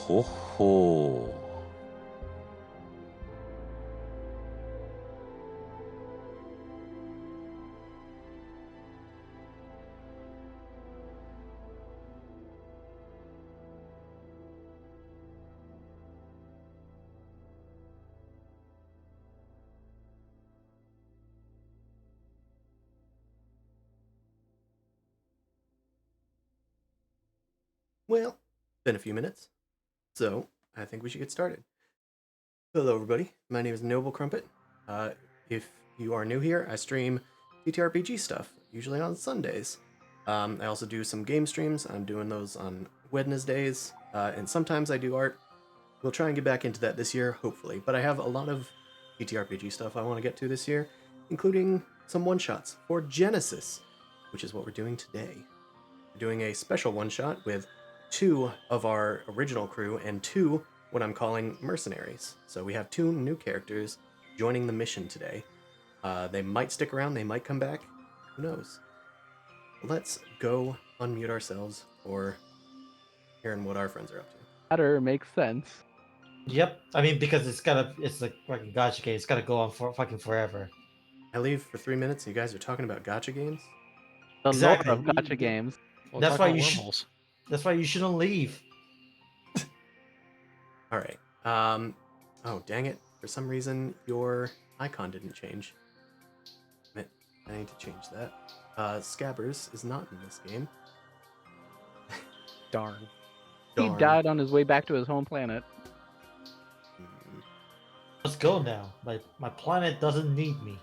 ほほう。Well, been a few minutes, so I think we should get started. Hello, everybody. My name is Noble Crumpet. If you are new here, I stream TTRPG stuff, usually on Sundays. I also do some game streams. I'm doing those on Wednesdays, and sometimes I do art. We'll try and get back into that this year, hopefully. But I have a lot of TTRPG stuff I want to get to this year, including some one-shots for Genesis, which is what we're doing today. We're doing a special one-shot with 2 of our original crew and 2 what I'm calling mercenaries. So we have 2 new characters joining the mission today. They might stick around, they might come back. Who knows? Let's go unmute ourselves for hearing what our friends are up to. Matter makes sense. Yep. I mean, because it's like fucking gacha game. It's gotta go on for fucking forever. I leave for 3 minutes and you guys are talking about gacha games? The Exactly. lore of gacha games. We'll That's talk why about you wormholes. That's why you shouldn't leave. Alright. Oh, dang it. For some reason, your icon didn't change. I need to change that. Scabbers is not in this game. Darn. He Darn. died on his way back to his home planet. Let's go now. My planet doesn't need me.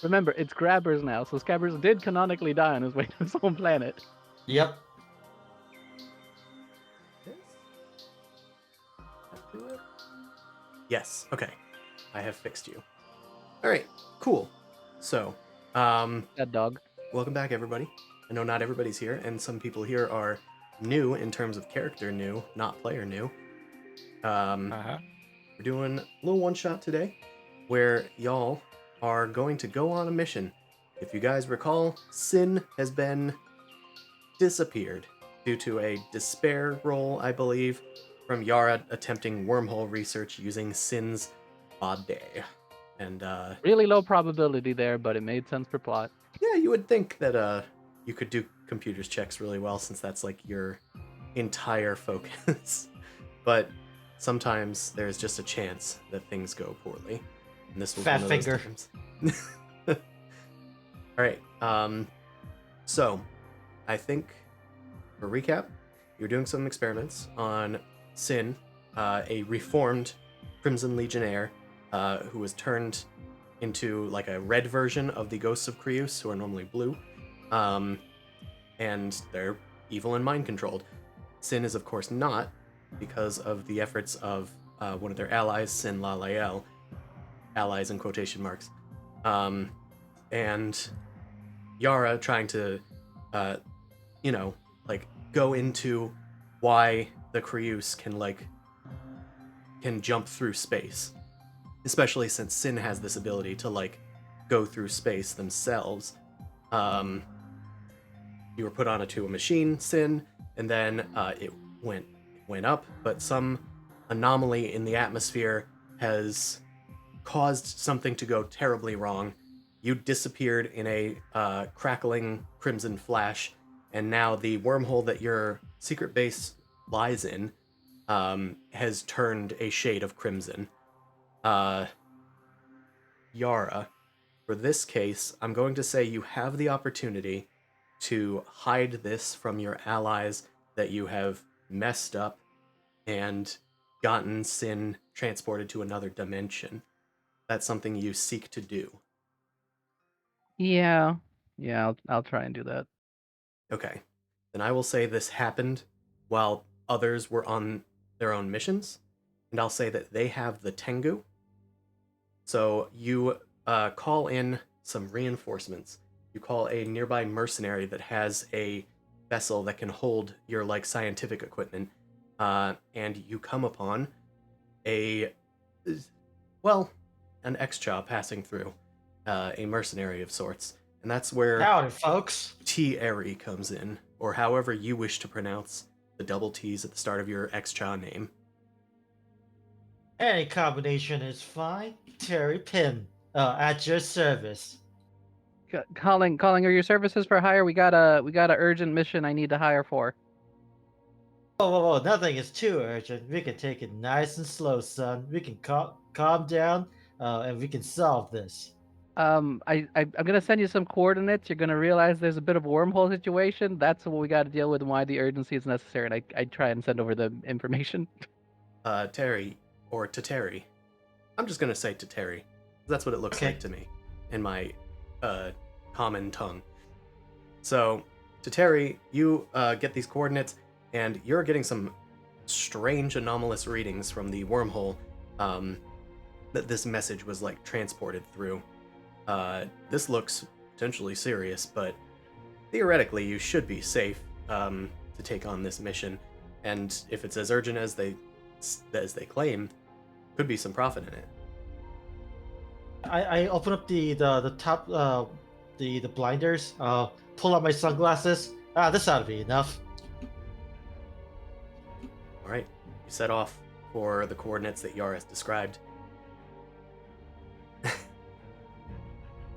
Remember, it's Grabbers now, so Scabbers did canonically die on his way to his home planet. Yep. Yes, okay. I have fixed you. Alright, cool. So, That dog. welcome back, everybody. I know not everybody's here, and some people here are new in terms of character new, not player new. We're doing a little one-shot today, where y'all are going to go on a mission. If you guys recall, Sin has been disappeared due to a despair roll, I believe, from Yara attempting wormhole research using Sin's body. And Really low probability there, but it made sense for plot. yeah, you would think that you could do computers checks really well since that's like your entire focus. But sometimes there's just a chance that things go poorly. And this was Fat one of those finger. times. All right. So I think for recap, you're doing some experiments on Sin, a reformed Crimson Legionnaire who was turned into like a red version of the Ghosts of Creus, who are normally blue. And they're evil and mind controlled. Sin is, of course, not, because of the efforts of one of their allies, Sin Lalael, allies in quotation marks, and Yara trying to, go into why the Creus can jump through space, especially since Sin has this ability to go through space themselves. You were put onto a machine, Sin, and then it went up, but some anomaly in the atmosphere has caused something to go terribly wrong. You disappeared in a crackling crimson flash, and now the wormhole that your secret base lies in has turned a shade of crimson. Yara, for this case, I'm going to say you have the opportunity to hide this from your allies that you have messed up and gotten Sin transported to another dimension. That's something you seek to do. Yeah, I'll try and do that. Okay. Then I will say this happened while others were on their own missions, and I'll say that they have the Tengu. So you call in some reinforcements. You call a nearby mercenary that has a vessel that can hold your scientific equipment, and you come upon an Xxcha passing through, a mercenary of sorts, and that's where Howdy, folks. T. Eri comes in, or however you wish to pronounce the double T's at the start of your Xxcha name. Any combination is fine. Terry Pym, at your service. Calling are your services for hire? We got a urgent mission I need to hire for. Whoa, nothing is too urgent. We can take it nice and slow, son. We can calm down, and we can solve this. I'm gonna send you some coordinates. You're gonna realize there's a bit of a wormhole situation. That's what we got to deal with, and why the urgency is necessary. And I try and send over the information. Terry, or to Terry. I'm just gonna say to Terry. That's what it looks like to me, in my common tongue. So, to Terry, you get these coordinates, and you're getting some strange anomalous readings from the wormhole that this message was like transported through. This looks potentially serious, but theoretically you should be safe to take on this mission, and if it's as urgent as they claim, could be some profit in it. I open up the top the blinders. Pull out my sunglasses. This ought to be enough. All right, you set off for the coordinates that Yara has described.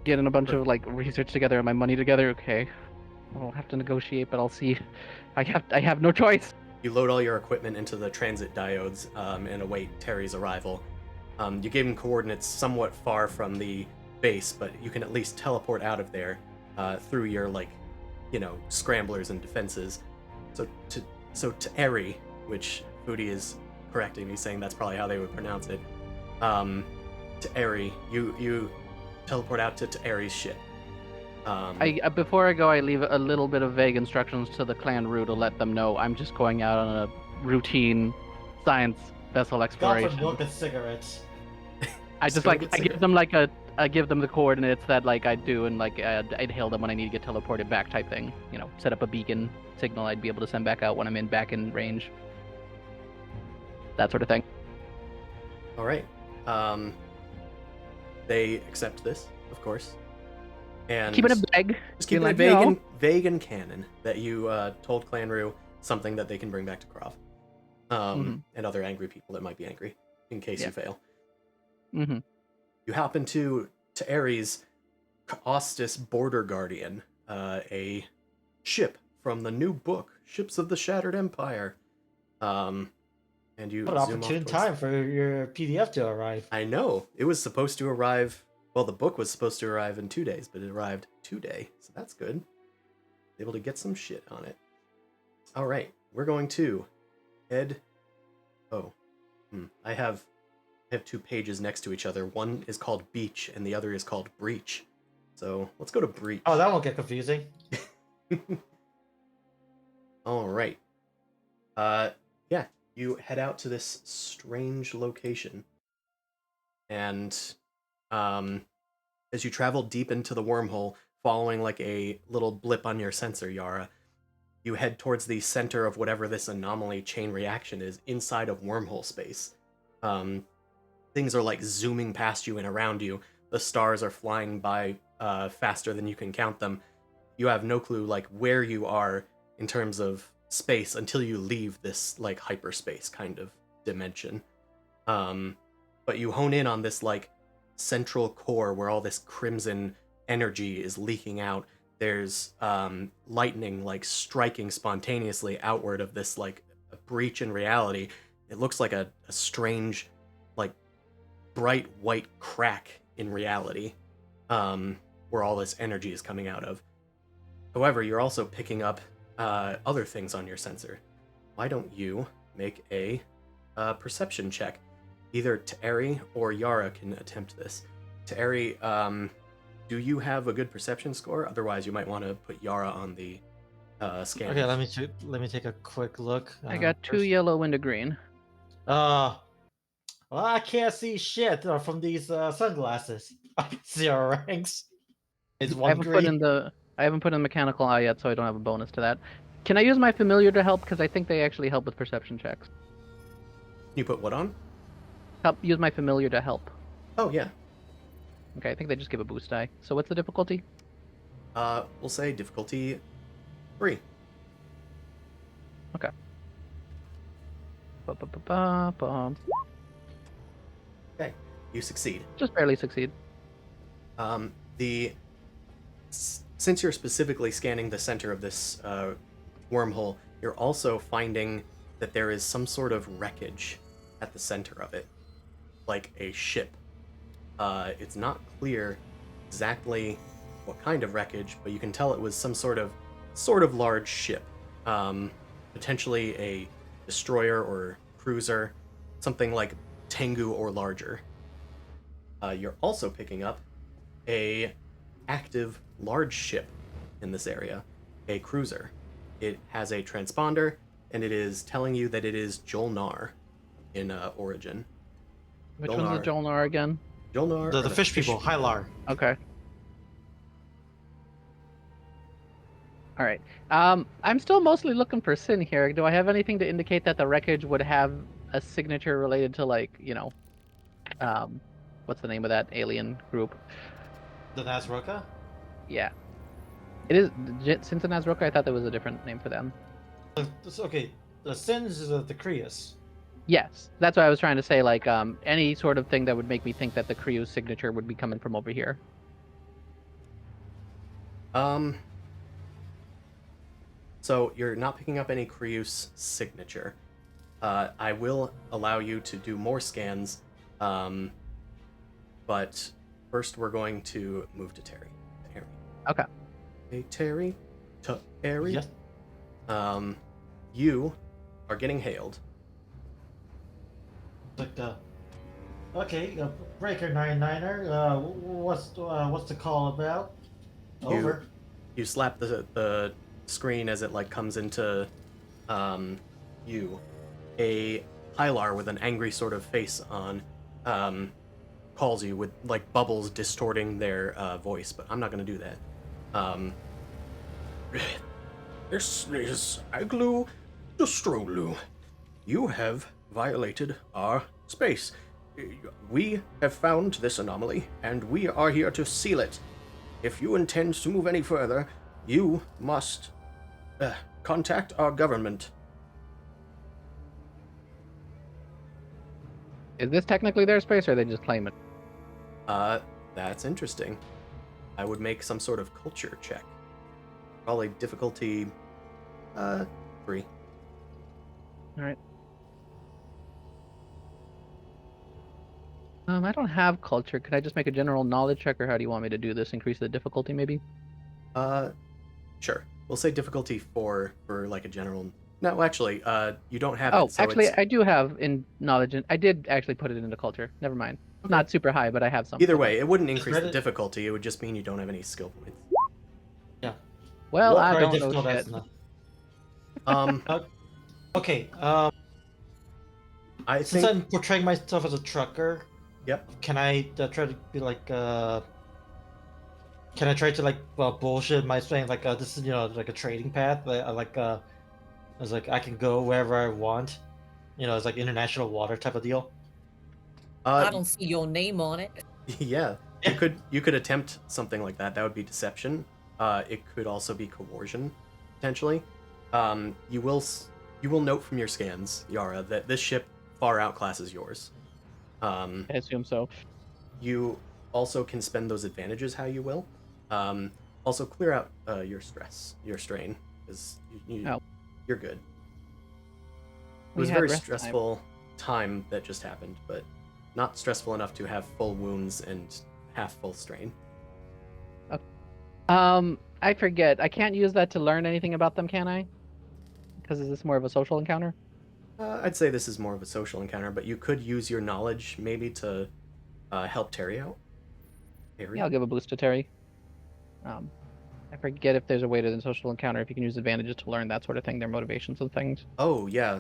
Getting a bunch of like research together and my money together. Okay, I'll have to negotiate, but I'll see. I have no choice. You load all your equipment into the transit diodes and await Terry's arrival. You gave him coordinates somewhat far from the base, but you can at least teleport out of there through your scramblers and defenses. So to Eri, which Foodie is correcting me, saying that's probably how they would pronounce it. To Eri, you teleport out to Eri's ship. Before I go, I leave a little bit of vague instructions to the clan Rue to let them know I'm just going out on a routine science vessel exploration. Gone for milk and cigarettes. I give them I give them the coordinates that like I do, and like I'd hail them when I need to get teleported back type thing. Set up a beacon signal I'd be able to send back out when I'm back in range. That sort of thing. All right. They accept this, of course. And keep it vague. Just keep it vague and canon that you told Clan Rue something that they can bring back to Krav. And other angry people that might be angry, in case you fail. Mm-hmm. You hop into Ares' Caustis Border Guardian, a ship from the new book, Ships of the Shattered Empire. And you what opportune time for your PDF to arrive. I know. It was supposed to arrive... Well, the book was supposed to arrive in 2 days, but it arrived today, so that's good. Able to get some shit on it. All right, we're going to head... I have 2 pages next to each other. One is called Beach, and the other is called Breach. So let's go to Breach. Oh, that won't get confusing. All right. Yeah, you head out to this strange location, and as you travel deep into the wormhole, following like a little blip on your sensor, Yara, you head towards the center of whatever this anomaly chain reaction is inside of wormhole space. Things are like zooming past you and around you. The stars are flying by faster than you can count them. You have no clue like where you are in terms of space until you leave this like hyperspace kind of dimension. But you hone in on this like central core where all this crimson energy is leaking out. There's lightning like striking spontaneously outward of this like a breach in reality. It looks like a strange like bright white crack in reality where all this energy is coming out of. However, you're also picking up other things on your sensor. Why don't you make a perception check? Either Ta'eri or Yara can attempt this. Ta'eri, do you have a good perception score? Otherwise, you might want to put Yara on the scan. Okay, let me take a quick look. I got 2 yellow and a green. Well, I can't see shit from these sunglasses. I can see our ranks. It's one green. I haven't put in mechanical eye yet, so I don't have a bonus to that. Can I use my familiar to help? Because I think they actually help with perception checks. You put what on? Use my familiar to help. Oh, yeah. Okay, I think they just give a boost die. So what's the difficulty? We'll say difficulty 3. Okay. Ba-ba-ba-ba-bum. Okay, you succeed. Just barely succeed. Since you're specifically scanning the center of this wormhole, you're also finding that there is some sort of wreckage at the center of it, like a ship. It's not clear exactly what kind of wreckage, but you can tell it was some sort of large ship, potentially a destroyer or cruiser, something like Tengu or larger. You're also picking up a active large ship in this area, a cruiser. It has a transponder, and it is telling you that it is Jolnar in Origin. Which one's the Jolnar again? Jolnar. The fish people, Hylar. Okay. All right. I'm still mostly looking for Sin here. Do I have anything to indicate that the wreckage would have a signature related to, like, what's the name of that alien group? The Naaz Rokha? Yeah. It is Sin Salve Rokha. I thought there was a different name for them. Okay, the Sins is the Krius. Yes, that's what I was trying to say. Like, any sort of thing that would make me think that the Kriu's signature would be coming from over here. So you're not picking up any Krius signature. I will allow you to do more scans, but first we're going to move to Terry. Okay. Hey, Terry. Terry. Yes. You are getting hailed. Like okay, Breaker 99er. What's the call about? Over. You slap the screen as it like comes into you. A Hylar with an angry sort of face on calls you with like bubbles distorting their voice, but I'm not gonna do that. This is Aglu Destrolu. You have violated our space. We have found this anomaly, and we are here to seal it. If you intend to move any further, you must contact our government. Is this technically their space, or are they just claim it? That's interesting. I would make some sort of culture check. Probably difficulty 3. All right. I don't have culture. Could I just make a general knowledge check, or how do you want me to do this? Increase the difficulty, maybe? Sure. We'll say difficulty 4 for like a general. No, actually, you don't have Oh, it. So actually, it's... I do have in knowledge, and I did actually put it into culture. Never mind. Okay. Not super high, but I have some. Either way, it wouldn't increase read the it. difficulty. It would just mean you don't have any skill points. Yeah. Well, I Very don't know difficult, shit. that's Um, Okay. I Since think. I'm portraying myself as a trucker, Yep. can I try to be like Can I try to like bullshit my saying like this is like a trading path it's like I can go wherever I want, it's like international water type of deal. I don't see your name on it. Yeah, you could attempt something like that. That would be deception. It could also be coercion, potentially. You will note from your scans, Yara, that this ship far outclasses yours. I assume so. You also can spend those advantages how you will. Also clear out your stress, your strain, because you're good. It was a very stressful time that just happened, but not stressful enough to have full wounds and half full strain. I forget. I can't use that to learn anything about them, can I? Because is this more of a social encounter? I'd say this is more of a social encounter, but you could use your knowledge maybe to help Terry out. Terry? Yeah, I'll give a boost to Terry. I forget if there's a way to the social encounter if you can use advantages to learn that sort of thing, their motivations and things. Oh, yeah.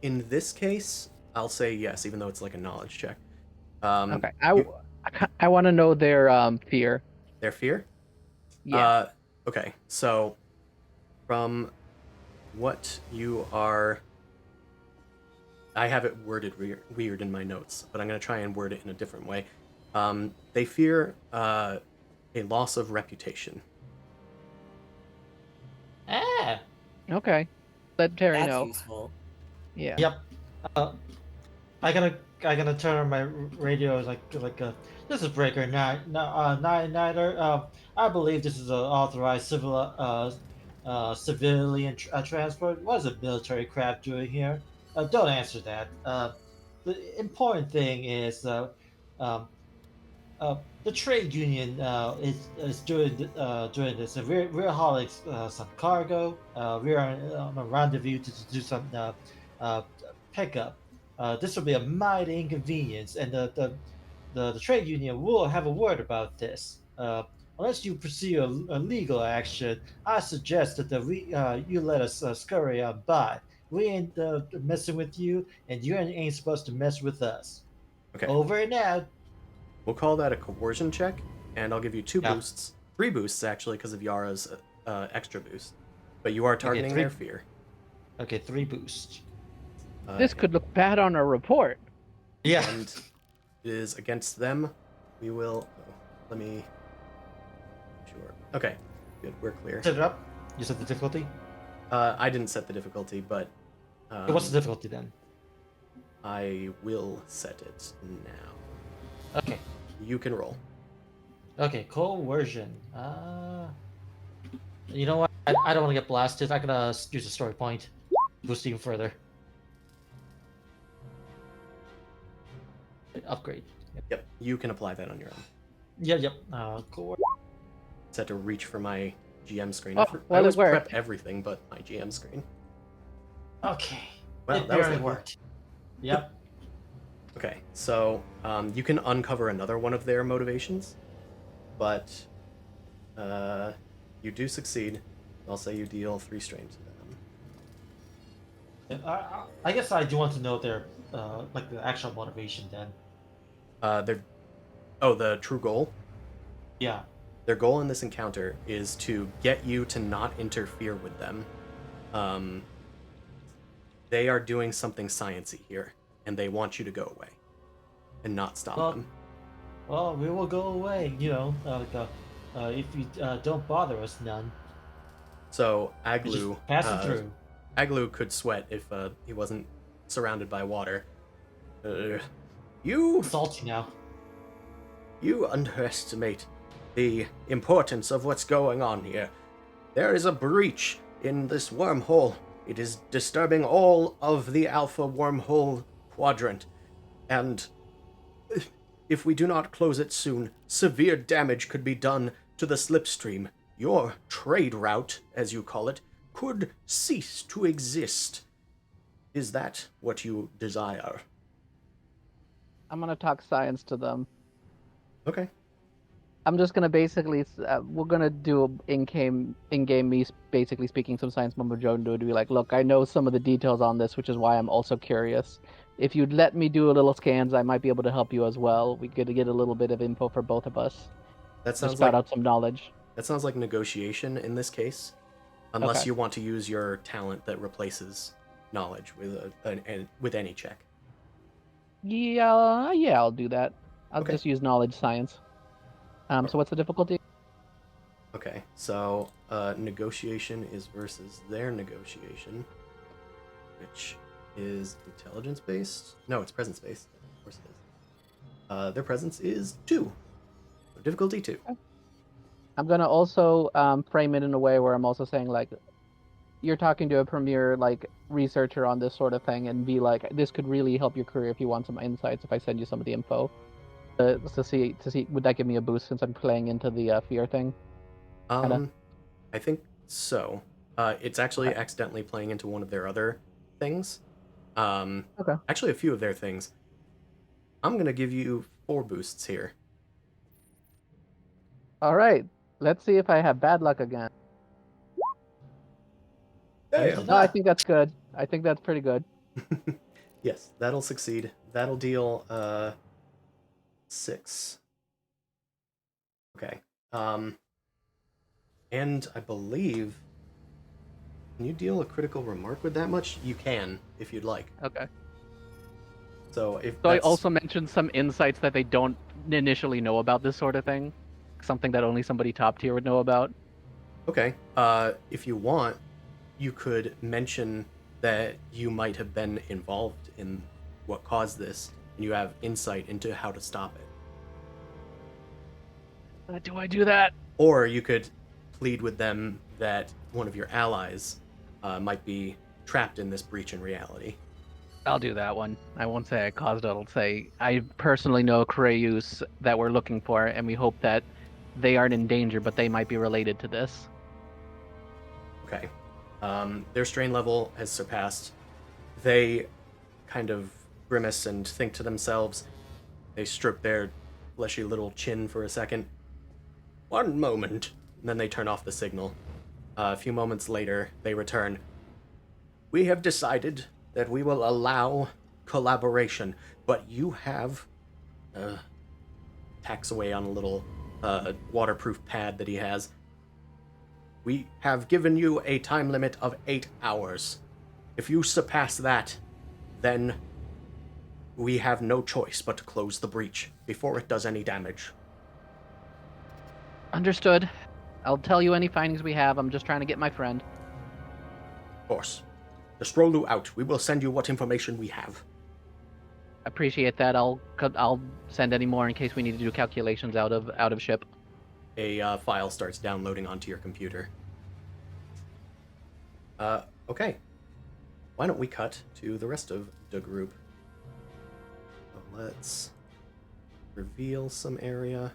In this case, I'll say yes, even though it's like a knowledge check. Okay. I want to know their fear. Their fear? Yeah. Okay, so from what you are... I have it worded weird in my notes, but I'm going to try and word it in a different way. They fear a loss of reputation. Ah. Okay. Let Terry That's know. useful. Yeah. Yep. I gotta turn on my radio this is Breaker Niner. I believe this is an authorized civilian transport. What is a military craft doing here? Don't answer that. The important thing is the trade union is doing this. We're hauling some cargo. We're on a rendezvous to do some uh, pickup. This will be a mighty inconvenience, and the trade union will have a word about this. Unless you pursue a legal action, I suggest that you let us scurry on by. We ain't messing with you, and you ain't supposed to mess with us. Okay. Over and out. We'll call that a coercion check, and I'll give you 2 Yeah. boosts. 3 boosts, actually, because of Yara's extra boost. But you are targeting 3. their fear. Okay, 3 boost. This could look bad on our report. Yeah. And it is against them. We will... Oh, let me... Sure. Okay, good. We're clear. Set it up. You set the difficulty. I didn't set the difficulty, but... What's the difficulty then? I will set it now. Okay. You can roll. Okay, coercion. You know what? I don't want to get blasted. I'm gonna use a story point. Boost even further. Upgrade. Yep, you can apply that on your own. Yep. Just had to reach for my GM screen. Oh, I well, it always prep worked. everything but my GM screen. Okay. Well, It that was barely lucky. worked. Yep. Okay, so you can uncover another one of their motivations, but you do succeed. I'll say you deal 3 strain to them. I guess I do want to know their the actual motivation then. The true goal. Yeah. Their goal in this encounter is to get you to not interfere with them. They are doing something sciencey here, and they want you to go away and not stop them. Well, we will go away. If you don't bother us none. So Just Aglu, pass it through. Aglu could sweat if he wasn't surrounded by water. You Salty now. underestimate the importance of what's going on here. There is a breach in this wormhole. It is disturbing all of the Alpha wormhole quadrant. And if we do not close it soon, severe damage could be done to the slipstream. Your trade route, as you call it, could cease to exist. Is that what you desire? I'm gonna talk science to them. Okay. I'm just gonna basically, we're gonna do in-game me basically speaking some science mumbo jumbo to be like, look, I know some of the details on this, which is why I'm also curious. If you'd let me do a little scans, I might be able to help you as well. We could get a little bit of info for both of us. That Just sounds sprout like out some knowledge. that sounds like negotiation in this case, unless Okay. you want to use your talent that replaces knowledge with any check. Yeah, I'll do that. I'll Okay. just use knowledge science. So what's the difficulty? Okay, so negotiation is versus their negotiation, which is intelligence based. No, it's presence based. Of course it is. Their presence is 2. So difficulty 2. I'm gonna also frame it in a way where I'm also saying like, you're talking to a premier like researcher on this sort of thing, and be like, this could really help your career if you want some insights. If I send you some of the info, to see would that give me a boost since I'm playing into the fear thing? Kinda. I think so. It's actually accidentally playing into one of their other things. Okay. Actually, a few of their things. I'm gonna give you 4 boosts here. All right. Let's see if I have bad luck again. Damn. No, I think that's good. I think that's pretty good. Yes, that'll succeed. That'll deal 6. Okay. And I believe, can you deal a critical remark with that much? You can, if you'd like. Okay. So if So I that's- also mentioned some insights that they don't initially know about this sort of thing. Something that only somebody top tier would know about. Okay. If you want, you could mention that you might have been involved in what caused this, and you have insight into how to stop it. Do I do that? Or you could plead with them that one of your allies might be trapped in this breach in reality. I'll do that one. I won't say I caused it. I'll say I personally know Krayus that we're looking for, and we hope that they aren't in danger, but they might be related to this. Okay. Their strain level has surpassed. They kind of grimace and think to themselves. They stroke their fleshy little chin for a second. One moment. And then they turn off the signal. A few moments later, they return. We have decided that we will allow collaboration, but you have... tacks away on a little waterproof pad that he has. We have given you a time limit of 8 hours. If you surpass that, then we have no choice but to close the breach before it does any damage. Understood. I'll tell you any findings we have. I'm just trying to get my friend. Of course. Just roll you out. We will send you what information we have. Appreciate that. I'll send any more in case we need to do calculations out of ship. A file starts downloading onto your computer. Okay. Why don't we cut to the rest of the group? So let's reveal some area.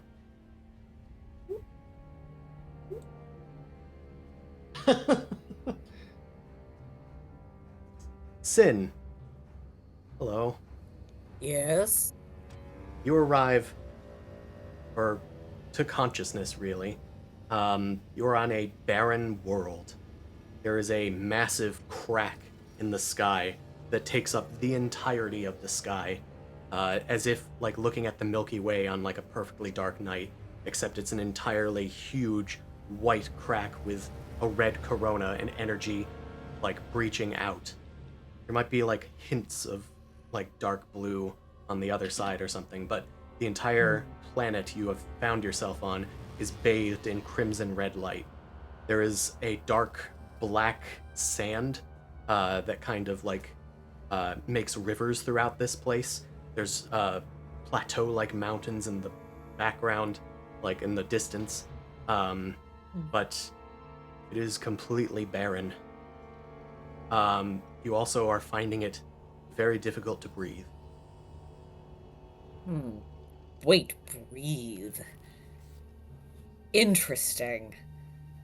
Sin. Hello. Yes. You arrive, or to consciousness, really. You're on a barren world. There is a massive crack in the sky that takes up the entirety of the sky, as if like looking at the Milky Way on like a perfectly dark night, except it's an entirely huge white crack with a red corona and energy like breaching out. There might be like hints of like dark blue on the other side or something, but the entire planet you have found yourself on is bathed in crimson red light. There is a dark black sand that kind of like makes rivers throughout this place. There's plateau-like mountains in the background, like in the distance, but it is completely barren. You also are finding it very difficult to breathe. Wait, breathe. Interesting.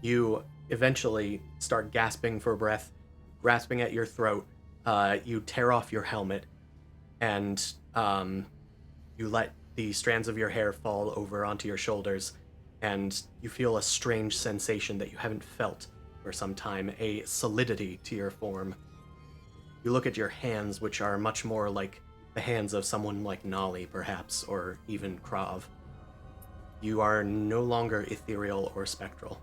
You eventually start gasping for breath, grasping at your throat. You tear off your helmet, and you let the strands of your hair fall over onto your shoulders, and you feel a strange sensation that you haven't felt for some time, a solidity to your form. You look at your hands, which are much more like the hands of someone like Nolly, perhaps, or even Krav. You are no longer ethereal or spectral.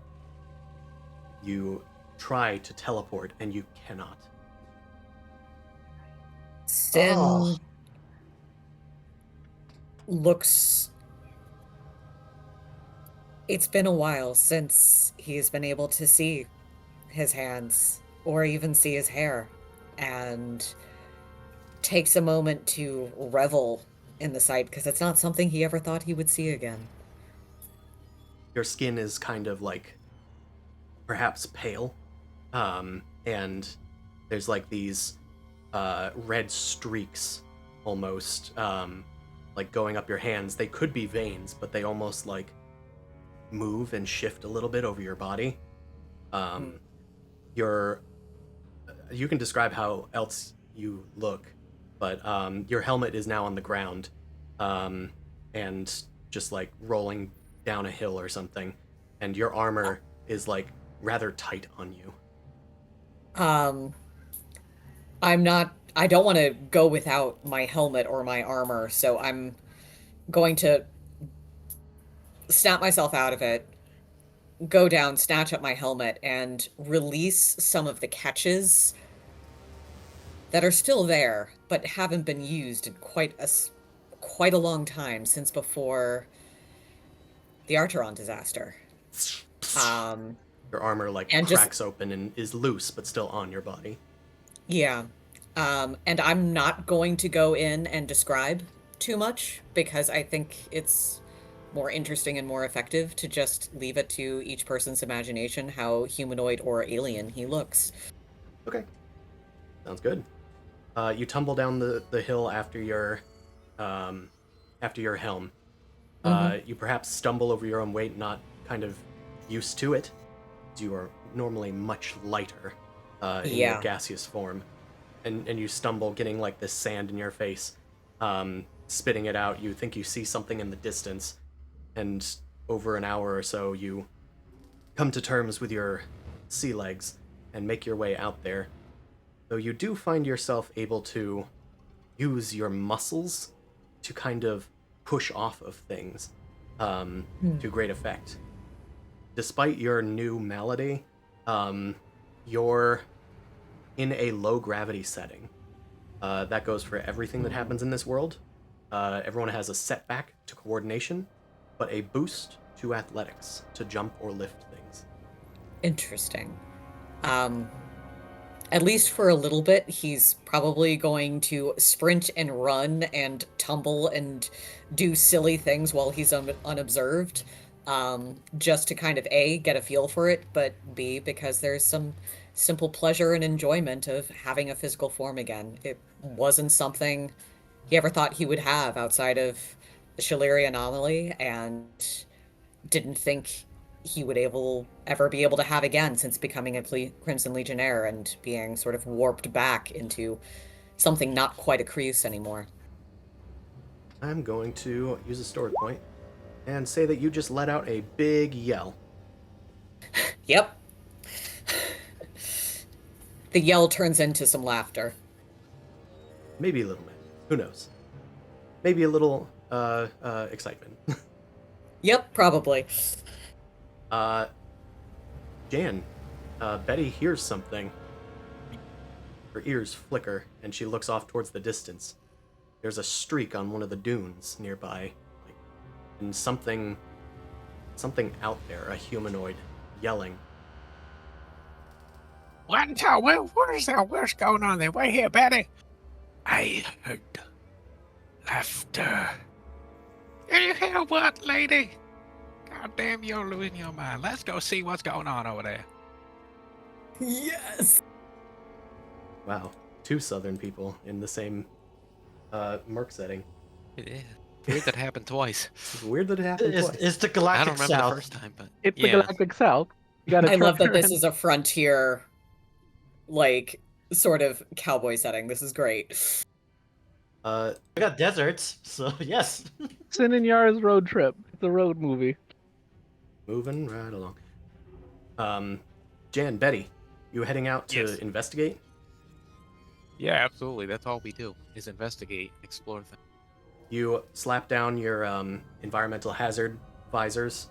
You try to teleport, and you cannot. Sin looks... It's been a while since he's been able to see his hands, or even see his hair, and takes a moment to revel in the sight, because it's not something he ever thought he would see again. Your skin is kind of like perhaps pale, and there's like these red streaks almost like going up your hands. They could be veins, but they almost like move and shift a little bit over your body. You can describe how else you look, but your helmet is now on the ground, and just like rolling down a hill or something, and your armor is like rather tight on you. I don't want to go without my helmet or my armor, so I'm going to snap myself out of it, go down, snatch up my helmet, and release some of the catches that are still there, but haven't been used in quite a long time, since before the Arteron disaster. Your armor like and cracks open and is loose, but still on your body. Yeah. And I'm not going to go in and describe too much because I think it's more interesting and more effective to just leave it to each person's imagination how humanoid or alien he looks. Okay, sounds good. You tumble down the hill after your helm. You perhaps stumble over your own weight, not kind of used to it. You are normally much lighter in your Yeah. gaseous form. And you stumble, getting like this sand in your face, spitting it out. You think you see something in the distance, and over an hour or so, you come to terms with your sea legs and make your way out there. Though you do find yourself able to use your muscles to kind of push off of things to great effect. Despite your new malady, you're in a low gravity setting. That goes for everything that happens in this world. Everyone has a setback to coordination, but a boost to athletics to jump or lift things. Interesting. At least for a little bit, he's probably going to sprint and run and tumble and do silly things while he's unobserved, just to kind of A, get a feel for it, but B, because there's some simple pleasure and enjoyment of having a physical form again. It wasn't something he ever thought he would have outside of the Shilliri anomaly, and didn't think he would ever be able to have again since becoming a Crimson Legionnaire and being sort of warped back into something not quite a crease anymore. I'm going to use a story point and say that you just let out a big yell. Yep. The yell turns into some laughter. Maybe a little bit. Who knows? Maybe a little excitement. Yep, probably. Jan, Betty hears something. Her ears flicker, and she looks off towards the distance. There's a streak on one of the dunes nearby, and something out there, a humanoid, yelling. What's going on there? Wait here, Betty. I heard laughter. You hear what, lady? God damn, you're losing your mind. Let's go see what's going on over there. Yes. Wow, two southern people in the same Merc setting. It is. Weird that happened twice. It's weird that it happened twice. It's the I Galactic don't remember South. the first time, but It's the yeah. Galactic South. You gotta I love that trust this her is a frontier, like, sort of cowboy setting. This is great. Uh, We got deserts, so yes. Sin and Yar's road trip. It's a road movie. moving right along. Jan, Betty, you heading out to Yes. investigate? Yeah, absolutely. That's all we do is investigate, explore things. You slap down your environmental hazard visors,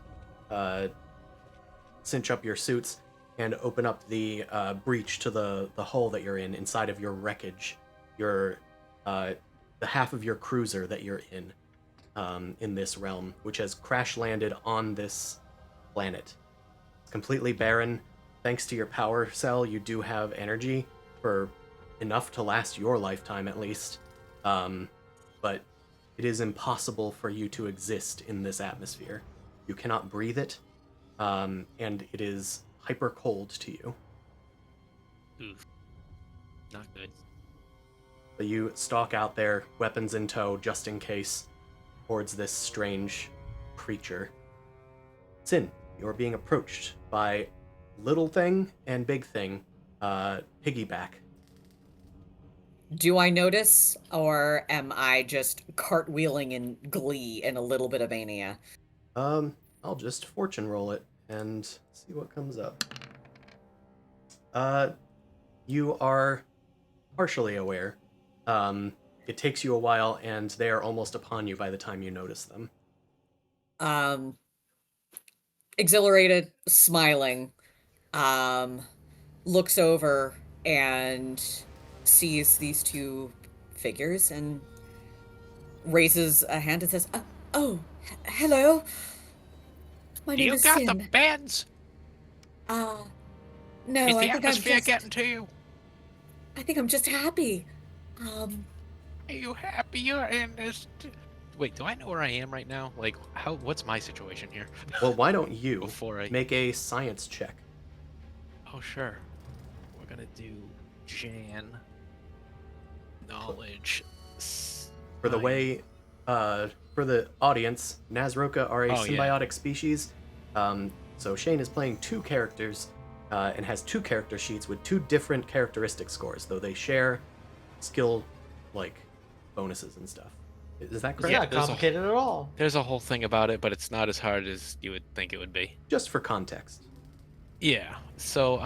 cinch up your suits, and open up the breach to the hull that you're in inside of your wreckage. Your the half of your cruiser that you're in this realm, which has crash landed on this planet. It's completely barren. Thanks to your power cell, you do have energy for enough to last your lifetime at least. But it is impossible for you to exist in this atmosphere. You cannot breathe it, and it is hyper cold to you. Oof. Not good. But you stalk out there, weapons in tow, just in case, towards this strange creature. Sin, you're being approached by Little Thing and Big Thing, piggyback. Do I notice, or am I just cartwheeling in glee in a little bit of mania? I'll just fortune roll it and see what comes up. You are partially aware. It takes you a while, and they are almost upon you by the time you notice them. Exhilarated, smiling, looks over and sees these two figures and raises a hand and says, hello. My name You is got Sin. the beds? No, Is I the think atmosphere I'm just... getting to you? I think I'm just happy. Um, Are you happy you're in this? Wait, do I know where I am right now? Like, what's my situation here? Well, why don't you Before I make a science check? Oh, sure. We're gonna do Jan. Knowledge. For the way, for the audience, Naaz Rokha are a Oh, yeah. symbiotic species. So Shane is playing two characters and has two character sheets with two different characteristic scores, though they share skill, like, bonuses and stuff. Is that It's correct? Yeah, not there's a- complicated at all. There's a whole thing about it, but it's not as hard as you would think it would be. Just for context. Yeah. So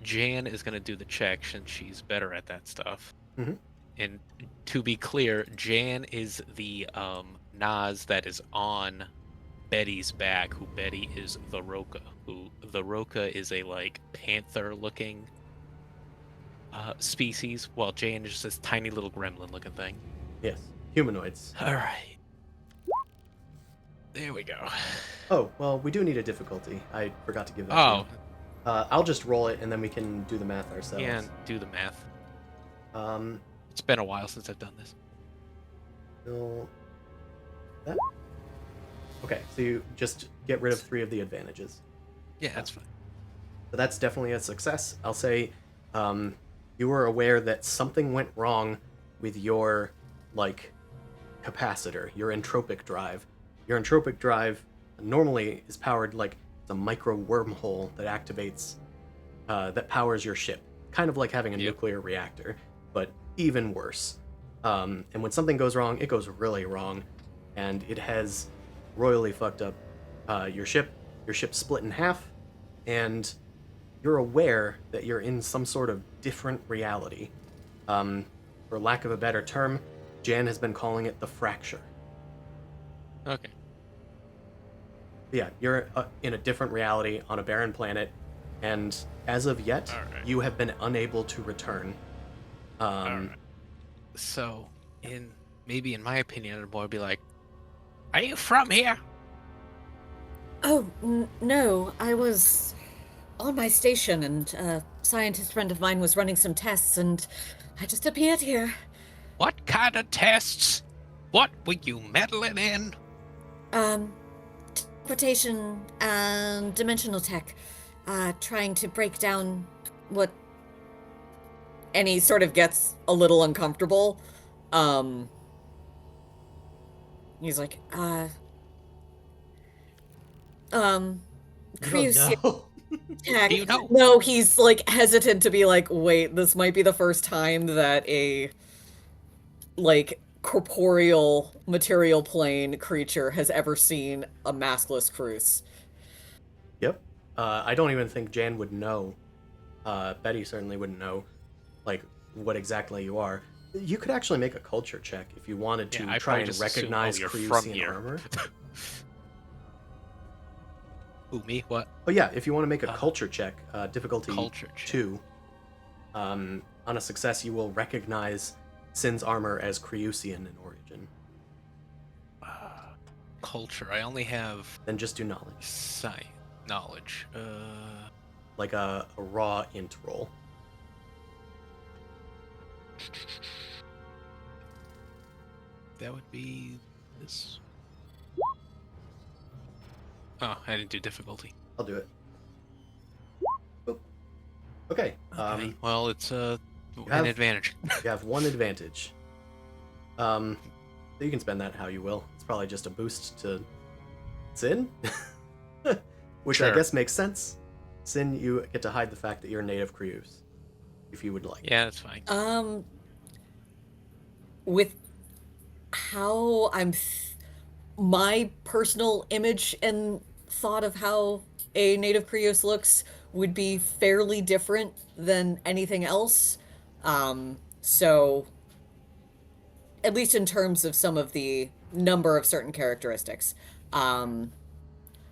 Jan is gonna do the check since she's better at that stuff. Mhm. And to be clear, Jan is the Naaz that is on Betty's back, who Betty is the Rokha. Who the Rokha is a like panther-looking species, while Jan is just this tiny little gremlin-looking thing. Yes. Humanoids. All right. There we go. Oh, well, we do need a difficulty. I forgot to give that Oh, to you. I'll just roll it, and then we can do the math ourselves. yeah, do the math. Um, It's been a while since I've done this. so that. Okay, so you just get rid of 3 of the advantages. Yeah, that's fine. So that's definitely a success. I'll say you were aware that something went wrong with your, like, capacitor, your entropic drive. Your entropic drive normally is powered like a micro wormhole that activates, that powers your ship. Kind of like having a Yep. nuclear reactor, but even worse. And when something goes wrong, it goes really wrong, and it has royally fucked up your ship. Your ship's split in half, and you're aware that you're in some sort of different reality. For lack of a better term, Jan has been calling it the fracture. Okay. Yeah, you're in a different reality on a barren planet, and as of yet, Alright. you have been unable to return. Alright. So, maybe in my opinion, the boy would be like, Are you from here? oh, no, I was on my station, and a scientist friend of mine was running some tests, and I just appeared here. What kind of tests? What were you meddling in? Teleportation and dimensional tech, trying to break down what. And he sort of gets a little uncomfortable. He's like, Crucial No. tech. Do you know? No, he's like hesitant to be like, wait, this might be the first time that a like corporeal material plane creature has ever seen a maskless cruise. Yep. I don't even think Jan would know. Betty certainly wouldn't know, like, what exactly you are. You could actually make a culture check if you wanted to yeah, I try probably and just assume, recognize you're from Creusian here. armor. Who, me? What? Oh yeah, if you want to make a Uh, culture check, difficulty Culture check. 2, on a success you will recognize Sin's armor as Creusian in origin. Culture. I only have Then just do knowledge, knowledge. like a raw int roll. That would be this. Oh, I didn't do difficulty. I'll do it. Boop. Okay. Okay. Well, it's an have- advantage. You have 1 advantage. So you can spend that how you will. It's probably just a boost to Sin, which I Sure. guess makes sense. Sin, you get to hide the fact that you're native Creuse, if you would like. Yeah, that's fine. With how my personal image and thought of how a native Creuse looks would be fairly different than anything else. So, at least in terms of some of the number of certain characteristics.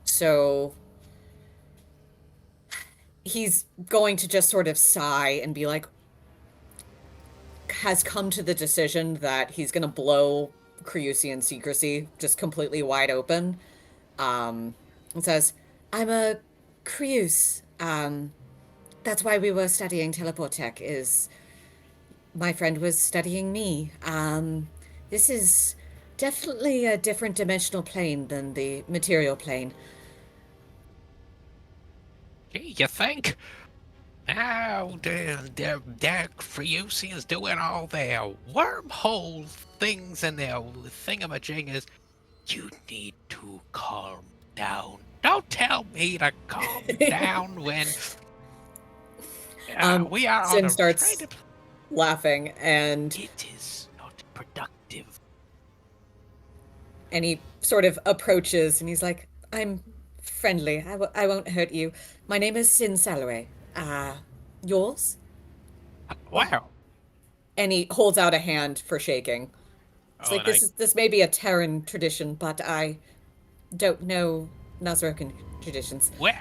So, he's going to just sort of sigh and be like, has come to the decision that he's going to blow Creusian secrecy just completely wide open. And says, I'm a Creuse. That's why we were studying teleport tech, is my friend was studying me. This is definitely a different dimensional plane than the material plane. Gee, you think? Now, the Friusians doing all their wormhole things and their thingamajiggas. You need to calm down. Don't tell me to calm down when we are on Sin a starts trying to. laughing, and It is not productive. he sort of approaches, and he's like, "I'm friendly. I won't hurt you. My name is Sin Salve. Yours?" Wow. And he holds out a hand for shaking. It's Oh, like and I this may be a Terran tradition, but I don't know Nazrokan traditions. well,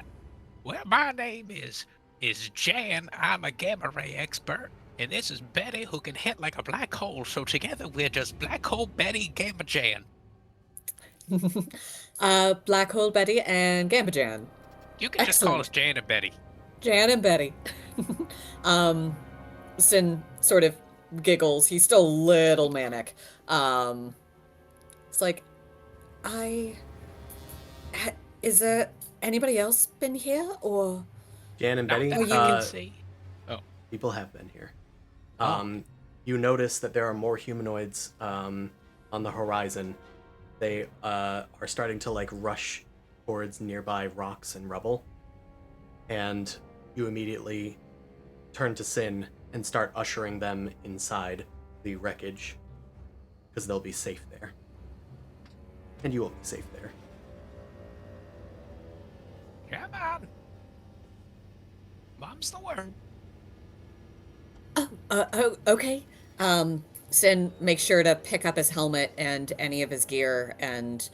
my name is Jan. I'm a gamma ray expert, and this is Betty, who can hit like a black hole. So together we're just Black Hole Betty Gamma Jan. Black Hole Betty and Gamba Jan. You can just call us Excellent. Jan and Betty. Jan and Betty. um, Sin sort of giggles. He's still a little manic. It's like, I. Is there anybody else been here, or? Jan and Betty, Oh, you can see. Oh, people have been here. Oh. You notice that there are more humanoids on the horizon. They are starting to like rush towards nearby rocks and rubble, and you immediately turn to Sin and start ushering them inside the wreckage because they'll be safe there, and you will be safe there. Come on. Mom's the word. Oh, okay. Sin makes sure to pick up his helmet and any of his gear and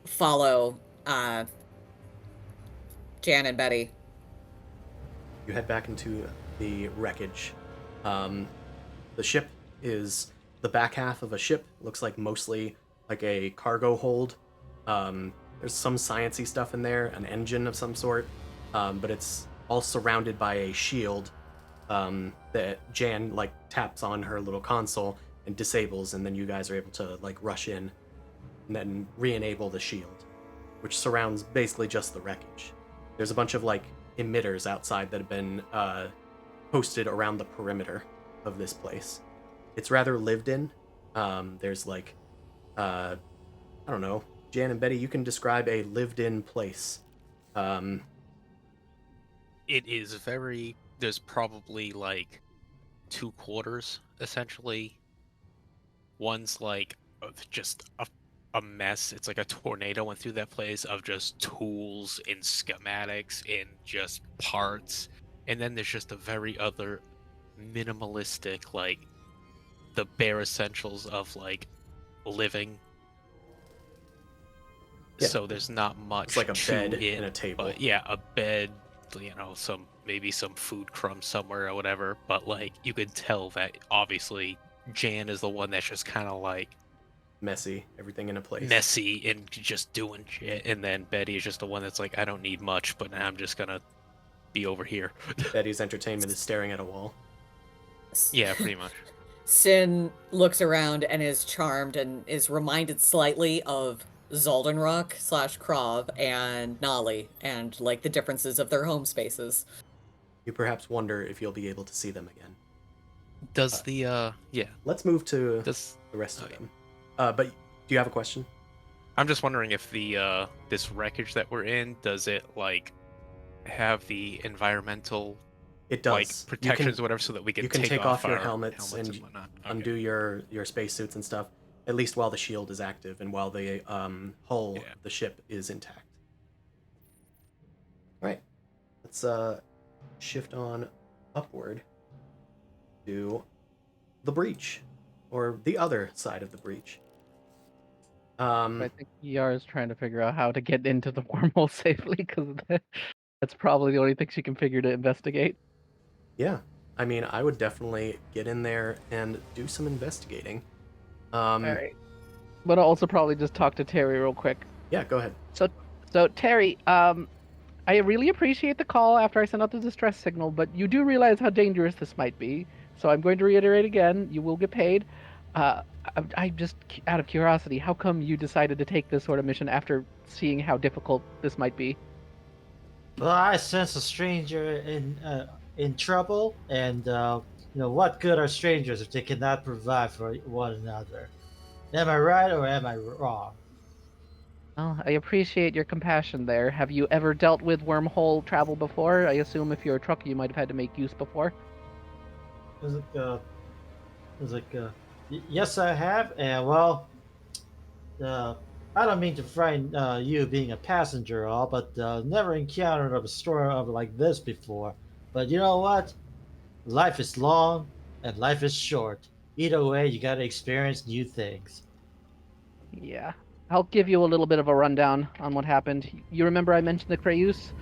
follow Jan and Betty. You head back into the wreckage. The ship is the back half of a ship. Looks like mostly like a cargo hold. There's some sciencey stuff in there, an engine of some sort, but it's all surrounded by a shield that Jan like taps on her little console and disables, and then you guys are able to like rush in and then re-enable the shield, which surrounds basically just the wreckage. There's a bunch of like emitters outside that have been posted around the perimeter of this place. It's rather lived in. There's like I don't know, Jan and Betty, you can describe a lived in place. It is very. There's probably like 2 quarters essentially. One's like just a mess. It's like a tornado went through that place of just tools and schematics and just parts. And then there's just a very other minimalistic, like the bare essentials of like living. Yeah. So there's not much. It's like a to bed it, and a table. But yeah, a bed, maybe some food crumbs somewhere or whatever. But like you could tell that obviously Jan is the one that's just kind of like Messy, everything in a place. messy and just doing shit, and then Betty is just the one that's like, I don't need much, but I'm just gonna be over here. Betty's entertainment is staring at a wall. Yeah, pretty much. Sin looks around and is charmed and is reminded slightly of Zoldenrock / Krav and Nali and like the differences of their home spaces. You perhaps wonder if you'll be able to see them again. Does the Let's move to does the rest of okay. them. But do you have a question? I'm just wondering if the this wreckage that we're in, does it like have the environmental It does. like protections or whatever, so that we can you can take off your our helmets and whatnot? Okay. undo your spacesuits and stuff, at least while the shield is active and while the hull Yeah. of the ship is intact. All right, let's shift on upward to the breach, or the other side of the breach. I think Yara is trying to figure out how to get into the wormhole safely, because that's probably the only thing she can figure to investigate. Yeah, I mean, I would definitely get in there and do some investigating. All right. But I'll also probably just talk to Terry real quick. Yeah, go ahead. So Terry, I really appreciate the call after I sent out the distress signal, but you do realize how dangerous this might be. So I'm going to reiterate again. You will get paid. I'm just out of curiosity. How come you decided to take this sort of mission after seeing how difficult this might be? Well, I sense a stranger in trouble, and what good are strangers if they cannot provide for one another? Am I right or am I wrong? Well, I appreciate your compassion there. Have you ever dealt with wormhole travel before? I assume if you're a trucker, you might have had to make use before. It's like, it's like, yes, I have, and well, uh, I don't mean to frighten you being a passenger, all, but never encountered a story of like this before. But you know what? Life is long and life is short. Either way, you gotta experience new things. Yeah. I'll give you a little bit of a rundown on what happened. You remember I mentioned the Crayus?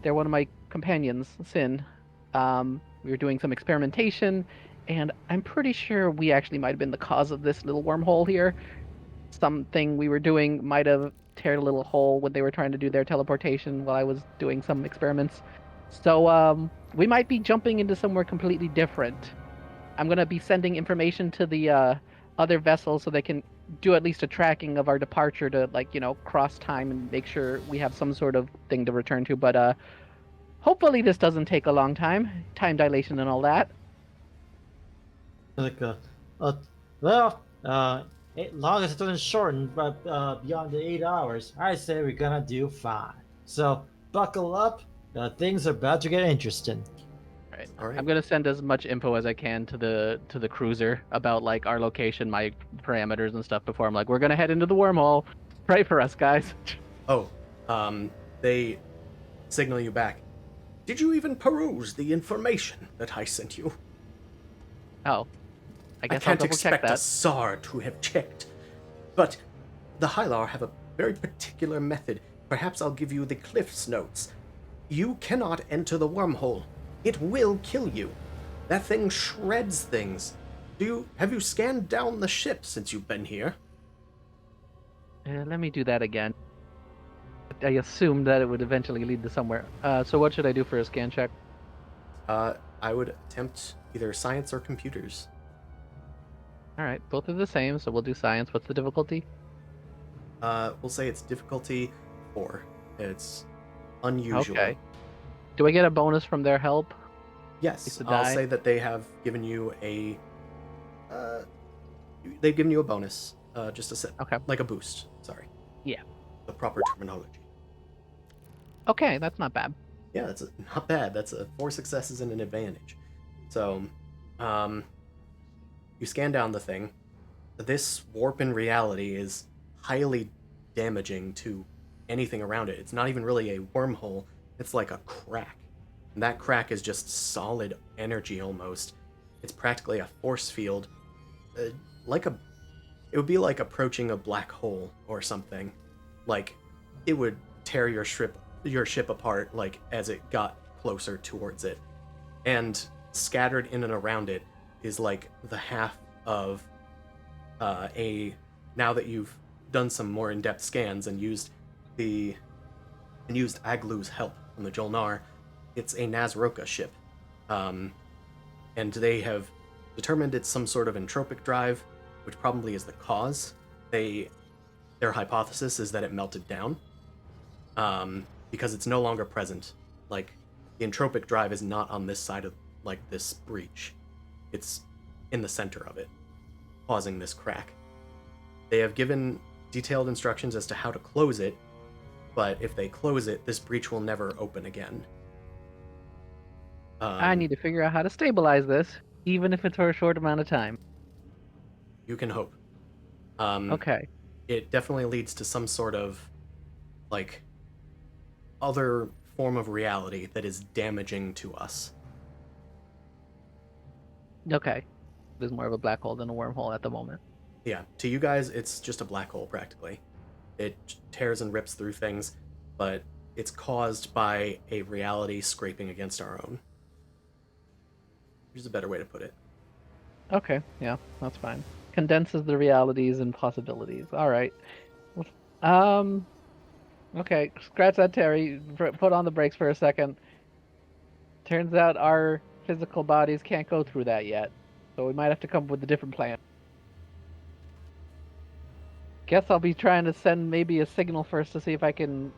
They're one of my companions, Sin. We were doing some experimentation, and I'm pretty sure we actually might have been the cause of this little wormhole here. Something we were doing might have teared a little hole when they were trying to do their teleportation while I was doing some experiments. So, we might be jumping into somewhere completely different. I'm gonna be sending information to the other vessels so they can do at least a tracking of our departure to cross time and make sure we have some sort of thing to return to. But hopefully this doesn't take a long time dilation and all that. Like, uh, well, long as it doesn't shorten, but beyond the 8 hours, I say we're gonna do fine. So buckle up. Things are about to get interesting. All right. All right. I'm gonna send as much info as I can to the cruiser about like our location, my parameters and stuff before I'm like, we're gonna head into the wormhole. Pray for us, guys. Oh, they signal you back. Did you even peruse the information that I sent you? Oh, I I guess I'll can't double check expect a that. Tsar to have checked. But the Hylar have a very particular method. Perhaps I'll give you the Cliff's notes. You cannot enter the wormhole. It will kill you. That thing shreds things. Have you scanned down the ship since you've been here? Let me do that again. I assumed that it would eventually lead to somewhere. So what should I do for a scan check? I would attempt either science or computers. All right, both are the same, so we'll do science. What's the difficulty? We'll say it's difficulty 4. It's unusual. Okay. Do I get a bonus from their help? Yes, It's a I'll die. say that they have given you a. They've given you a bonus, just a set, Okay. like a boost. Sorry. Yeah. The proper terminology. Okay, that's not bad. Yeah, that's not bad. That's 4 successes and an advantage. So, you scan down the thing. This warp in reality is highly damaging to anything around it. It's not even really a wormhole. It's like a crack. And that crack is just solid energy almost. It's practically a force field. Like a it would be like approaching a black hole or something. Like it would tear your ship apart like as it got closer towards it. And scattered in and around it is like the half of now that you've done some more in-depth scans and used Aglu's help from the Jolnar, it's a Naaz Rokha ship. And they have determined it's some sort of entropic drive, which probably is the cause. Their hypothesis is that it melted down, because it's no longer present. Like, the entropic drive is not on this side of, like, this breach. It's in the center of it, causing this crack. They have given detailed instructions as to how to close it, but if they close it, this breach will never open again. I need to figure out how to stabilize this, even if it's for a short amount of time. You can hope. Okay. It definitely leads to some sort of, like, other form of reality that is damaging to us. Okay. There's more of a black hole than a wormhole at the moment. Yeah, to you guys, it's just a black hole, practically. It tears and rips through things, but it's caused by a reality scraping against our own. Here's a better way to put it. Okay, yeah, that's fine. Condenses the realities and possibilities. All right. Okay, scratch that, Terry. Put on the brakes for a second. Turns out our physical bodies can't go through that yet. So we might have to come up with a different plan. Guess I'll be trying to send maybe a signal first to see if I can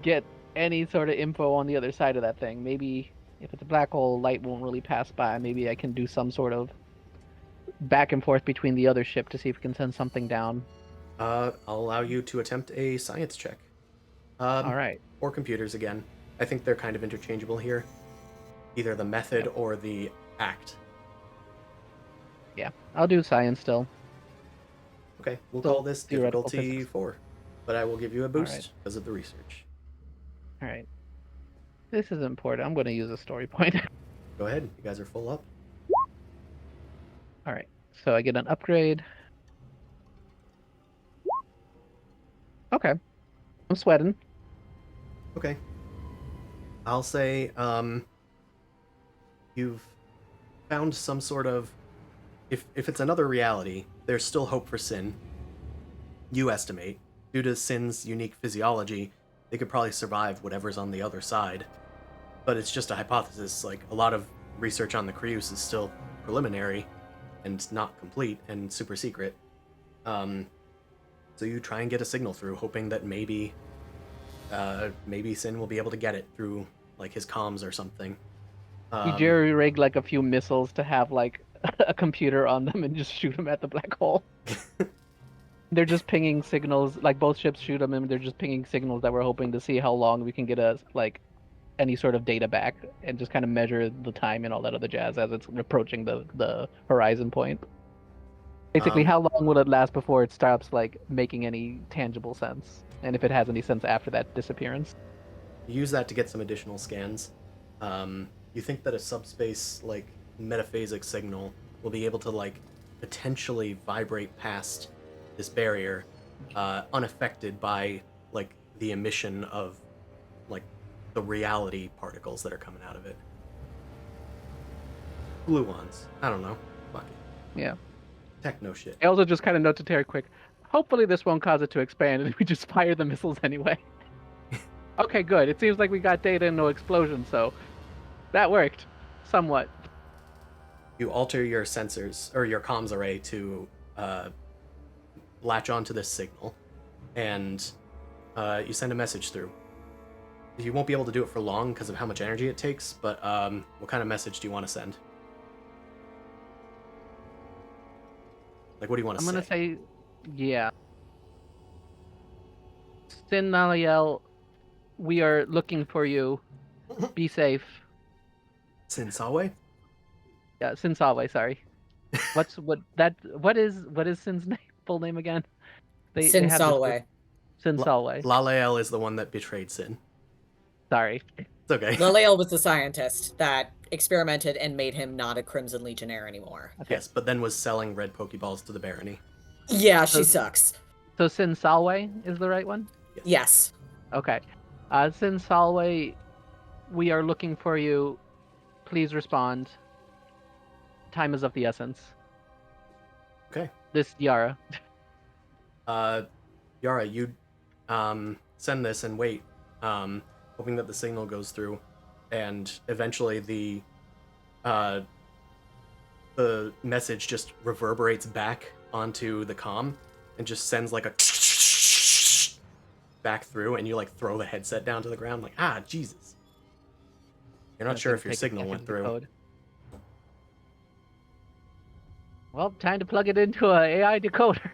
get any sort of info on the other side of that thing. Maybe if it's a black hole, light won't really pass by. Maybe I can do some sort of back and forth between the other ship to see if we can send something down. I'll allow you to attempt a science check. All right. Or computers again. I think they're kind of interchangeable here. Either the method Yep. or the act. Yeah, I'll do science still. Okay, we'll So, call this theoretical difficulty physics. 4. But I will give you a right. boost because of the research. All right. This is important. I'm going to use a story point. Go ahead, you guys are full up. All right. So I get an upgrade. Okay. I'm sweating. Okay. I'll say, you've found some sort of... If it's another reality, there's still hope for Sin. You estimate. Due to Sin's unique physiology, they could probably survive whatever's on the other side. But it's just a hypothesis. Like, a lot of research on the Creuse is still preliminary and not complete and super secret. So you try and get a signal through, hoping that maybe Sin will be able to get it through, like, his comms or something. We jerry-rig like a few missiles to have like a computer on them and just shoot them at the black hole. They're just pinging signals, like both ships shoot them and they're just pinging signals that we're hoping to see how long we can get any sort of data back and just kind of measure the time and all that other jazz as it's approaching the horizon point. Basically, how long will it last before it stops like making any tangible sense, and if it has any sense after that disappearance? Use that to get some additional scans. You think that a subspace, like, metaphasic signal will be able to, like, potentially vibrate past this barrier, unaffected by, like, the emission of, like, the reality particles that are coming out of it. Gluons. I don't know. Fuck it. Yeah. Techno shit. I also just kind of note to Terry quick. Hopefully this won't cause it to expand and we just fire the missiles anyway. Okay, good. It seems like we got data and no explosion, so that worked. Somewhat. You alter your sensors, or your comms array to latch onto this signal, and you send a message through. You won't be able to do it for long because of how much energy it takes, but what kind of message do you want to send? Like, what do you want to say? I'm gonna say, yeah. Sin Salve, we are looking for you. Be safe. Sin Salve? Yeah, Sin Salve, sorry. What is Sin's full name again? They Sin have this Salve. Sin Salve. Lalael is the one that betrayed Sin. Sorry. It's okay. Lalael was the scientist that experimented and made him not a Crimson Legionnaire anymore. Okay. Yes, but then was selling red Pokeballs to the Barony. Yeah, she sucks. So Sin Salve is the right one? Yes. Okay. Sin Salve, we are looking for you. Please respond. Time is of the essence. Okay. This Yara. Yara, you send this and wait, hoping that the signal goes through, and eventually the message just reverberates back onto the comm and just sends like a back through, and you like throw the headset down to the ground like, Jesus. You're not sure if your signal went through. Code. Well, time to plug it into a AI decoder.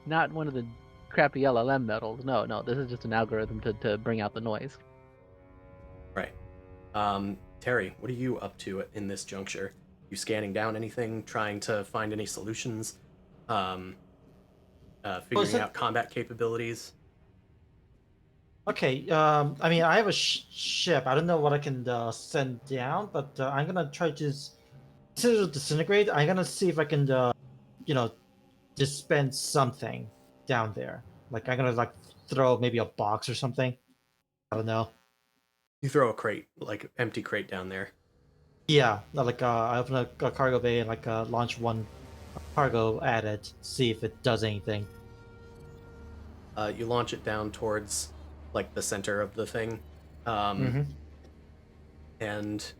Not one of the crappy LLM metals. No, this is just an algorithm to bring out the noise. Right. Terry, what are you up to in this juncture? You scanning down anything, trying to find any solutions, figuring out combat capabilities? Okay, I mean, I have a ship. I don't know what I can send down, but I'm gonna try to disintegrate. I'm gonna see if I can, dispense something down there. Like, I'm gonna like throw maybe a box or something. I don't know. You throw a crate, like empty crate down there. Yeah, like I open a cargo bay and like launch one cargo at it, see if it does anything. You launch it down towards like the center of the thing, and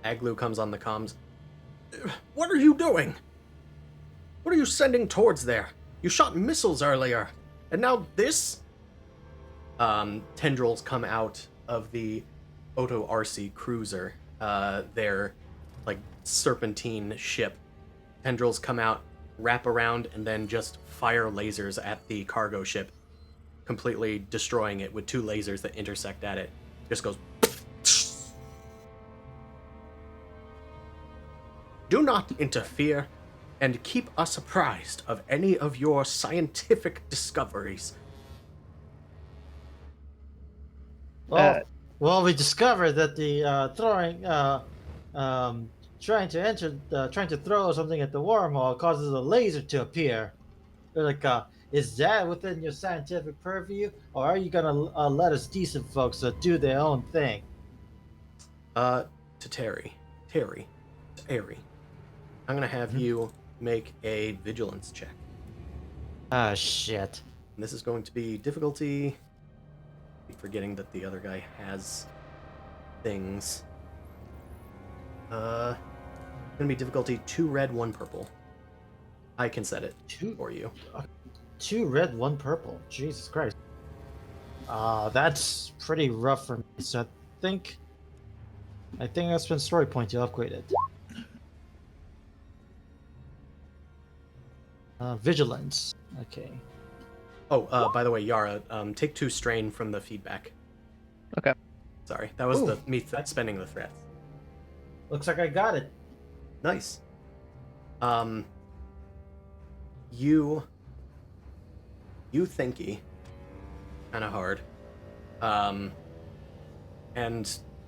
Aglu comes on the comms. What are you doing? What are you sending towards there? You shot missiles earlier, and now this? Tendrils come out of the Oto RC cruiser, their like serpentine ship. Tendrils come out, wrap around, and then just fire lasers at the cargo ship, completely destroying it with 2 lasers that intersect at it. Just goes. Do not interfere, and keep us apprised of any of your scientific discoveries. Well, we discovered that the trying to throw something at the wormhole causes a laser to appear. They're like, is that within your scientific purview, or are you gonna let us decent folks do their own thing? To Terry, I'm gonna have you make a vigilance check. Ah, shit. And this is going to be difficulty. Keep forgetting that the other guy has things. Gonna be difficulty 2 red, 1 purple. I can set it for you. 2 red, 1 purple. Jesus Christ. That's pretty rough for me. So I think that's been story point to upgrade it. Vigilance. Okay. Oh, by the way, Yara, take 2 strain from the feedback. Okay. Sorry, that was me spending the threats. Looks like I got it. Nice. You thinky, kind of hard. And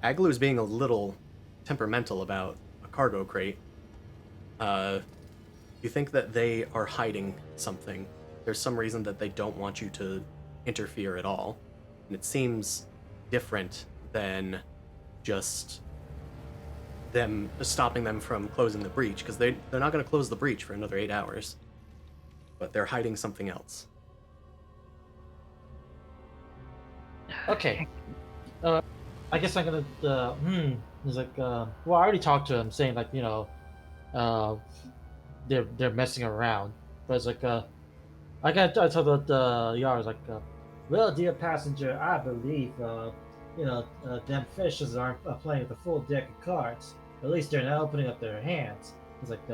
Aglu is being a little temperamental about a cargo crate. You think that they are hiding something. There's some reason that they don't want you to interfere at all. And it seems different than just them stopping them from closing the breach, because they're not going to close the breach for another 8 hours. But they're hiding something else. Okay. I guess I'm gonna. It's like, well, I already talked to him, saying like, they're messing around, but it's like, I told the yards like, well, dear passenger, I believe, them fishes aren't playing with a full deck of cards. At least they're not opening up their hands. It's like,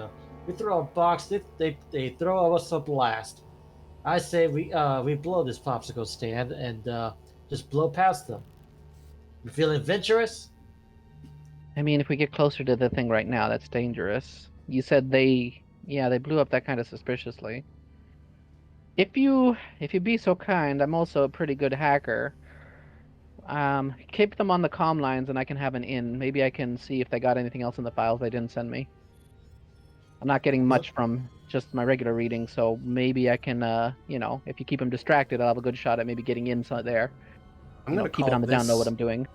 we throw a box, they throw us a blast. I say we blow this popsicle stand and just blow past them. You feeling adventurous? I mean, if we get closer to the thing right now, that's dangerous. You said they blew up that kind of suspiciously. If you be so kind, I'm also a pretty good hacker. Keep them on the comm lines and I can have an in. Maybe I can see if they got anything else in the files they didn't send me. I'm not getting much from just my regular reading, so maybe I can, if you keep them distracted, I'll have a good shot at maybe getting in there. I'm going to keep it on the down low what I'm doing.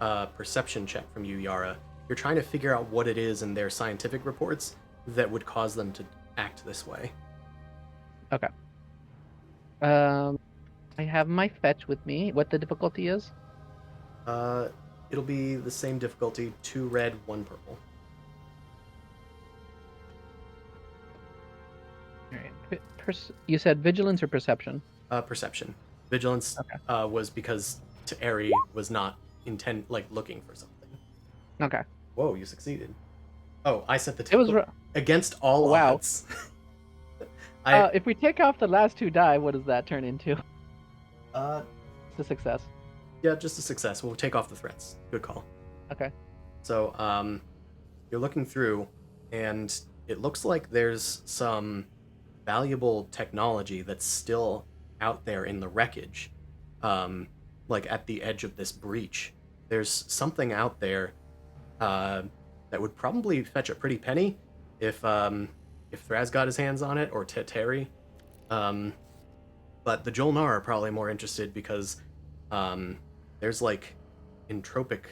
A perception check from you, Yara. You're trying to figure out what it is in their scientific reports that would cause them to act this way. Okay. I have my fetch with me. What the difficulty is? It'll be the same difficulty, 2 red, 1 purple. Alright. You said vigilance or perception? Perception. Vigilance was because T'Eri was not looking for something. Okay. Whoa, you succeeded. Oh, I set the table against all odds. If we take off the last 2 die, what does that turn into? It's a success. Yeah, just a success. We'll take off the threats. Good call. Okay. So, you're looking through, and it looks like there's some valuable technology that's still out there in the wreckage, at the edge of this breach. There's something out there that would probably fetch a pretty penny if Thraz got his hands on it, or Terry. But the Jolnar are probably more interested because there's entropic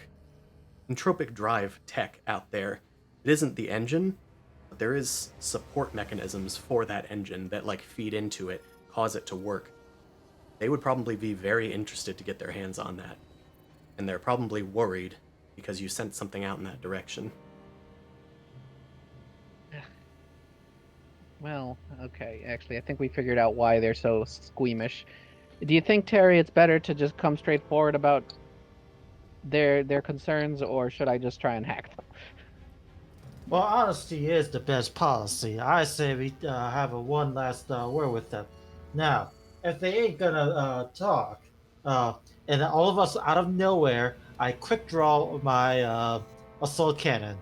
drive tech out there. It isn't the engine, but there is support mechanisms for that engine that feed into it, cause it to work. They would probably be very interested to get their hands on that, and they're probably worried because you sent something out in that direction. Well, okay. Actually, I think we figured out why they're so squeamish. Do you think, Terry, it's better to just come straight forward about their concerns, or should I just try and hack them? Well, honesty is the best policy. I say we have a one last word with them. Now, if they ain't gonna talk, uh, and all of us out of nowhere, I quick draw my assault cannon.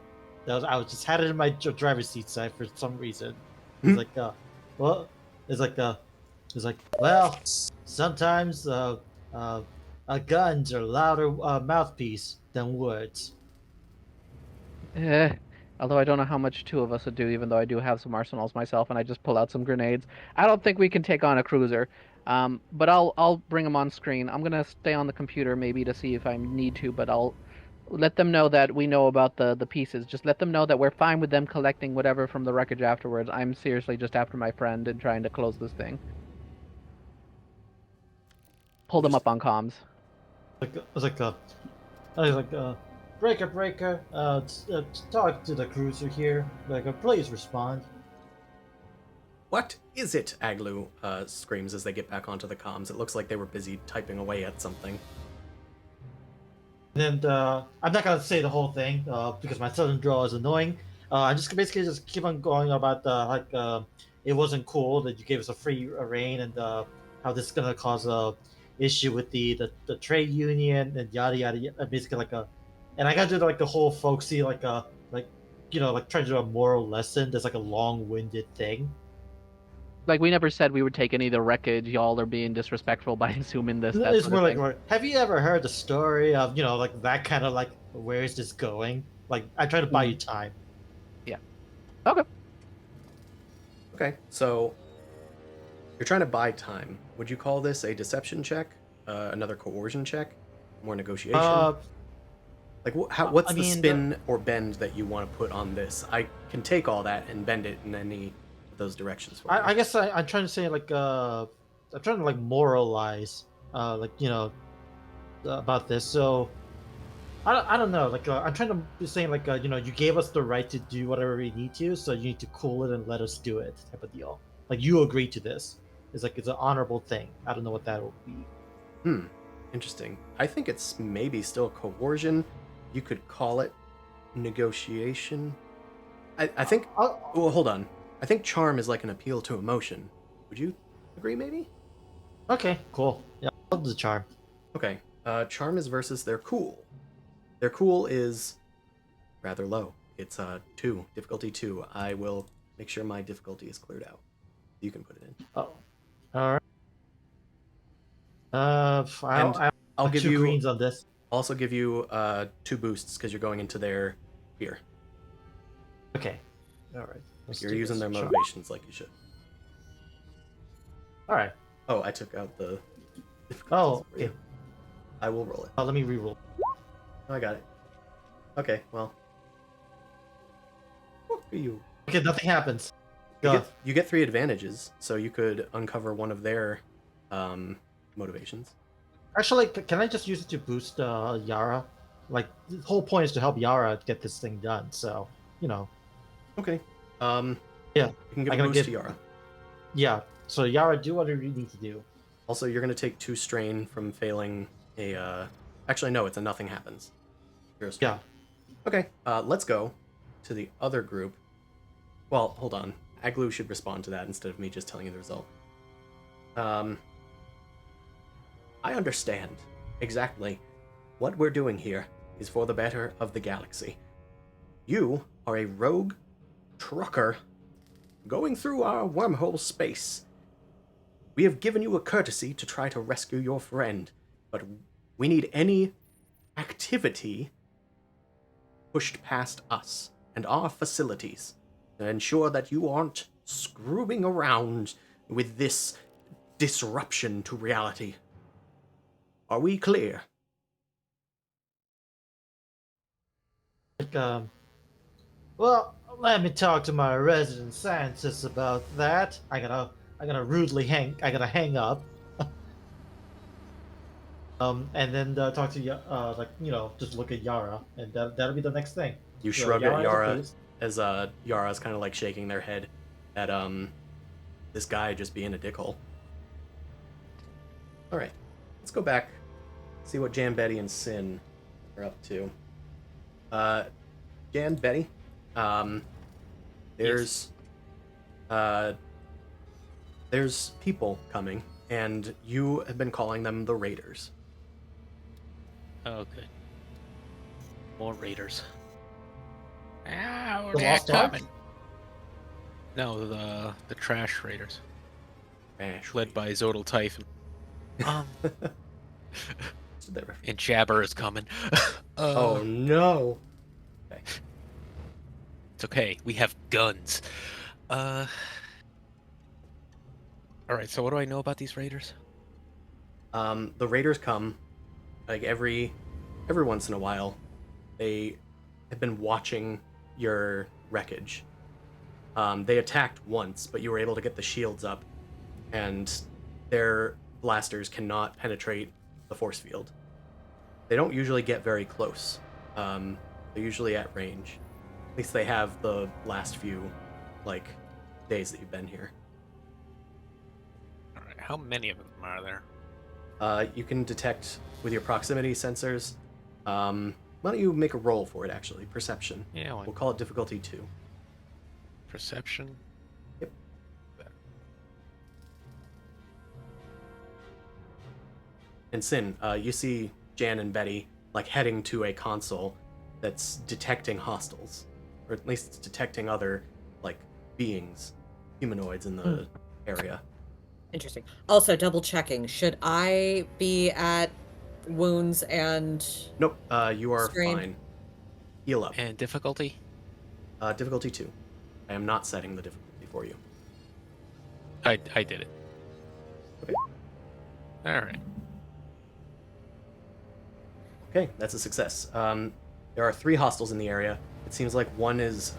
I was just had it in my driver's seat side for some reason. It's like, well, it's like, it's like, well, sometimes guns are louder mouthpiece than words. Eh, although I don't know how much two of us would do, even though I do have some arsenals myself, and I just pull out some grenades. I don't think we can take on a cruiser. But I'll bring them on screen. I'm gonna stay on the computer maybe to see if I need to, but I'll let them know that we know about the pieces. Just let them know that we're fine with them collecting whatever from the wreckage afterwards. I'm seriously just after my friend and trying to close this thing. Pull them up on comms. It's like I was like, breaker, breaker, talk to the cruiser here. Like, please respond. What is it? Aglu screams as they get back onto the comms. It looks like they were busy typing away at something. And I'm not gonna say the whole thing because my southern draw is annoying. I'm just basically just keep on going about it wasn't cool that you gave us a free reign and how this is gonna cause a issue with the trade union and yada yada. Basically like a, and I gotta do like the whole folksy like like trying to do a moral lesson. That's like a long-winded thing. Like, we never said we would take any of the wreckage. Y'all are being disrespectful by assuming this. That It's sort more of thing. like, have you ever heard the story of like that kind of like where is this going? Like I try to buy you time. Yeah. Okay. Okay, so you're trying to buy time. Would you call this a deception check? Another coercion check? More negotiation? Like, what's the spin or bend that you want to put on this? I can take all that and bend it in any of those directions for you. I guess I'm trying to say like I'm trying to like moralize about this. So I don't know. Like I'm trying to be saying like you gave us the right to do whatever we need to, so you need to cool it and let us do it type of deal. Like you agreed to this. It's like it's an honorable thing. I don't know what that will be. Interesting. I think it's maybe still coercion. You could call it negotiation. I think. Well, hold on. I think charm is like an appeal to emotion. Would you agree, maybe? Okay, cool. Yeah, I'll do the charm. Okay. Charm is versus their cool. Their cool is rather low. It's 2, difficulty 2. I will make sure my difficulty is cleared out. You can put it in. Oh, all right. I'll give two you greens on this. Also give you 2 boosts because you're going into their fear. Okay. All right. You're using their motivations like you should. All right. Oh, I took out the. Oh, okay. I will roll it. Let me re-roll. Oh, I got it. Okay, well. What are you? Okay, nothing happens. You get 3 advantages, so you could uncover one of their motivations. Actually, can I just use it to boost Yara? Like, the whole point is to help Yara get this thing done, so, Okay. Yeah. You can give a boost to Yara. Yeah, so Yara, do whatever you need to do. Also, you're going to take 2 strain from failing a... Actually, no, it's a nothing happens. Yeah. Okay, let's go to the other group. Well, hold on. Aglu should respond to that instead of me just telling you the result. I understand exactly what we're doing here is for the better of the galaxy. You are a rogue trucker going through our wormhole space. We have given you a courtesy to try to rescue your friend, but we need any activity pushed past us and our facilities to ensure that you aren't screwing around with this disruption to reality. Are we clear? Well, let me talk to my resident scientist about that. I gotta hang up. And then talk to just look at Yara, and that'll be the next thing. You So shrug at Yara is Yara pleased. as Yara's kind of like shaking their head at this guy just being a dickhole. All right, let's go back, see what Jan, Betty, and Sin are up to. Jan, Betty, there's there's people coming, and you have been calling them the Raiders. Okay. More raiders. Oh, The they're Lost Ark? coming. No, the trash raiders, Ash, led by Zodal Typhon. That reference. And Jabber is coming. Oh no. Okay. It's okay. We have guns. All right. So what do I know about these raiders? The Raiders come like every once in a while. They have been watching your wreckage. They attacked once, but you were able to get the shields up, and their blasters cannot penetrate the force field. They don't usually get very close. They're usually at range. At least they have the last few, like, days that you've been here. All right. How many of them are there? You can detect with your proximity sensors. Why don't you make a roll for it, actually? Perception. Yeah. We'll call it difficulty 2. Perception. Yep. And Sin, you see Jan and Betty like heading to a console that's detecting hostiles, or at least it's detecting other like beings, humanoids in the area. Interesting. Also, double checking. Should I be at wounds and Nope, you are Strained. fine. Heal up. And difficulty. Difficulty 2. I am not setting the difficulty for you. I did it. Okay. All right. Okay, that's a success. There are 3 hostiles in the area. It seems like one is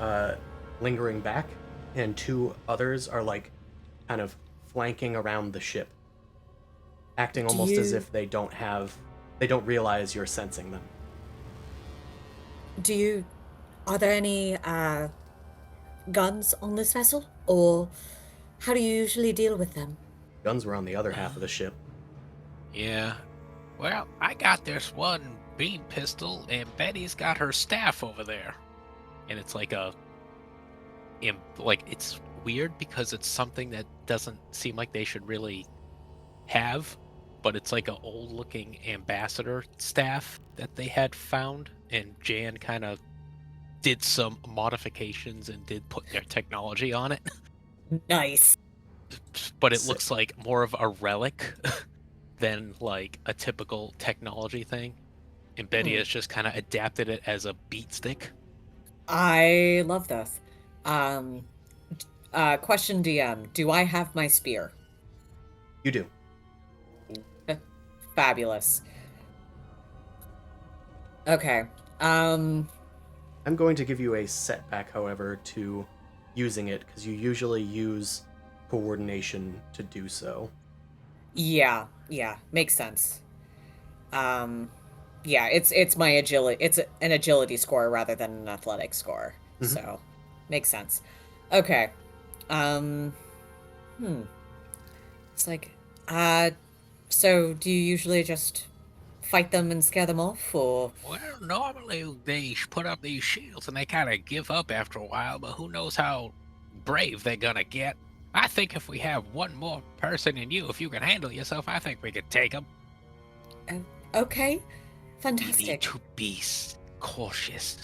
lingering back, and 2 others are like kind of flanking around the ship, acting almost as if they don't realize you're sensing them. are there any guns on this vessel, or how do you usually deal with them? Guns were on the other half of the ship. Yeah. Well, I got this one beam pistol, and Betty's got her staff over there. And it's like it's weird because it's something that doesn't seem like they should really have, but it's like an old looking ambassador staff that they had found, and Jan kind of did some modifications and did put their technology on it. Nice. But it Sick. looks like more of a relic than like a typical technology thing. And Betty has just kind of adapted it as a beat stick. I love this. Question DM, do I have my spear? You do. Fabulous. Okay. I'm going to give you a setback, however, to using it, because you usually use coordination to do so. Yeah, makes sense. Yeah, it's my agility. It's an agility score rather than an athletic score. Mhm. So, makes sense. Okay. It's like, so do you usually just fight them and scare them off, or? Well, normally they put up these shields and they kind of give up after a while, but who knows how brave they're gonna get. I think if we have one more person in you, if you can handle yourself, I think we could take them. Okay, You need fantastic. to be cautious.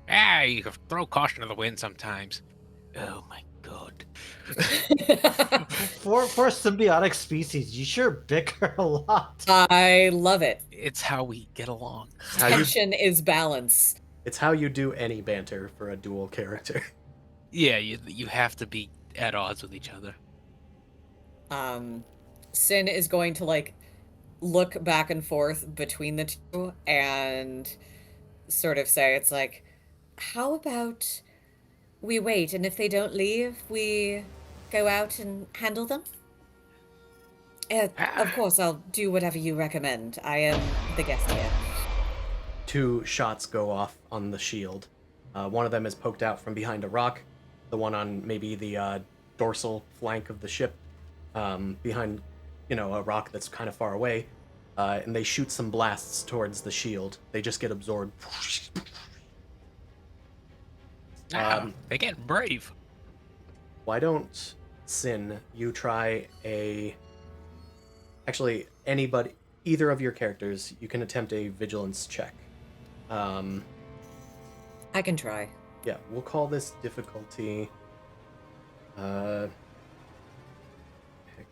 You can throw caution to the wind sometimes. Oh my god. For symbiotic species, you sure bicker a lot. I love it. It's how we get along. How you, Tension is balance. it's how you do any banter for a dual character. Yeah, you have to be at odds with each other. Sin is going to like look back and forth between the two and sort of say, it's like, how about we wait, and if they don't leave, we go out and handle them? Of course, I'll do whatever you recommend. I am the guest here. 2 shots go off on the shield. One of them is poked out from behind a rock. The one on maybe the dorsal flank of the ship, behind, a rock that's kind of far away. And they shoot some blasts towards the shield. They just get absorbed. They're getting brave. Why don't, Sin, you try a... Actually, anybody, either of your characters, you can attempt a vigilance check. I can try. Yeah, we'll call this difficulty... heck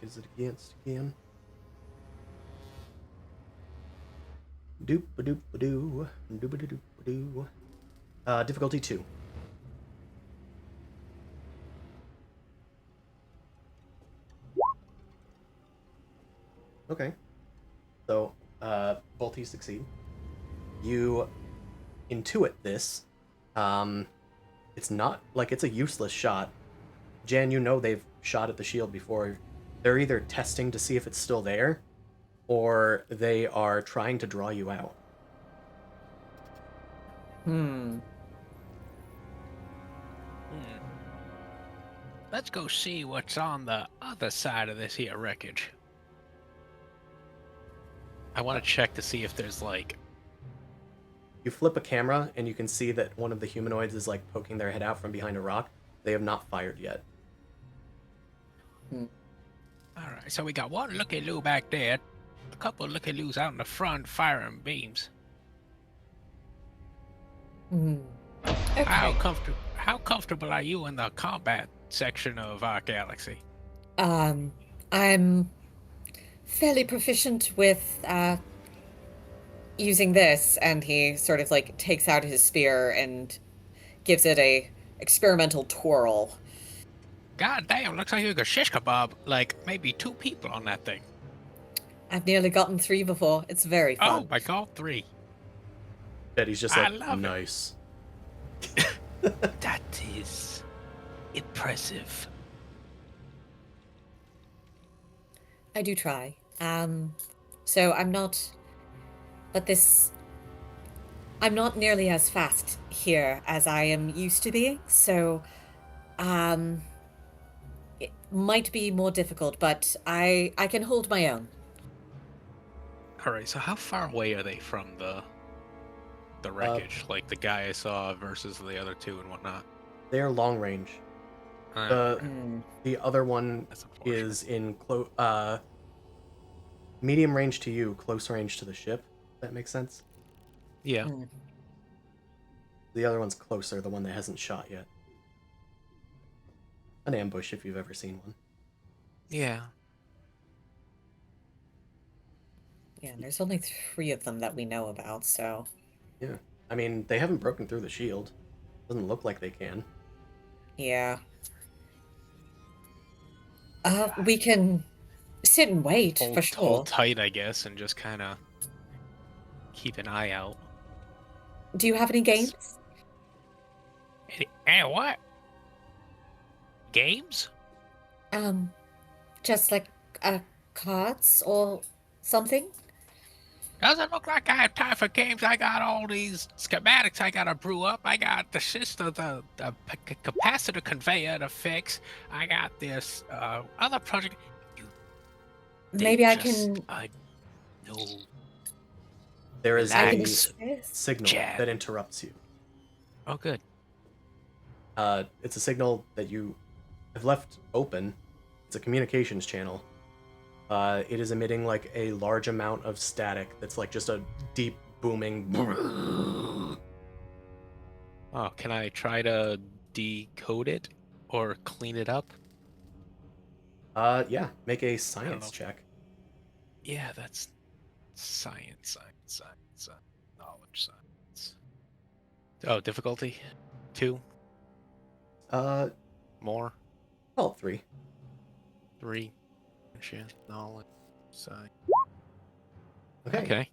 is it against again? Doop-a-doop-a-doo. Doop-a-doop-a-doo. Difficulty 2. Okay. So, both you succeed. You intuit this. It's not, like, it's a useless shot. Jan, they've shot at the shield before. They're either testing to see if it's still there, or they are trying to draw you out. Let's go see what's on the other side of this here wreckage. I want to check to see if there's like... You flip a camera, and you can see that one of the humanoids is, like, poking their head out from behind a rock. They have not fired yet. Alright, so we got one looky-loo back there, a couple of looky-loos out in the front firing beams. Okay. How comfortable are you in the combat section of our galaxy? I'm fairly proficient with using this, and he sort of like takes out his spear and gives it a experimental twirl. God damn, looks like you got shish kebab, like maybe 2 people on that thing. I've nearly gotten 3 before. It's very fun. Oh my god, 3. Betty's just I like, love it. nice. That is impressive. I do try. So I'm not nearly as fast here as I am used to being, so it might be more difficult, but I can hold my own. Alright, so how far away are they from the wreckage? Like the guy I saw versus the other 2 and whatnot? They are long range. The other one That's unfortunate. is in medium range to you, close range to the ship. That makes sense? Yeah. The other one's closer, the one that hasn't shot yet. An ambush, if you've ever seen one. Yeah. Yeah, and there's only 3 of them that we know about, so Yeah. I mean, they haven't broken through the shield. Doesn't look like they can. yeah. We can sit and wait for sure. Hold tight, I guess, and just kind of keep an eye out. Do you have any games? And what? Games? Just like cards or something? Doesn't look like I have time for games. I got all these schematics I gotta brew up. I got the system, the capacitor conveyor to fix. I got this other project. Maybe I can. No. There is I can a use this. signal Jab. that interrupts you. Oh, good. It's a signal that you have left open. It's a communications channel. It is emitting like a large amount of static that's like just a deep booming. Oh, can I try to decode it or clean it up? Yeah, make a science know. check. Yeah, that's science, knowledge, science. Oh, difficulty? 2? More? Well, 3. 3? Knowledge, science. Okay.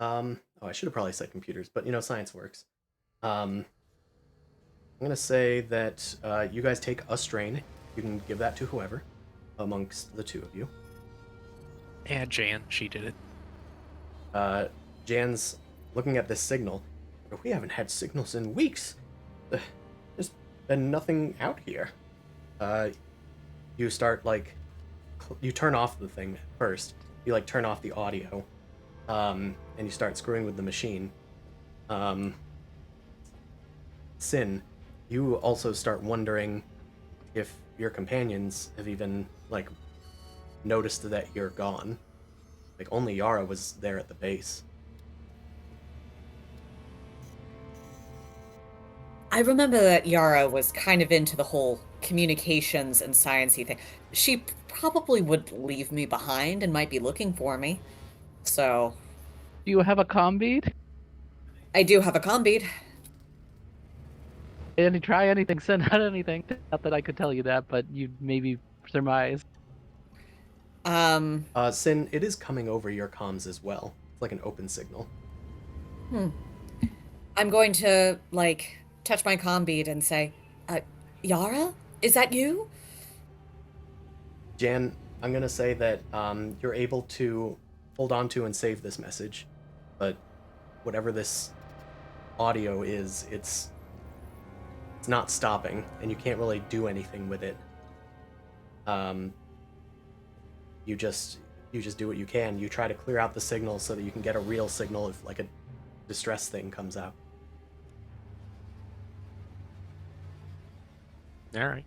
Oh, I should have probably said computers, but science works. I'm gonna say that you guys take a strain. You can give that to whoever amongst the 2 of you. Yeah, Jan, she did it. Jan's looking at this signal. We haven't had signals in weeks. There's been nothing out here. You start like, you turn off the thing first. You like turn off the audio, and you start screwing with the machine. Sin, you also start wondering if your companions have even like noticed that you're gone. Like only Yara was there at the base. I remember that Yara was kind of into the whole communications and sciencey thing. She probably would leave me behind and might be looking for me. So, Do you have a comm bead? I do have a comm bead. And try anything, send out anything. Not that I could tell you that, but you'd maybe surmise. Sin, it is coming over your comms as well. It's like an open signal. I'm going to, like, touch my comm bead and say, Yara? Is that you? Jan, I'm gonna say that you're able to hold on to and save this message, but whatever this audio is, it's not stopping, and you can't really do anything with it. You just do what you can. You try to clear out the signal so that you can get a real signal if like a distress thing comes out. All right.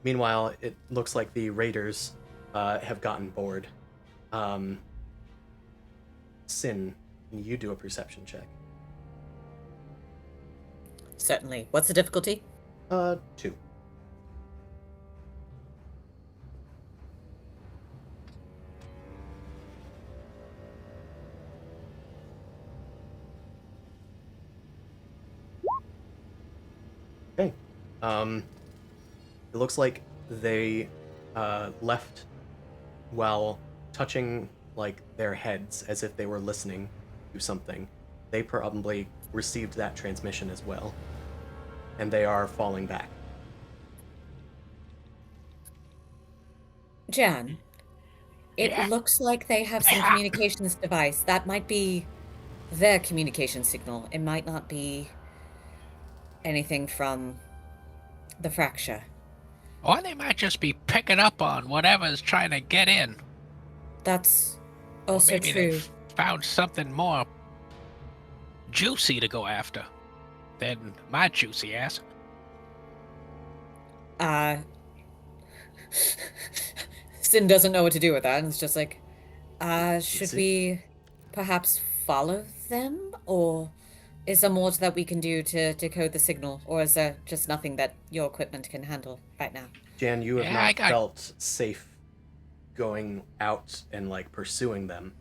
Meanwhile, it looks like the raiders have gotten bored. Sin, can you do a perception check? Certainly. What's the difficulty? 2. Okay. It looks like they left while touching like their heads as if they were listening to something. They probably received that transmission as well, and they are falling back. Jan, it Yeah. looks like they have some communications device. That might be their communication signal. It might not be anything from the fracture. Or they might just be picking up on whatever's trying to get in. That's Or also maybe true. they've found something more juicy to go after than my juicy ass. Sin doesn't know what to do with that, and it's just like, should see. we perhaps follow them? Or is there more that we can do to decode the signal? Or is there just nothing that your equipment can handle right now? Jan, you have Yeah, I not got- felt safe going out and like pursuing them.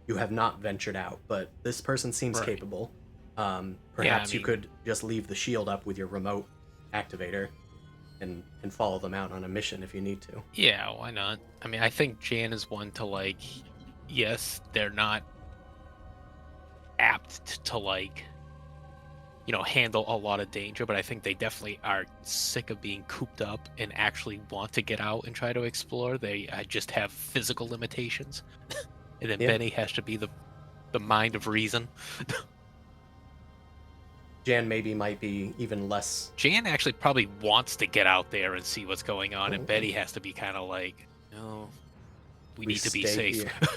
You have not ventured out, but this person seems Right. capable. Perhaps I you mean- could just leave the shield up with your remote activator and follow them out on a mission if you need to. Yeah, why not? I mean, I think Jan is one to like, yes, they're not apt to like, handle a lot of danger, but I think they definitely are sick of being cooped up and actually want to get out and try to explore. They just have physical limitations. And then Yeah. Benny has to be the mind of reason. Jan maybe might be even less. Jan actually probably wants to get out there and see what's going on, and Oh. Betty has to be kind of like, no, we need to be stay safe, here. We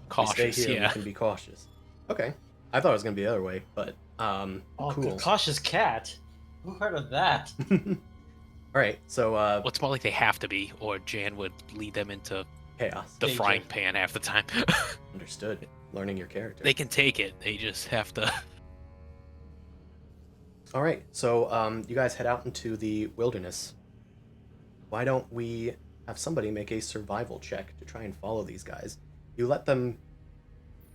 cautious. stay here. Yeah. We can be cautious. Okay, I thought it was gonna be the other way, but Oh, cool. cautious cat. Who heard of that? All right, so Well, it's more like they have to be, or Jan would lead them into chaos. the Danger. frying pan half the time. Understood. Learning your character. They can take it. They just have to. All right, so you guys head out into the wilderness. Why don't we have somebody make a survival check to try and follow these guys? You let them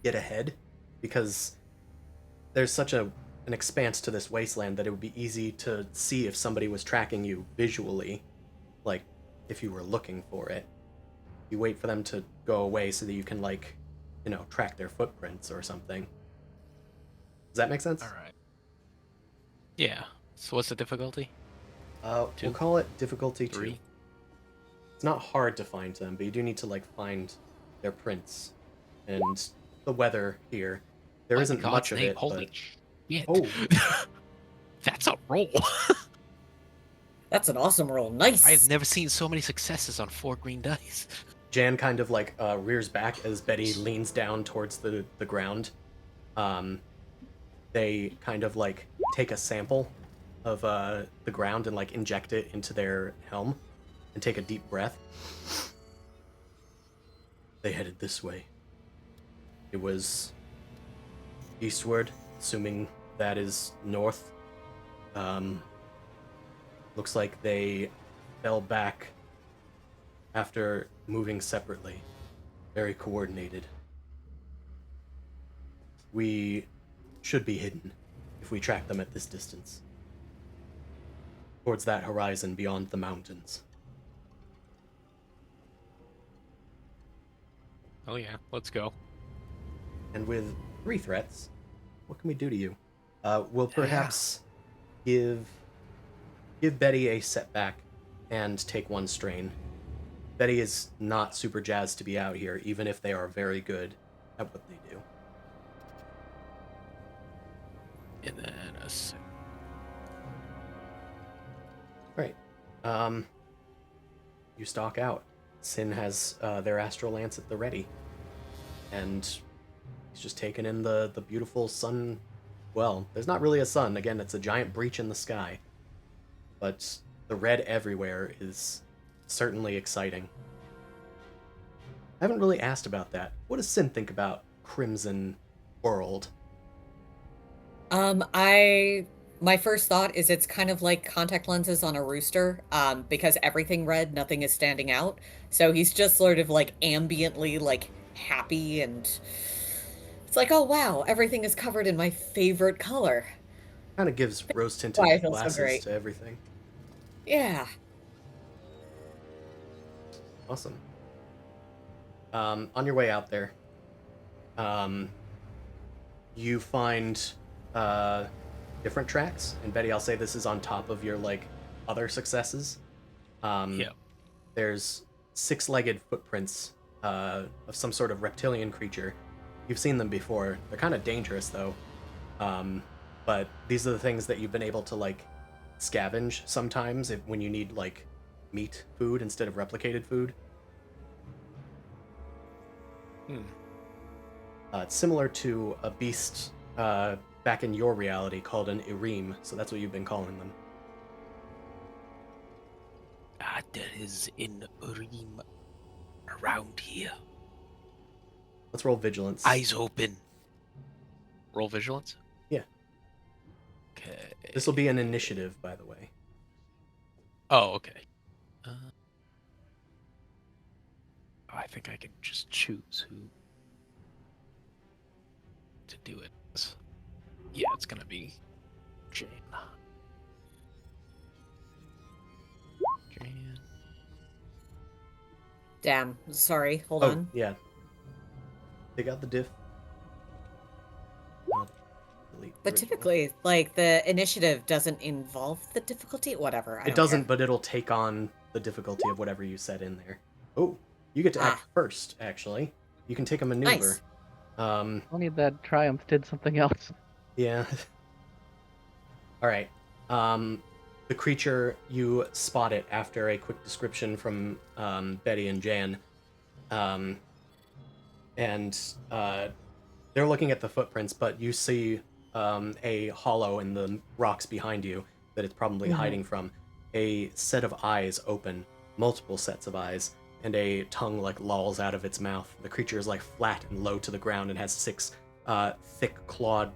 get ahead because there's such an expanse to this wasteland that it would be easy to see if somebody was tracking you visually, like if you were looking for it. You wait for them to go away so that you can track their footprints or something. Does that make sense? All right. Yeah. So what's the difficulty? We'll Two? call it difficulty 2. 3. It's not hard to find them, but you do need to like find their prints. And the weather here, there By isn't God's much of name, it. holy But... shit. Oh, That's a roll. That's an awesome roll. Nice. I've never seen so many successes on 4 green dice. Jan kind of like rears back as Betty leans down towards the ground. They kind of like take a sample of the ground and like inject it into their helm and take a deep breath. They headed this way. It was eastward, assuming that is north. Looks like they fell back after moving separately. Very coordinated. We should be hidden if we track them at this distance. Towards that horizon beyond the mountains. Oh yeah, let's go. And with 3 threats, what can we do to you? We'll perhaps give Betty a setback and take 1 strain. Betty is not super jazzed to be out here, even if they are very good at what they do. And then a sec. Right. You stalk out. Sin has their astral lance at the ready. And he's just taking in the beautiful sun. Well, there's not really a sun. Again, it's a giant breach in the sky. But the red everywhere is certainly exciting. I haven't really asked about that. What does Sin think about Crimson World? My first thought is it's kind of like contact lenses on a rooster, because everything red, nothing is standing out. So he's just sort of like ambiently like happy, and it's like, oh wow, everything is covered in my favorite color. Kind of gives Why I rose-tinted feel so glasses great. to everything. Yeah. Awesome. On your way out there, you find different tracks, and Betty, I'll say this is on top of your like other successes. Yeah. There's 6-legged footprints of some sort of reptilian creature. You've seen them before. They're kind of dangerous though, but these are the things that you've been able to like scavenge sometimes when you need like meat food instead of replicated food. It's similar to a beast back in your reality called an Irim, so that's what you've been calling them. There is an Urim around here. Let's roll vigilance. Eyes open. Roll vigilance. Yeah. Okay. This will be an initiative, by the way. Oh, okay. I think I can just choose who to do it. Yeah, it's gonna be Jane. Jane. Damn. Sorry. Hold Oh, on. yeah. Take out the diff. I'll delete But original. typically, like, the initiative doesn't involve the difficulty. Whatever. I It don't doesn't, care. but it'll take on the difficulty of whatever you set in there. Oh, you get to act first, actually. You can take a maneuver. Nice. Only that Triumph did something else. Yeah. Alright. The creature, you spot it after a quick description from Betty and Jan. They're looking at the footprints, but you see a hollow in the rocks behind you that it's probably hiding from. A set of eyes open, multiple sets of eyes, and a tongue like lolls out of its mouth. The creature is like flat and low to the ground and has 6 thick clawed,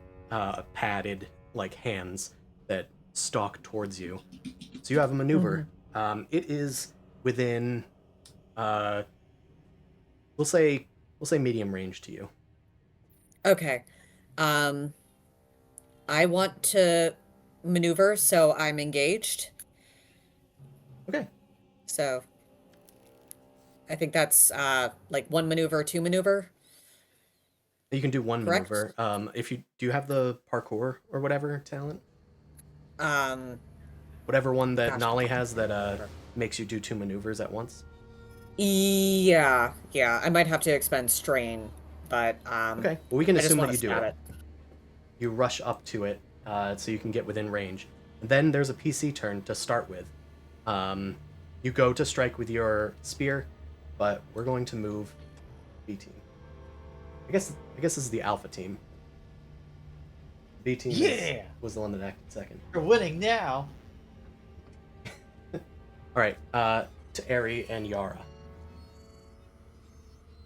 padded like hands that stalk towards you. So you have a maneuver. It is within, we'll say medium range to you. Okay. I want to maneuver, so I'm engaged. Okay. So I think that's like 1 maneuver, 2 maneuver. You can do 1 Correct. maneuver. Do you have the parkour or whatever talent? Um, Whatever one that Gosh. Nolly has that makes you do 2 maneuvers at once. Yeah, yeah. I might have to expend strain, but Okay, well, we can I just assume want that to you do stab it. it. You rush up to it so you can get within range. Then there's a PC turn to start with. You go to strike with your spear, but we're going to move B team. I guess this is the alpha team. B team Yeah, was the one that acted second. you're winning now. All right, to Eri and Yara.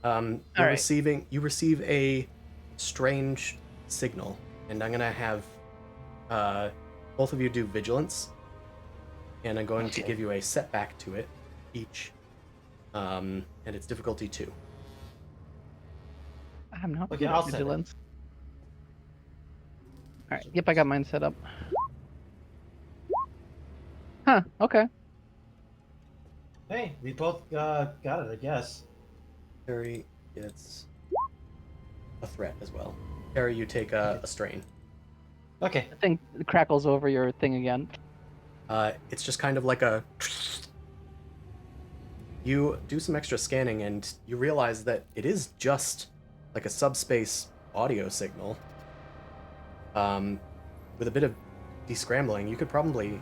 All right. You receive a strange signal, and I'm gonna have both of you do vigilance, and I'm going to give you a setback to it each, and it's difficulty 2. I'm not Okay, good I'll at set it. vigilance. All right. Yep, I got mine set up. Huh. Okay. Hey, we both got it, I guess. Eri gets a threat as well. Eri, you take a strain. Okay. I think it crackles over your thing again. It's just kind of like a. You do some extra scanning and you realize that it is just like a subspace audio signal. With a bit of descrambling, you could probably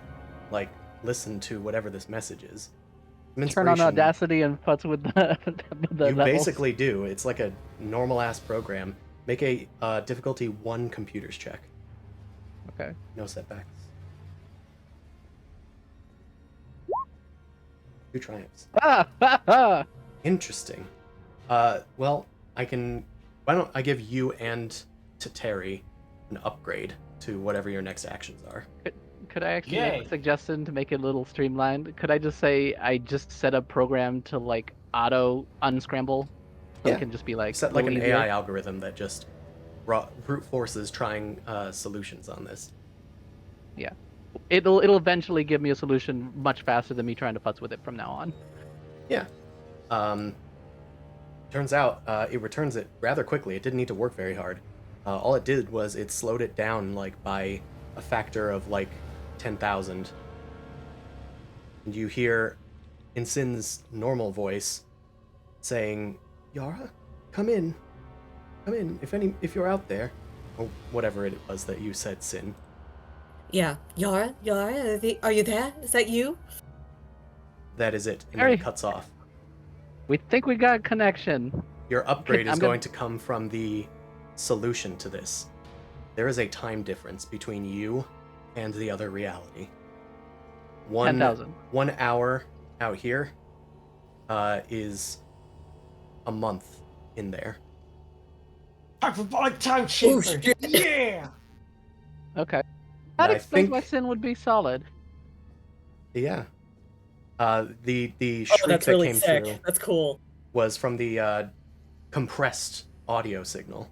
like listen to whatever this message is. Some Turn on inspiration. Audacity and putz with the the You levels. basically do. It's like a normal ass program. Make a difficulty 1 computers check. Okay. No setbacks. 2 triumphs. Interesting. Well, I can. Why don't I give you and to Terry an upgrade to whatever your next actions are? Could I actually make Yay. a suggestion to make it a little streamlined? Could I just say I just set a program to like auto unscramble, so Yeah. it can just be like a Set like little an easier? AI algorithm that just brute forces trying solutions on this. Yeah. It'll eventually give me a solution much faster than me trying to futz with it from now on. Yeah. Turns out it returns it rather quickly. It didn't need to work very hard. All it did was it slowed it down like by a factor of like 10,000. And you hear in Sin's normal voice saying, "Yara, come in. Come in. If you're out there." Or whatever it was that you said, Sin. Yeah, Yara, are you there? Is that you? That is it. And then Harry, it cuts off. we think we got a connection. Your upgrade is I'm going gonna- to come from the solution to this. There is a time difference between you and the other reality. 10,000. 1 hour out here is a month in there. Hyperbolic time Oh, chamber. shit. Yeah. Okay. And That I explains why think, Sin would be solid. yeah, the Oh, shriek that's that really came sick. through That's cool. was from the compressed audio signal.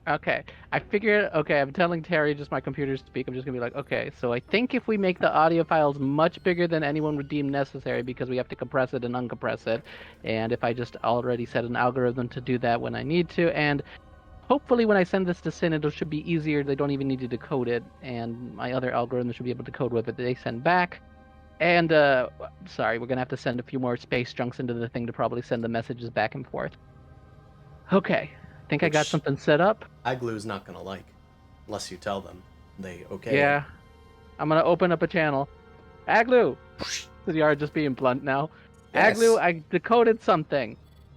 Okay. I'm telling Terry just my computer speak. I'm just gonna be like, okay, so I think if we make the audio files much bigger than anyone would deem necessary because we have to compress it and uncompress it, and if I just already set an algorithm to do that when I need to, and hopefully when I send this to Sin, it should be easier. They don't even need to decode it, and my other algorithm should be able to decode what they send back. And sorry, we're gonna have to send a few more space chunks into the thing to probably send the messages back and forth. Okay, think I got Which something set up. Aglu's not gonna like, unless you tell them. They okay. Yeah, I'm gonna open up a channel. Aglu, you are just being blunt now. Yes. Aglu, I decoded something.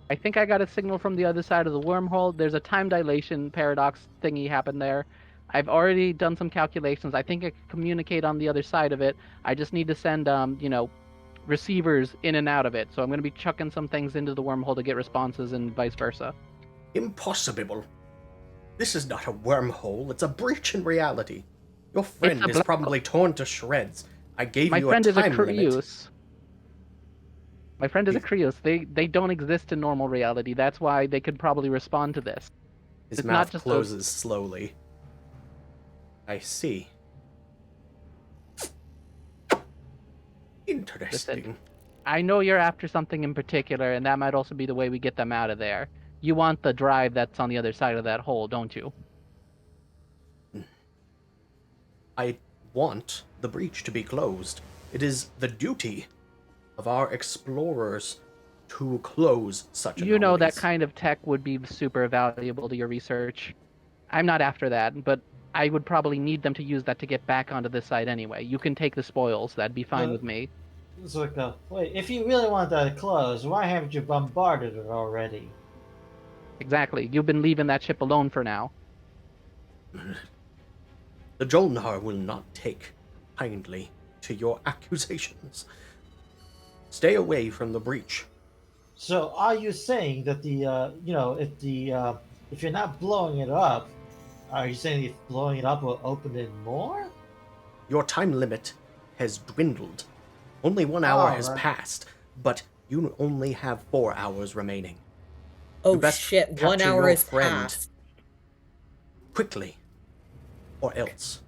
I think I got a signal from the other side of the wormhole. There's a time dilation paradox thingy happened there. I've already done some calculations. I think I can communicate on the other side of it. I just need to send, receivers in and out of it. So I'm going to be chucking some things into the wormhole to get responses and vice versa. Impossible. This is not a wormhole, it's a breach in reality. Your friend a is black probably torn to shreds. I gave My you friend a is a time limit. Creus. My friend is a He- Creus. They don't exist in normal reality. That's why they could probably respond to this. His It's mouth not just closes slowly. I see. Interesting. I know you're after something in particular, and that might also be the way we get them out of there. You want the drive that's on the other side of that hole, don't you? I want the breach to be closed. It is the duty of our explorers to close such anomalies. You know that kind of tech would be super valuable to your research. I'm not after that, but I would probably need them to use that to get back onto this side anyway. You can take the spoils. That'd be fine with me. It's like, wait, if you really want that closed, why haven't you bombarded it already? Exactly. You've been leaving that ship alone for now. The Jolnar will not take kindly to your accusations. Stay away from the breach. So, are you saying that if you're not blowing it up, are you saying if blowing it up will open it more? Your time limit has dwindled. Only 1 hour has right. passed, but you only have 4 hours remaining. Oh You best shit, 1 capture hour your has friend passed. quickly, or else.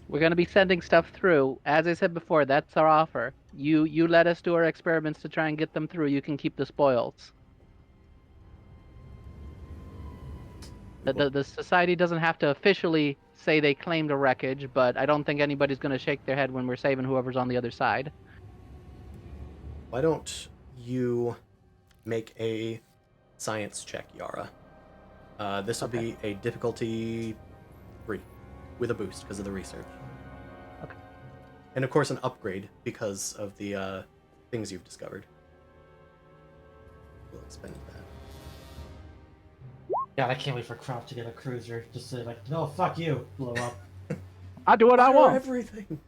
We're going to be sending stuff through. As I said before, that's our offer. You let us do our experiments to try and get them through. You can keep the spoils. The society doesn't have to officially say they claimed a wreckage, but I don't think anybody's going to shake their head when we're saving whoever's on the other side. Why don't you make a science check, Yara? This will be a difficulty 3 with a boost because of the research. Okay. And of course an upgrade because of the things you've discovered. We'll expend that. God, I can't wait for Crop to get a cruiser. Just say like, no, fuck you, blow up. I do what I Fire want. everything.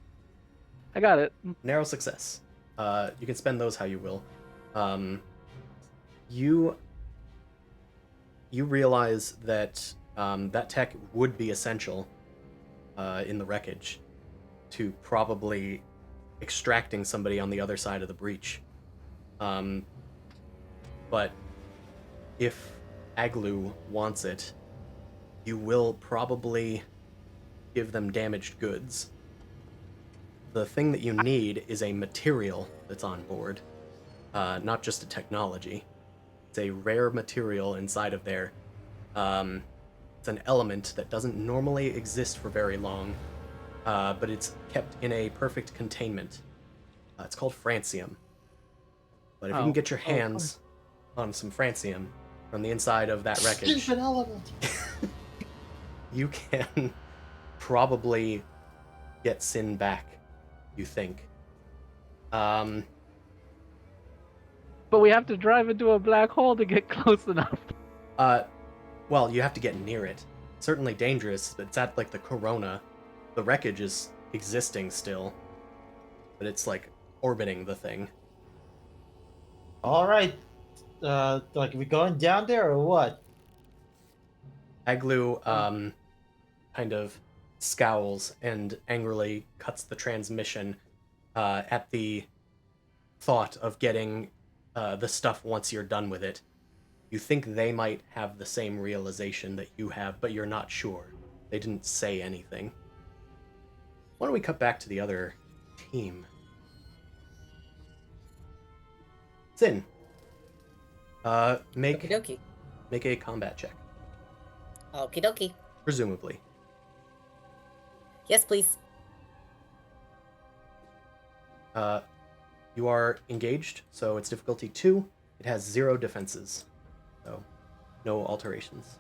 I got it. Narrow success. You can spend those how you will. You realize that that tech would be essential in the wreckage to probably extracting somebody on the other side of the breach. But if Aglu wants it, you will probably give them damaged goods. The thing that you need is a material that's on board, not just a technology. It's a rare material inside of there. It's an element that doesn't normally exist for very long, but it's kept in a perfect containment. It's called francium. But if you can get your hands on some francium from the inside of that wreckage, Stupid element. you can probably get Sin back, you think. But we have to drive into a black hole to get close enough. Well, you have to get near it. Certainly dangerous. It's at, like, the corona. The wreckage is existing still. But it's, like, orbiting the thing. Alright. Like, are we going down there or what? Aglu, kind of scowls and angrily cuts the transmission at the thought of getting the stuff once you're done with it. You think they might have the same realization that you have, but you're not sure. They didn't say anything. Why don't we cut back to the other team? Sin. Make Okie dokie. a combat check, Okie dokie. presumably. Yes, please. You are engaged, so it's difficulty 2. It has 0 defenses, so no alterations.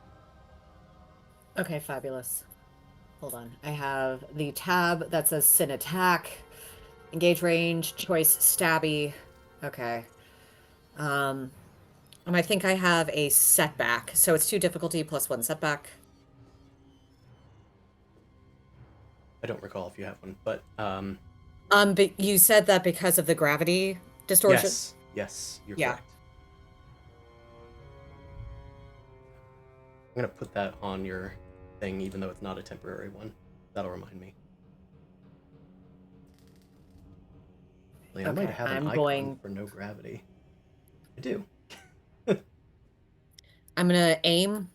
Okay, fabulous. Hold on. I have the tab that says Sin Attack, Engage Range, Choice Stabby. Okay. And I think I have a setback. So it's 2 difficulty plus 1 setback. I don't recall if you have one, but But you said that because of the gravity distortion? yes, you're Yeah. correct. I'm gonna put that on your thing, even though it's not a temporary one. That'll remind me. I might have an icon for no gravity. I do. I'm gonna aim.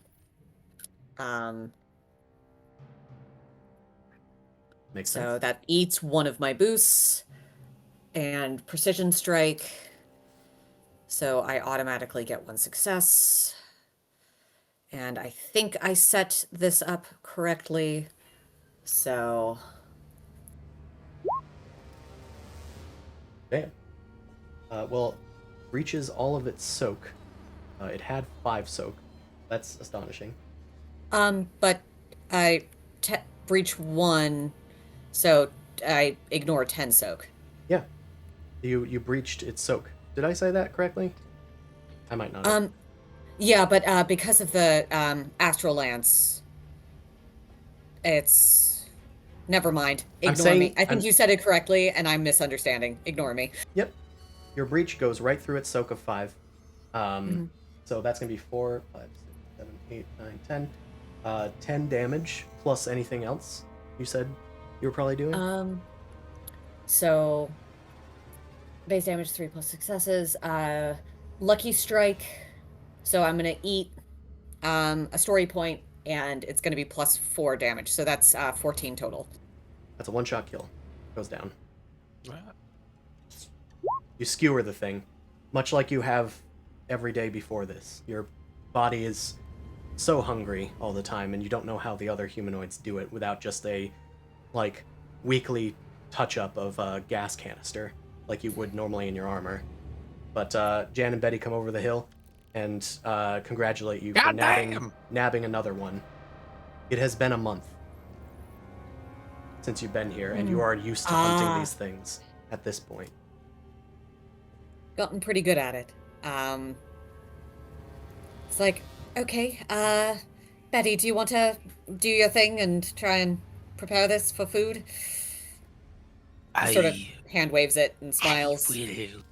Makes So sense. that eats one of my boosts. And precision strike. So I automatically get 1 success. And I think I set this up correctly. So Damn. Well, breaches all of its soak. It had 5 soak. That's astonishing. But I breach 1, so I ignore 10 soak. Yeah, you breached its soak. Did I say that correctly? I might not have. Yeah, but because of the Astral Lance, it's never mind. I'm Ignore saying me. I think you said it correctly, and I'm misunderstanding. Ignore me. Yep. Your breach goes right through its soak of 5. Mhm. So that's gonna be 4, 5, 6, 7, 8, 9, 10. 10 damage plus anything else you said you were probably doing. So base damage 3 plus successes. Lucky strike. So I'm gonna eat a story point, and it's gonna be plus 4 damage. So that's 14 total. That's a one-shot kill. Goes down. Ah, You skewer the thing, much like you have every day before this. Your body is so hungry all the time, and you don't know how the other humanoids do it without just a, like, weekly touch-up of a gas canister, like you would normally in your armor. But Jan and Betty come over the hill and congratulate you for nabbing another one. It has been a month since you've been here, and you are used to hunting these things at this point. Gotten pretty good at it. It's like, okay, Betty, do you want to do your thing and try and prepare this for food? Sort of hand waves it and smiles. I will.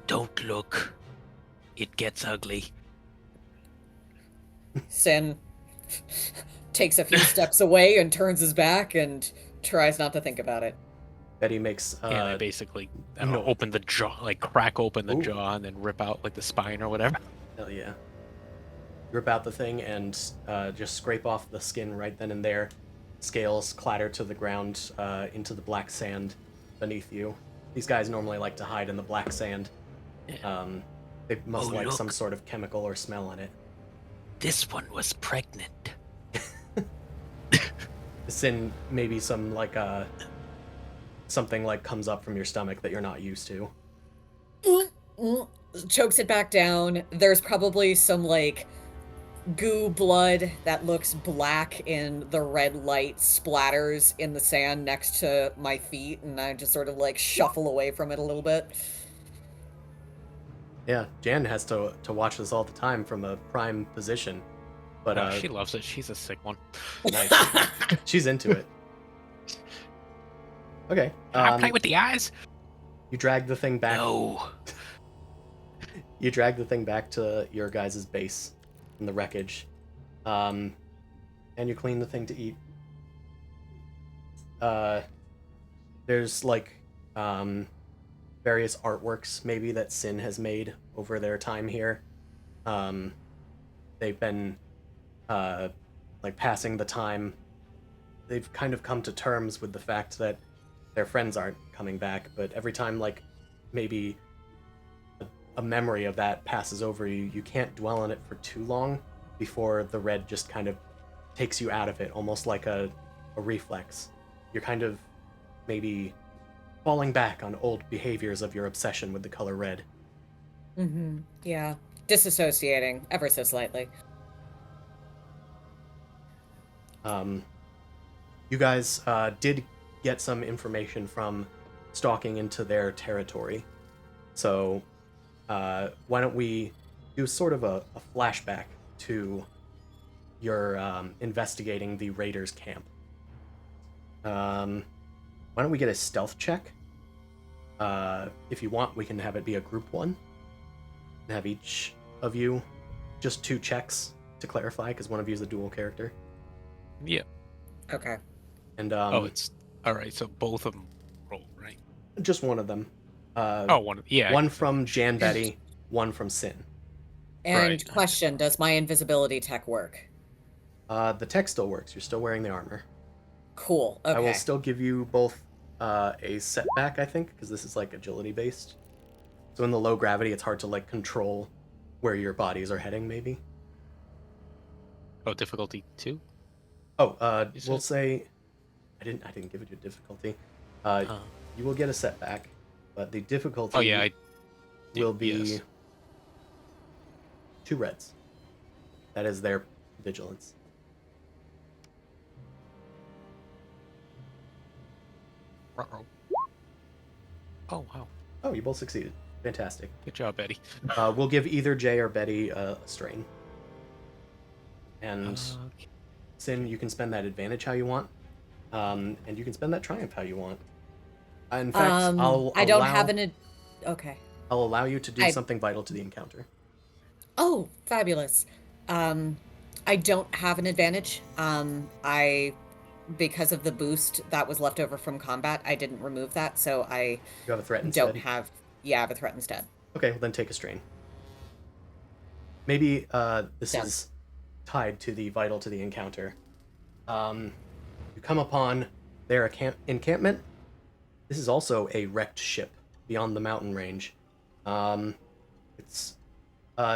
Don't look. It gets ugly. Sin takes a few steps away and turns his back and tries not to think about it. Betty makes yeah, they basically, I don't know, open the jaw, like crack open the Ooh. jaw and then rip out like the spine or whatever. Hell yeah. Rip out the thing and just scrape off the skin right then and there. Scales clatter to the ground into the black sand beneath you. These guys normally like to hide in the black sand. They must like look. some sort of chemical or smell in it. This one was pregnant. Sin, maybe some like something like comes up from your stomach that you're not used to. Chokes it back down. There's probably some like goo blood that looks black in the red light splatters in the sand next to my feet, and I just sort of like shuffle away from it a little bit. Yeah, Jan has to watch this all the time from a prime position. But She loves it. She's a sick one. nice. She's into it. Okay. I play with the eyes. You drag the thing back. No. You drag the thing back to your guys' base in the wreckage. And you clean the thing to eat. There's like various artworks maybe that Sin has made over their time here. They've been like passing the time. They've kind of come to terms with the fact that their friends aren't coming back, but every time like maybe a memory of that passes over you, you can't dwell on it for too long before the red just kind of takes you out of it, almost like a reflex. You're kind of maybe falling back on old behaviors of your obsession with the color red. Mm-hmm. Yeah. Disassociating ever so slightly. You guys did get some information from stalking into their territory. So why don't we do sort of a flashback to your investigating the raiders' camp. Why don't we get a stealth check? If you want, we can have it be a group one. And have each of you just 2 checks to clarify, because one of you is a dual character. Yeah. Okay. And It's all right. So both of them roll, right? just one of them. One from Jan Betty, one from Sin. And Right. question, does my invisibility tech work? The tech still works. You're still wearing the armor. Cool. Okay. I will still give you both a setback, I think, because this is like agility based. So in the low gravity, it's hard to like control where your bodies are heading. Maybe. Oh, difficulty 2. Oh, Is we'll it- say I didn't give it you difficulty. You will get a setback, but the difficulty Oh yeah, I will be yes. 2 reds. That is their vigilance. Uh-oh. Oh wow, Oh, you both succeeded. Fantastic. good job, Betty. We'll give either Jay or Betty a strain. And Okay. Sin, you can spend that advantage how you want. And you can spend that triumph how you want. In fact, I don't have okay. I'll allow you to do I- something vital to the encounter. Oh, fabulous. I don't have an advantage. Because of the boost that was left over from combat, I didn't remove that, so I You have a threat instead. don't have. Yeah, I have a threat instead. Okay, well then take a strain. Maybe this Done. is tied to the vital to the encounter. You come upon their encampment. This is also a wrecked ship beyond the mountain range. It's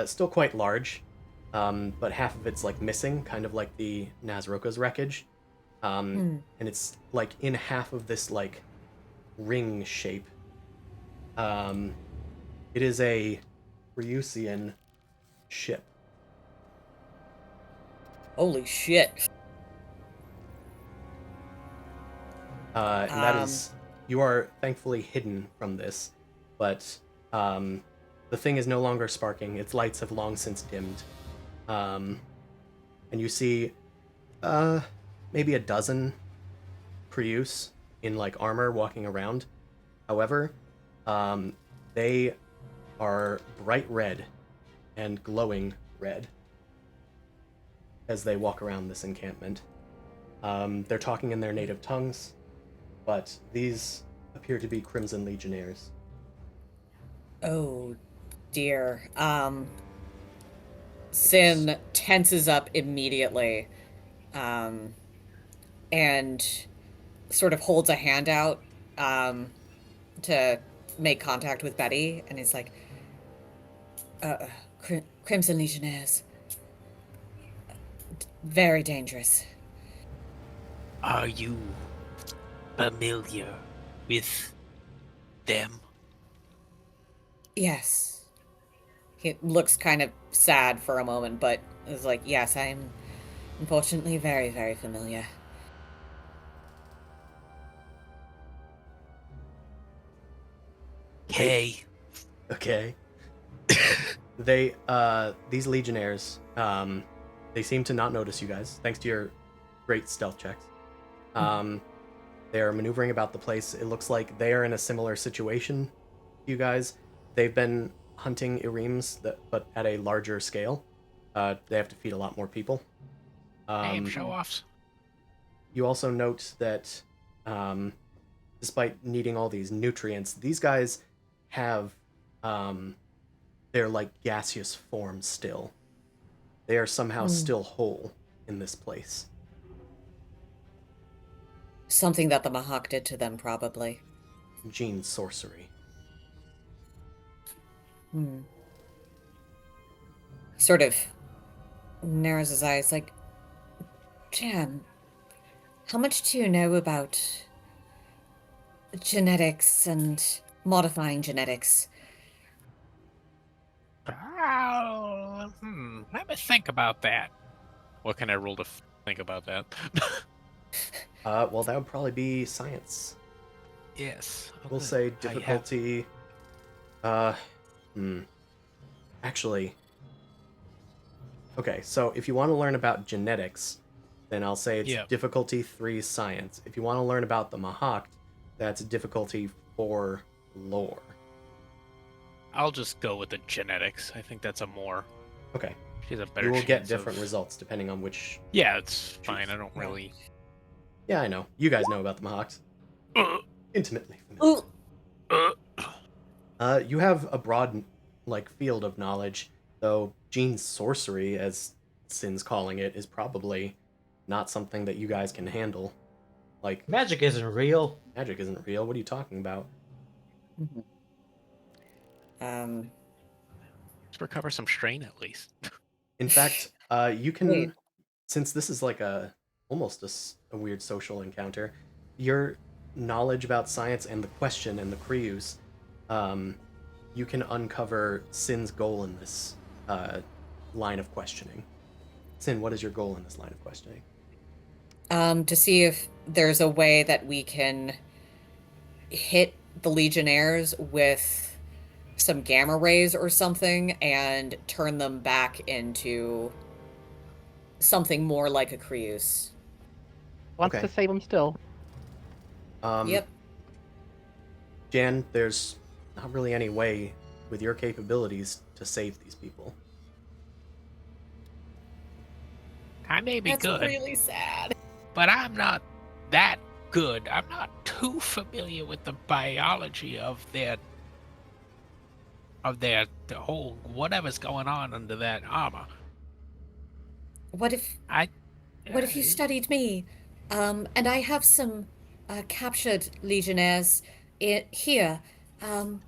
still quite large, but half of it's like missing, kind of like the Naaz Rokha's wreckage. And it's like in half of this like ring shape. It is a Ryusian ship. Holy shit. And that is, you are thankfully hidden from this, but the thing is no longer sparking. Its lights have long since dimmed. And you see maybe a dozen Prius in like armor walking around. However, they are bright red and glowing red as they walk around this encampment. They're talking in their native tongues, but these appear to be Crimson Legionnaires. Oh dear. Sin tenses up immediately, and sort of holds a hand out to make contact with Betty, and he's like, Crimson Legionnaires. Very dangerous. Are you familiar with them? Yes. He looks kind of sad for a moment, but is like, yes, I'm unfortunately very, very familiar. Okay. Okay. They these legionnaires, they seem to not notice you guys, thanks to your great stealth checks. They're maneuvering about the place. It looks like they are in a similar situation to you guys. They've been hunting Irims, but at a larger scale. They have to feed a lot more people. Damn show-offs. You also note that despite needing all these nutrients, these guys have their like gaseous form still. They are somehow still whole in this place. Something that the Mahak did to them, probably. Gene sorcery. He sort of narrows his eyes like, Jan, how much do you know about genetics and modifying genetics? Let me think about that. What can I roll to think about that? Well, that would probably be science. Yes. We'll say difficulty. Actually. Okay, so if you want to learn about genetics, then I'll say it's difficulty 3 science. If you want to learn about the Mahak, that's difficulty 4 lore. I'll just go with the genetics. I think that's a more. Okay. She's a better. You will get chance different of... results depending on which. Yeah, it's fine. I don't really. Yeah, I know. You guys know about the Mahaks. Intimately familiar. You have a broad, like, field of knowledge, though gene sorcery, as Sin's calling it, is probably not something that you guys can handle. Like, Magic isn't real. magic isn't real. What are you talking about? Let's recover some strain at least. In fact, you can, Wait. since this is like almost a weird social encounter, your knowledge about science and the question and the Krius you can uncover Sin's goal in this line of questioning. Sin, what is your goal in this line of questioning? To see if there's a way that we can hit the Legionnaires with some gamma rays or something and turn them back into something more like a Creuse. Wants Okay. to save him still. Yep. Jan, there's not really any way with your capabilities to save these people. I may be That's good, really sad. but I'm not that good. I'm not too familiar with the biology of the whole whatever's going on under that armor. What if you studied me? And I have some captured Legionnaires here. And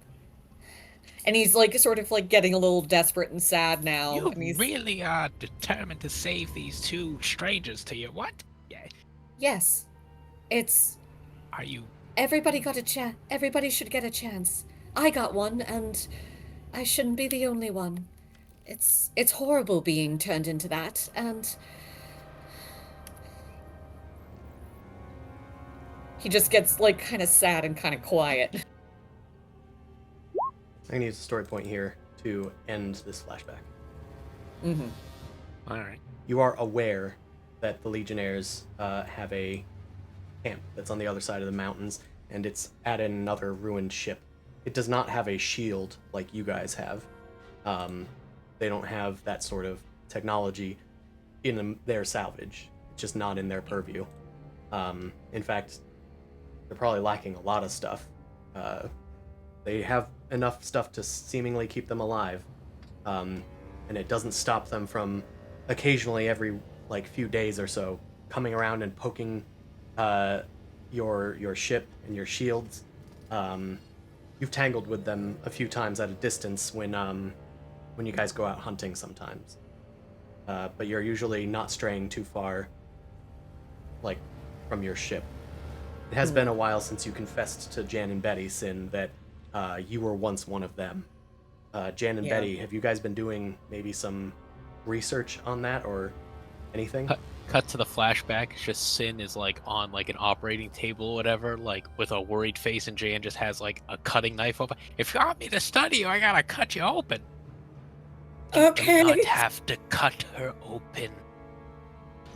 he's like sort of like getting a little desperate and sad now. You And he's really are determined to save these two strangers to you. What? Yeah. yes, it's Are you? everybody got a chance. Everybody should get a chance. I got one, and I shouldn't be the only one. It's horrible being turned into that, and he just gets like kind of sad and kind of quiet. I'm going to use a story point here to end this flashback. Mm-hmm. All right. You are aware that the Legionnaires have a camp that's on the other side of the mountains, and it's at another ruined ship. It does not have a shield like you guys have. They don't have that sort of technology in their salvage. It's just not in their purview. In fact, they're probably lacking a lot of stuff. They have enough stuff to seemingly keep them alive, and it doesn't stop them from occasionally every like few days or so coming around and poking your ship and your shields. You've tangled with them a few times at a distance when you guys go out hunting sometimes, but you're usually not straying too far, like from your ship. It has been a while since you confessed to Jan and Betty, Sin, that you were once one of them. Jan and Betty, have you guys been doing maybe some research on that or anything? Cut to the flashback. It's just Sin is like on like an operating table or whatever, like with a worried face, and Jan just has like a cutting knife open. If you want me to study you, I gotta cut you open. You do not have to cut her open.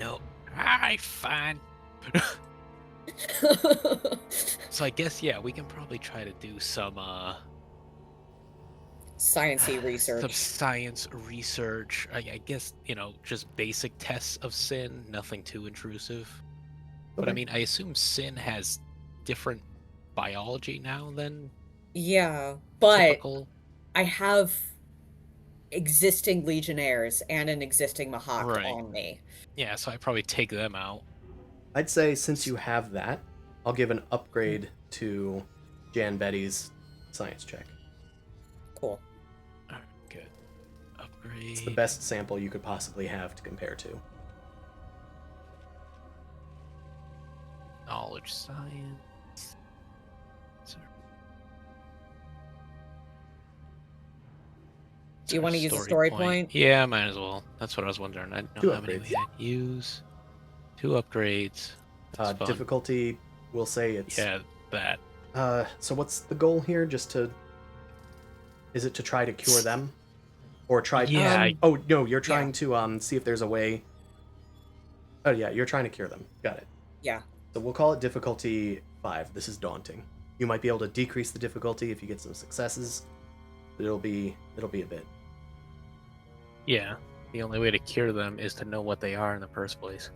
No. Alright, fine. So I guess we can probably try to do some Sciencey research. some science research. I guess, just basic tests of Sin, nothing too intrusive. But I Okay. mean, I assume Sin has different biology now than Yeah, but typical. I have existing Legionnaires and an existing Mahak Right. on me. Yeah, so I probably take them out. I'd say since you have that, I'll give an upgrade to Jan Betty's science check. Cool. Alright, good. Upgrade. It's the best sample you could possibly have to compare to. Knowledge science. Sorry. Do you want to use a story point? Yeah, might as well. That's what I was wondering. I don't Two know how many we upgrades. had. Use. 2 upgrades. That's fun. Difficulty, we'll say it's... Yeah, that. So what's the goal here? Is it to try to cure them? Or try... Yeah. Oh, no, you're trying to see if there's a way... Oh, yeah, you're trying to cure them. Got it. Yeah. So we'll call it difficulty 5. This is daunting. You might be able to decrease the difficulty if you get some successes. But it'll be a bit. Yeah. The only way to cure them is to know what they are in the first place.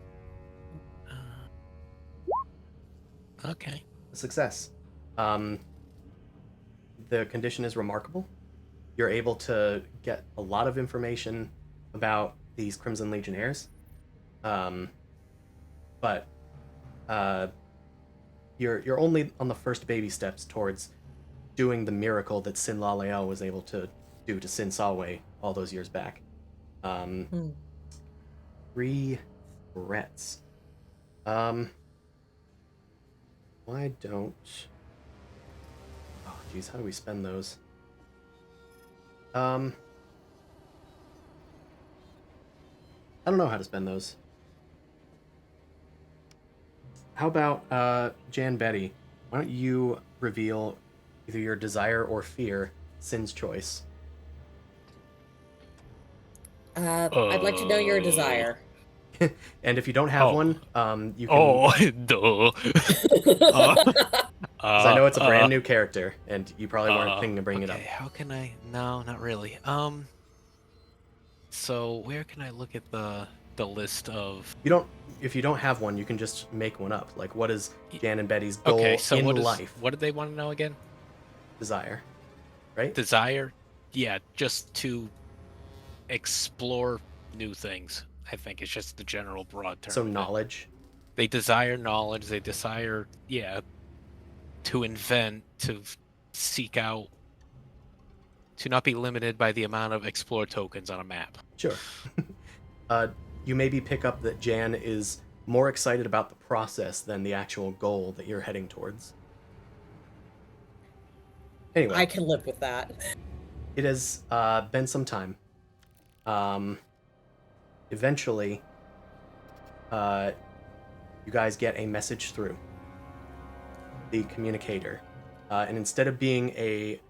Okay. Success. The condition is remarkable. You're able to get a lot of information about these Crimson Legionnaires. But you're only on the first baby steps towards doing the miracle that Sin Laleo was able to do to Sin Salve all those years back. 3 threats. Why don't... Oh, geez, how do we spend those? I don't know how to spend those. How about Jan Betty? Why don't you reveal either your desire or fear, Sin's choice? I'd like to know your desire. And if you don't have Oh. one, you can. Oh, duh. Because I know it's a brand new character, and you probably weren't thinking of bringing it up. Okay, how can I? No, not really. So where can I look at the list of? You don't. If you don't have one, you can just make one up. Like, what is Jan and Betty's goal Okay, so in what is life? what did they want to know again? Desire, right? Desire? Yeah, just to explore new things. I think it's just the general broad term. So of it. knowledge. They desire knowledge. They desire, to invent, to seek out, to not be limited by the amount of explore tokens on a map. Sure. You maybe pick up that Jan is more excited about the process than the actual goal that you're heading towards. Anyway, I can live with that. it has been some time. Eventually, you guys get a message through the communicator. And instead of being a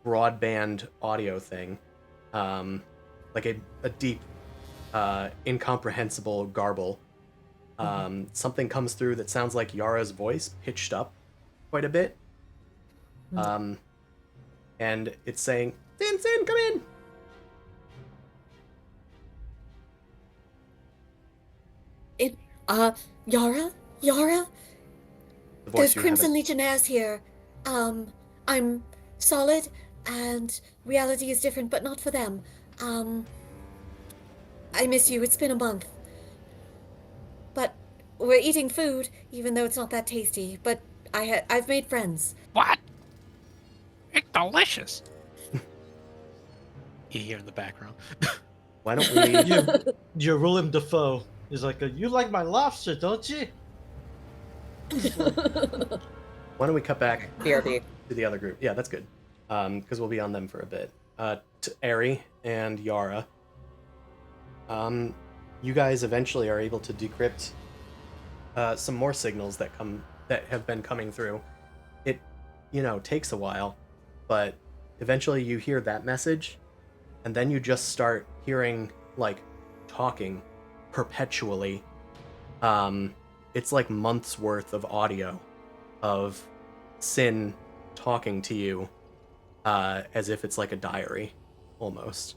broadband audio thing, like a deep, incomprehensible garble, something comes through that sounds like Yara's voice, pitched up quite a bit. And it's saying, Sin, come in! Yara? Yara? The voice There's you Crimson haven't- Legionnaires here. I'm solid, and reality is different, but not for them. I miss you. It's been a month. But we're eating food, even though it's not that tasty. But I've made friends. What? It's delicious. You hear in the background. Why don't we... You're Willem Dafoe. He's like, you like my lobster, don't you? Why don't we cut back BRB. to the other group? Yeah, that's good. Because we'll be on them for a bit. To Ari and Yara. You guys eventually are able to decrypt some more signals that have been coming through. It, takes a while, but eventually you hear that message, and then you just start hearing, like, talking perpetually. It's like months worth of audio of Sin talking to you, as if it's like a diary, almost.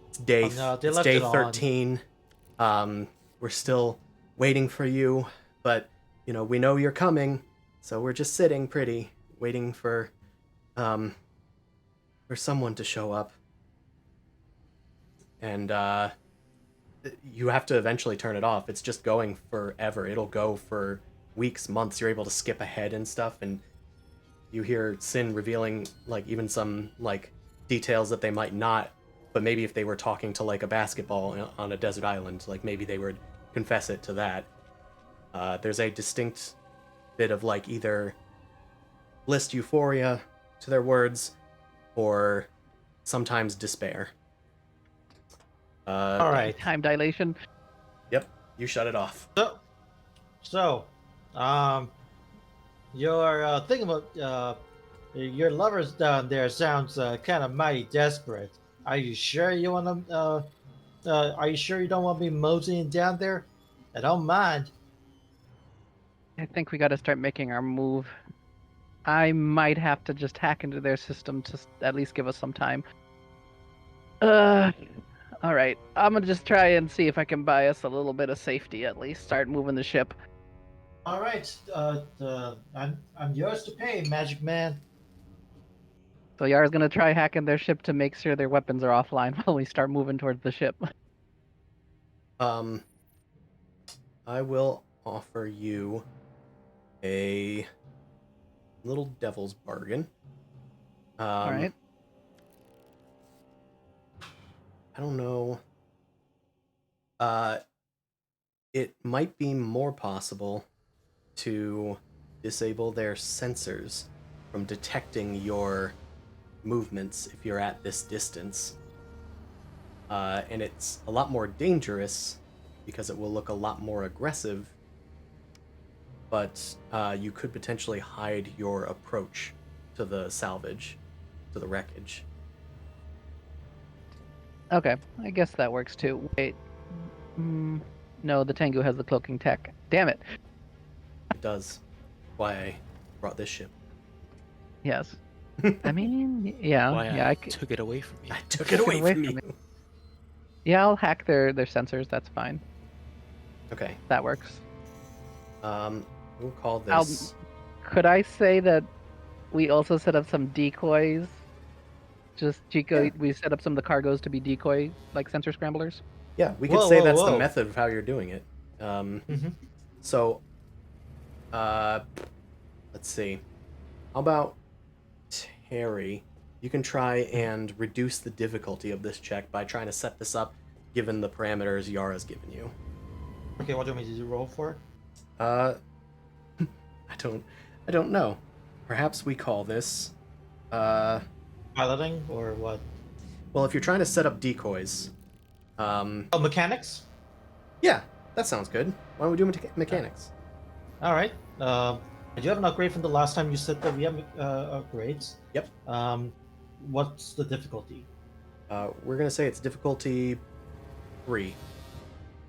It's day, Oh, no, they it's left day it on. 13. We're still waiting for you, but we know you're coming, so we're just sitting pretty, waiting for someone to show up. And you have to eventually turn it off. It's just going forever. It'll go for weeks, months. You're able to skip ahead and stuff, and you hear Sin revealing, like, even some, like, details that they might not, but maybe if they were talking to, like, a basketball on a desert island, like, maybe they would confess it to that. There's a distinct bit of, like, either blissed euphoria to their words, or sometimes despair. All right. Time dilation. Yep, you shut it off. So, your thing about your lovers down there sounds kind of mighty desperate. Are you sure you want to? Are you sure you don't want me moseying down there? I don't mind. I think we got to start making our move. I might have to just hack into their system to at least give us some time. All right. I'm gonna just try and see if I can buy us a little bit of safety at least. Start moving the ship. All right. I'm yours to pay, Magic Man. So Yar's gonna try hacking their ship to make sure their weapons are offline while we start moving towards the ship. I will offer you a little devil's bargain. All right. I don't know. It might be more possible to disable their sensors from detecting your movements if you're at this distance. And it's a lot more dangerous because it will look a lot more aggressive, but you could potentially hide your approach to the salvage, to the wreckage. Okay, I guess that works too. Wait. No, the Tengu has the cloaking tech. Damn it. It does. Why I brought this ship. Yes. I mean, yeah, Why yeah, I took it away from you. I took it away from you. Yeah, I'll hack their sensors. That's fine. Okay. That works. We'll call this. Could I say that we also set up some decoys? Just Chico, Yeah. we set up some of the cargoes to be decoy, like sensor scramblers. Yeah, we could Whoa, say whoa, that's the whoa. method of how you're doing it. Mhm. So, let's see. How about Terry? You can try and reduce the difficulty of this check by trying to set this up, given the parameters Yara's given you. Okay, what do you want me to roll for? I don't know. Perhaps we call this. Piloting or what? Well, if you're trying to set up decoys, Oh, mechanics. yeah, that sounds good. Why don't we do mechanics? All right. I do have an upgrade from the last time you said that we have upgrades. Yep. What's the difficulty? We're gonna say it's difficulty 3.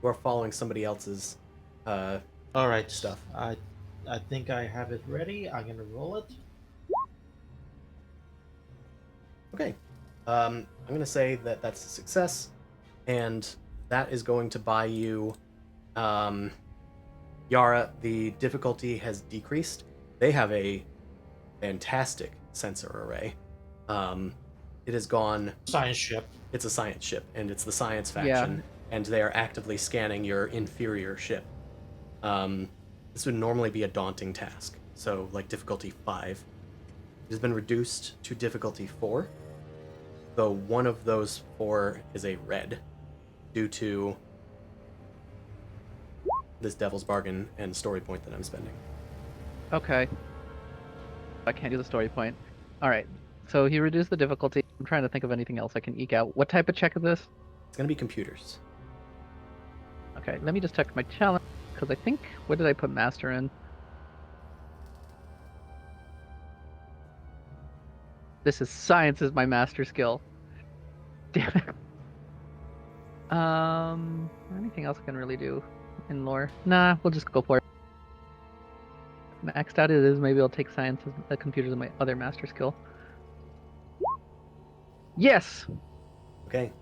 You are following somebody else's All right. stuff. I think I have it ready. I'm gonna roll it. Okay. I'm gonna say that that's a success, and that is going to buy you, Yara. The difficulty has decreased. They have a fantastic sensor array. It has gone. Science ship. It's a science ship, and it's the science faction, and they are actively scanning your inferior ship. This would normally be a daunting task, so like difficulty 5. It has been reduced to difficulty 4, though one of those 4 is a red, due to this Devil's Bargain and story point that I'm spending. Okay. I can't do the story point. All right. So he reduced the difficulty. I'm trying to think of anything else I can eke out. What type of check is this? It's gonna be computers. Okay, let me just check my challenge, because I think, what did I put master in? This is science is my master skill. Damn it. Anything else I can really do in lore? Nah, we'll just go for it. Maxed out it is, maybe I'll take science as the computers as my other master skill. Yes! Okay.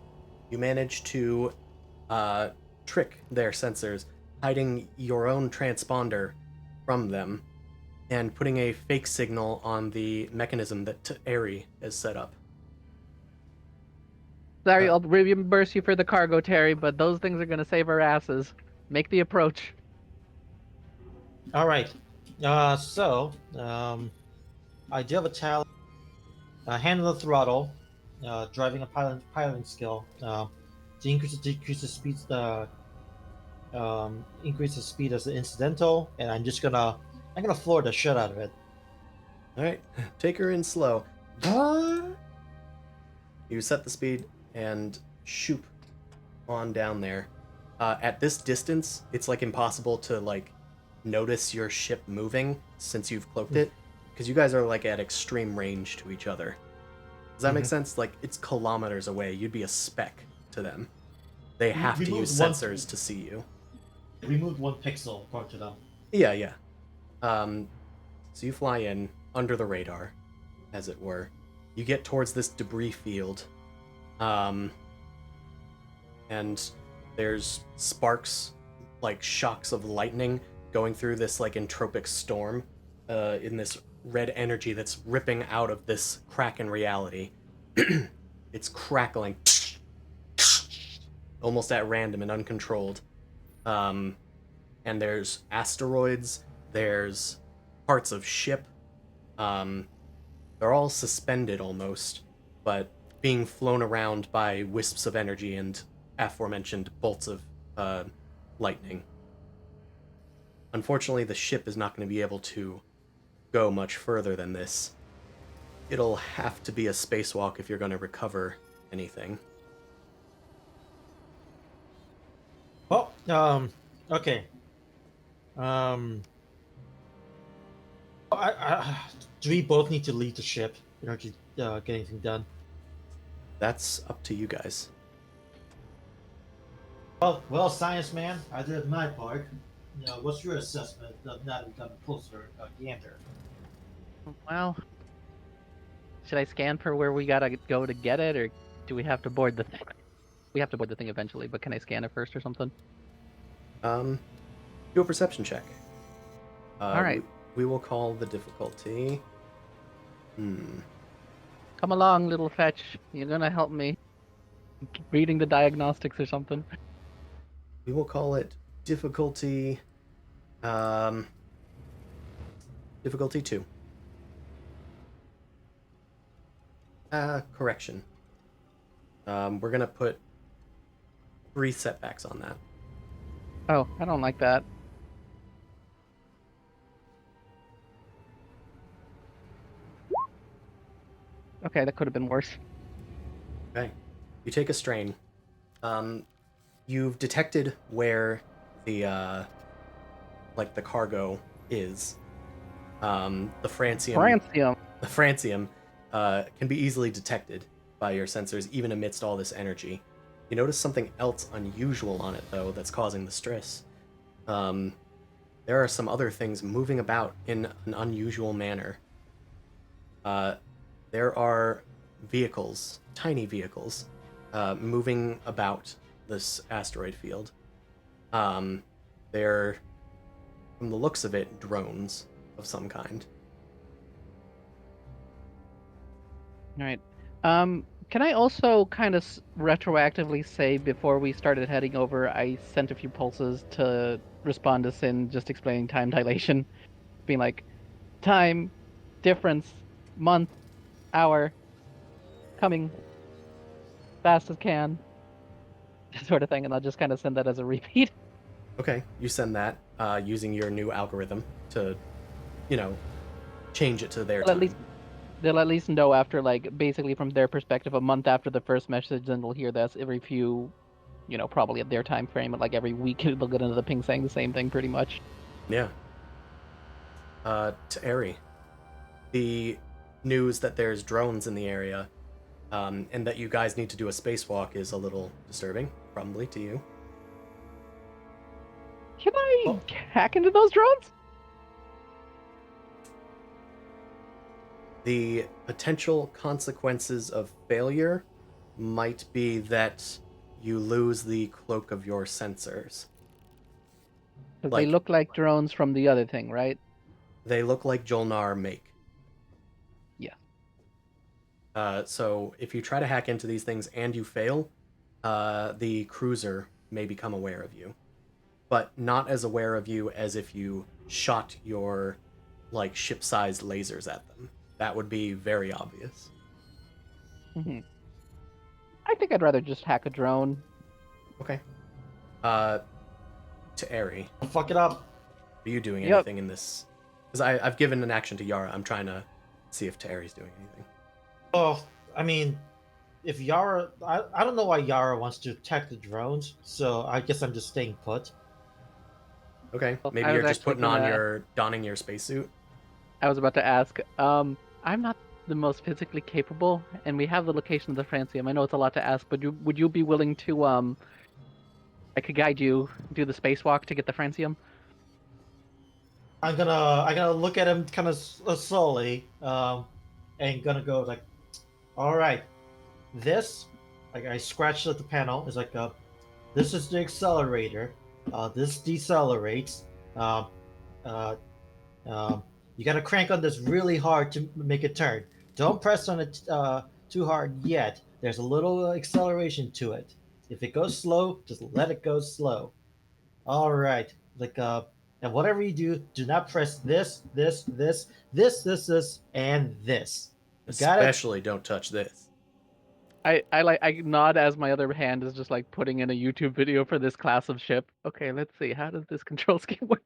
You manage to trick their sensors, hiding your own transponder from them, and putting a fake signal on the mechanism that Eri has set up. Sorry, I'll reimburse you for the cargo, Terry, but those things are gonna save our asses. Make the approach. All right. So I do have a challenge. Hand on the throttle, driving a piloting skill. To increase or decrease the speed, increase the speed as an incidental, and I'm gonna floor the shit out of it. All right, take her in slow. You set the speed and shoot on down there. At this distance, it's like impossible to like notice your ship moving since you've cloaked it, because you guys are like at extreme range to each other. Does that make sense? Like it's kilometers away. You'd be a speck to them. They have to use sensors to see you. We moved 1 pixel according to them. Yeah, yeah. So you fly in under the radar, as it were. You get towards this debris field, and there's sparks, like shocks of lightning, going through this like entropic storm, in this red energy that's ripping out of this crack in reality. It's crackling, almost at random and uncontrolled. And there's asteroids, there's parts of ship. They're all suspended almost, but being flown around by wisps of energy and aforementioned bolts of lightning. Unfortunately, the ship is not going to be able to go much further than this. it'll have to be a spacewalk if you're going to recover anything. Well, okay. Do we both need to leave the ship in order to get anything done? That's up to you guys. Well, science man, I did my part. What's your assessment of now that we've gotten closer, Gander? Well, should I scan for where we gotta go to get it, or do we have to board the thing? We have to board the thing eventually, but can I scan it first or something? Do a perception check. All right. We will call the difficulty. Come along, little fetch. You're gonna help me. Reading the diagnostics or something. We will call it difficulty. Difficulty 2. Correction. We're gonna put 3 setbacks on that. Oh, I don't like that. Okay, that could have been worse. Okay. You take a strain. You've detected where the the cargo is. The francium. Francium. The francium can be easily detected by your sensors, even amidst all this energy. You notice something else unusual on it, though, that's causing the stress. There are some other things moving about in an unusual manner. There are vehicles, tiny vehicles, moving about this asteroid field. They're, from the looks of it, drones of some kind. All right. Can I also kind of retroactively say before we started heading over, I sent a few pulses to respond to Sin, just explaining time dilation, being like, time, difference, month, hour, coming, fast as can, sort of thing, and I'll just kind of send that as a repeat. Okay, you send that using your new algorithm to, change it to their time. They'll at least know after, like, basically from their perspective, a month after the first message, then they'll hear this every few, probably at their time frame, and like every week they'll get another ping saying the same thing pretty much. Yeah. To Eri, the news that there's drones in the area, and that you guys need to do a spacewalk is a little disturbing, probably to you. Can I hack into those drones? The potential consequences of failure might be that you lose the cloak of your sensors. Because they look like drones from the other thing, right? They look like Jolnar make. Yeah. So if you try to hack into these things and you fail, the cruiser may become aware of you. But not as aware of you as if you shot your, ship-sized lasers at them. That would be very obvious. Mm-hmm. I think I'd rather just hack a drone. Okay. To Eri. Fuck it up. Are you doing anything in this? Because I've given an action to Yara. I'm trying to see if Teri's doing anything. Oh, I mean, if Yara... I don't know why Yara wants to attack the drones, so I guess I'm just staying put. Okay, maybe you're just donning your spacesuit. I was about to ask. I'm not the most physically capable, and we have the location of the francium. I know it's a lot to ask, but would you be willing to I could guide you, do the spacewalk to get the francium? I'm gonna look at him kind of slowly, and gonna go like, all right, this, I scratched at the panel. It's like, this is the accelerator. This decelerates. You gotta crank on this really hard to make it turn. Don't press on it too hard yet. There's a little acceleration to it. If it goes slow, just let it go slow. All right, and whatever you do not press this, and this. Got it? Especially don't touch this. I nod as my other hand is just like putting in a YouTube video for this class of ship. Okay, let's see. How does this control scheme work?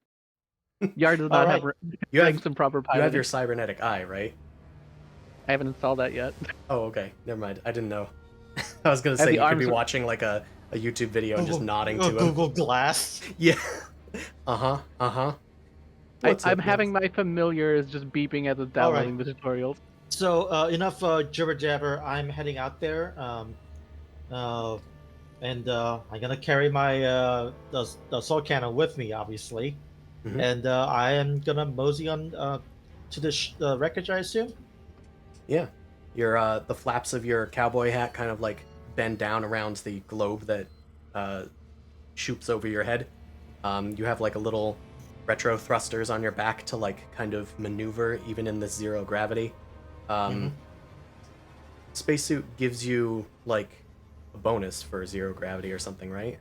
Yar does not have some proper piloting. You have your cybernetic eye, right? I haven't installed that yet. Oh, okay. Never mind. I didn't know. I was gonna I have say the you could be arms- watching like a YouTube video and just nodding to him. Google Glass. Yeah. What's I'm up, having guys? my familiars just beeping as it's All right. downloading the tutorials. So enough jibber jabber. I'm heading out there. And I'm gonna carry my the sword cannon with me, obviously. Mhm. And I am gonna mosey on to the wreckage, I assume. Yeah. Your the flaps of your cowboy hat kind of like bend down around the globe that shoots over your head. You have like a little retro thrusters on your back to like kind of maneuver even in this zero gravity. Spacesuit gives you like a bonus for zero gravity or something, right?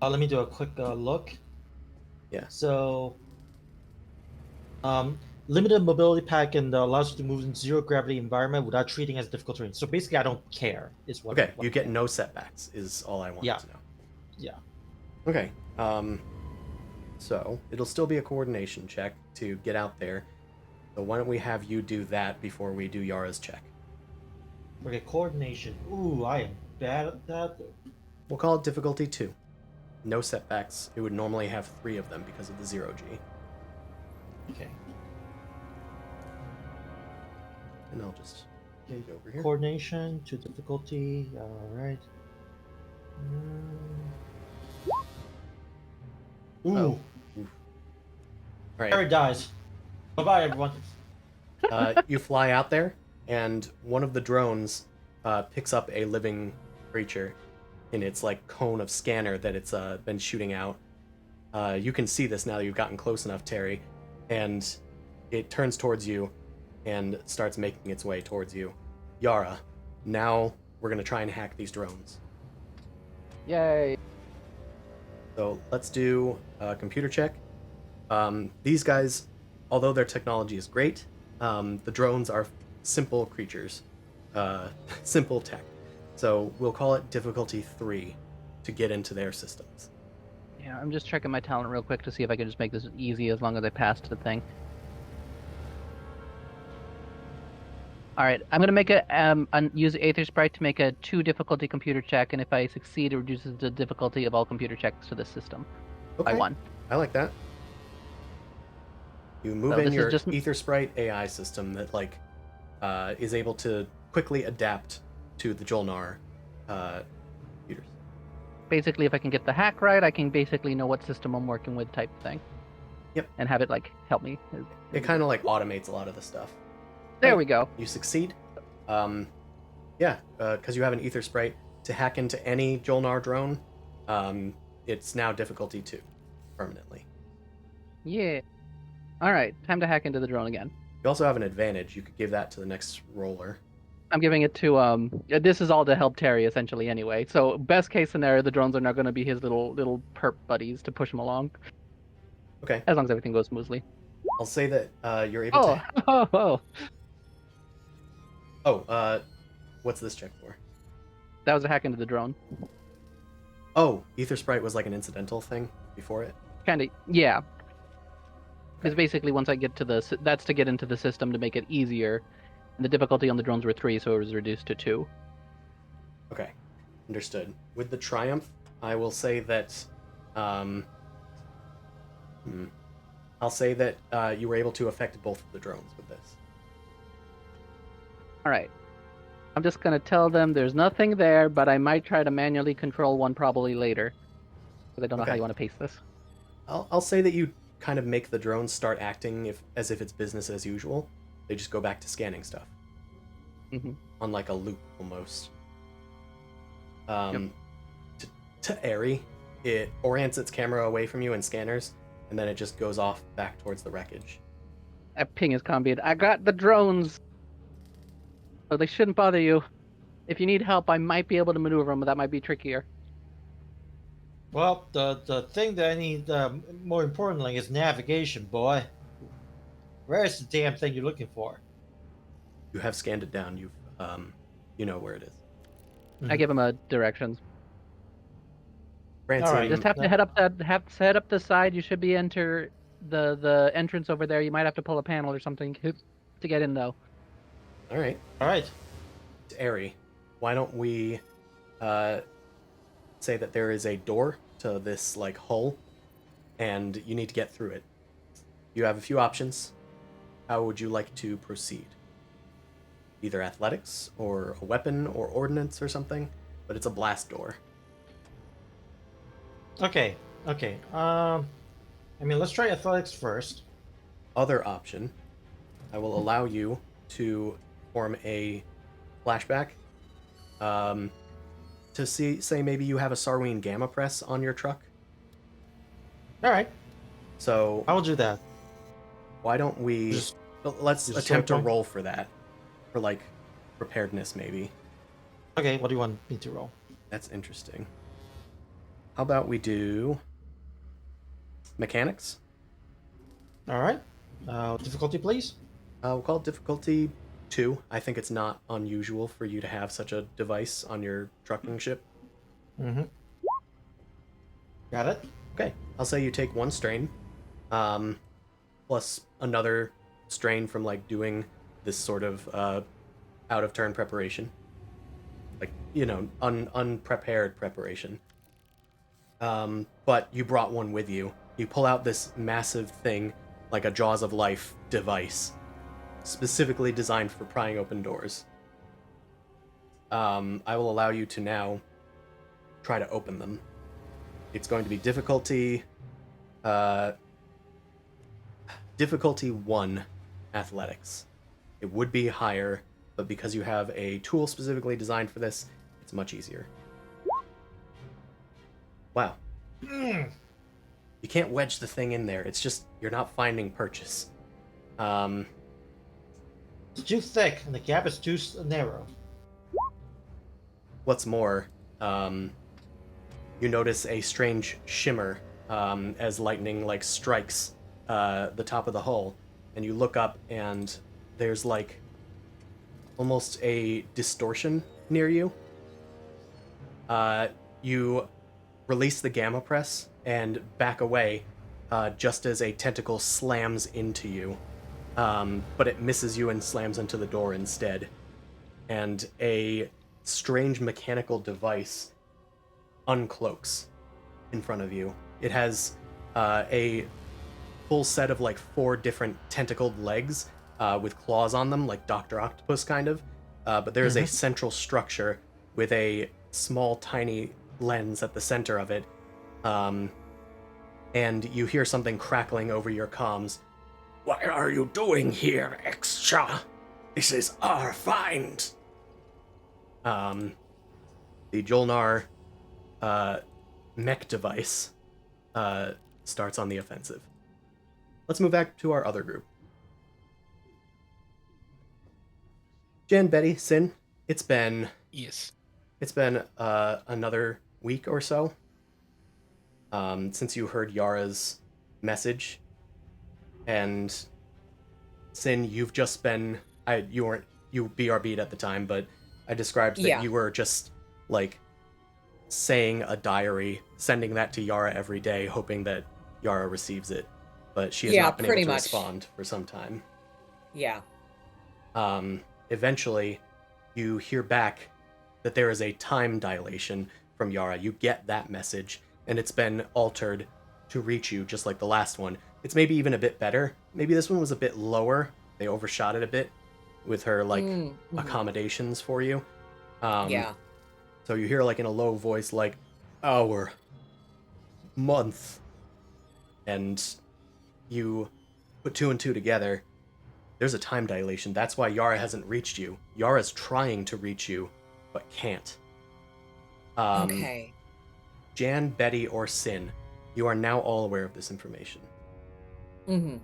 Let me do a quick look. Yeah. So, limited mobility pack and allows you to move in zero gravity environment without treating as difficult terrain. So basically, I don't care. Is what. Okay, what you get no setbacks is all I wanted Yeah. to know. Yeah. Okay. So it'll still be a coordination check to get out there. So why don't we have you do that before we do Yara's check? Okay, coordination. Ooh, I am bad at that. We'll call it difficulty 2. No setbacks. It would normally have 3 of them because of the 0G. Okay. And I'll just Okay, go over here. coordination to difficulty. All right. Ooh. Oh. All right. Harry dies. Bye bye, everyone. You fly out there, and one of the drones picks up a living creature in its like cone of scanner that it's been shooting out. You can see this now that you've gotten close enough, Terry, and it turns towards you and starts making its way towards you. Yara, now we're gonna try and hack these drones. Yay! So let's do a computer check. These guys, although their technology is great, the drones are simple creatures, simple tech. So we'll call it difficulty 3 to get into their systems. Yeah, I'm just checking my talent real quick to see if I can just make this easy as long as I pass the thing. All right, I'm gonna make use Aether Sprite to make a 2 difficulty computer check, and if I succeed, it reduces the difficulty of all computer checks to this system by 1. I like that. You move So in this is your just- Aether Sprite AI system that like is able to quickly adapt to the Jolnar computers. Basically, if I can get the hack right, I can basically know what system I'm working with, type thing. Yep. And have it like help me. It kind of like automates a lot of the stuff. There we go. You succeed. Because you have an Aether Sprite to hack into any Jolnar drone. It's now difficulty 2 permanently. Yeah. All right, time to hack into the drone again. You also have an advantage. You could give that to the next roller. I'm giving it to this is all to help Terry essentially anyway. So best case scenario, the drones are not going to be his little perp buddies to push him along. Okay. As long as everything goes smoothly. I'll say that you're able to. What's this check for? That was a hack into the drone. Oh, Aether Sprite was like an incidental thing before it. Kind of, yeah. Because basically, once I get to that's to get into the system to make it easier. And the difficulty on the drones were 3, so it was reduced to 2. Okay, understood. With the Triumph, I will say that. I'll say that you were able to affect both of the drones with this. All right. I'm just gonna tell them there's nothing there, but I might try to manually control one probably later. Because I don't know how you want to pace this. I'll say that you kind of make the drones start acting as if it's business as usual. They just go back to scanning stuff. Mm-hmm. On like a loop almost. Yep. To Airy, it orients its camera away from you and scanners, and then it just goes off back towards the wreckage. I ping his combine. I got the drones. So they shouldn't bother you. If you need help, I might be able to maneuver them, but that might be trickier. Well, the thing that I need more importantly is navigation, boy. Where's the damn thing you're looking for? You have scanned it down. You know where it is. I give him directions. Branson, All right. Just have to head up the side. You should be enter the entrance over there. You might have to pull a panel or something to get in though. All right. All right. Airy, why don't we say that there is a door to this like hull, and you need to get through it. You have a few options. How would you like to proceed? Either athletics, or a weapon, or ordnance, or something, but it's a blast door. Okay. Okay. I mean, let's try athletics first. Other option, I will allow you to form a flashback. To say maybe you have a Sarween Gamma Press on your truck. All right. So I will do that. why don't we Just- let's just attempt to short one? roll for that, for like preparedness maybe. Okay. What do you want me to roll? That's interesting. How about we do mechanics? All right. Difficulty, please. We'll call it difficulty 2. I think it's not unusual for you to have such a device on your trucking ship. Mm-hmm. Got it. Okay, I'll say you take 1 strain, plus another strain from like doing this sort of out of turn preparation, like unprepared preparation. But you brought one with you. You pull out this massive thing, like a Jaws of Life device, specifically designed for prying open doors. I will allow you to now try to open them. It's going to be difficulty 1 athletics. It would be higher, but because you have a tool specifically designed for this, it's much easier. Wow. You can't wedge the thing in there. It's just, you're not finding purchase. It's too thick, and the gap is too narrow. What's more, you notice a strange shimmer as lightning like strikes the top of the hull, and you look up and there's like almost a distortion near you. You release the gamma press and back away just as a tentacle slams into you, but it misses you and slams into the door instead, and a strange mechanical device uncloaks in front of you. It has a full set of like 4 different tentacled legs with claws on them, like Dr. Octopus kind of, but there is a central structure with a small tiny lens at the center of it, and you hear something crackling over your comms. "What are you doing here, Xxcha? This is our find." The Jolnar mech device starts on the offensive. Let's move back to our other group. Jan, Betty, Sin, it's been Yes. another week or so since you heard Yara's message, and Sin, you've just been you BRB'd at the time, but I described that Yeah. you were just like saying a diary, sending that to Yara every day, hoping that Yara receives it, but she has Yeah, not been pretty able to much. respond for some time. Yeah. Eventually, you hear back that there is a time dilation from Yara. You get that message, and it's been altered to reach you, just like the last one. It's maybe even a bit better. Maybe this one was a bit lower. They overshot it a bit with her like accommodations for you. Yeah. So you hear like in a low voice, like hour, month, and you put 2 and 2 together. There's a time dilation. That's why Yara hasn't reached you. Yara's trying to reach you, but can't. Okay. Jan, Betty, or Sin, you are now all aware of this information. Mm-hmm.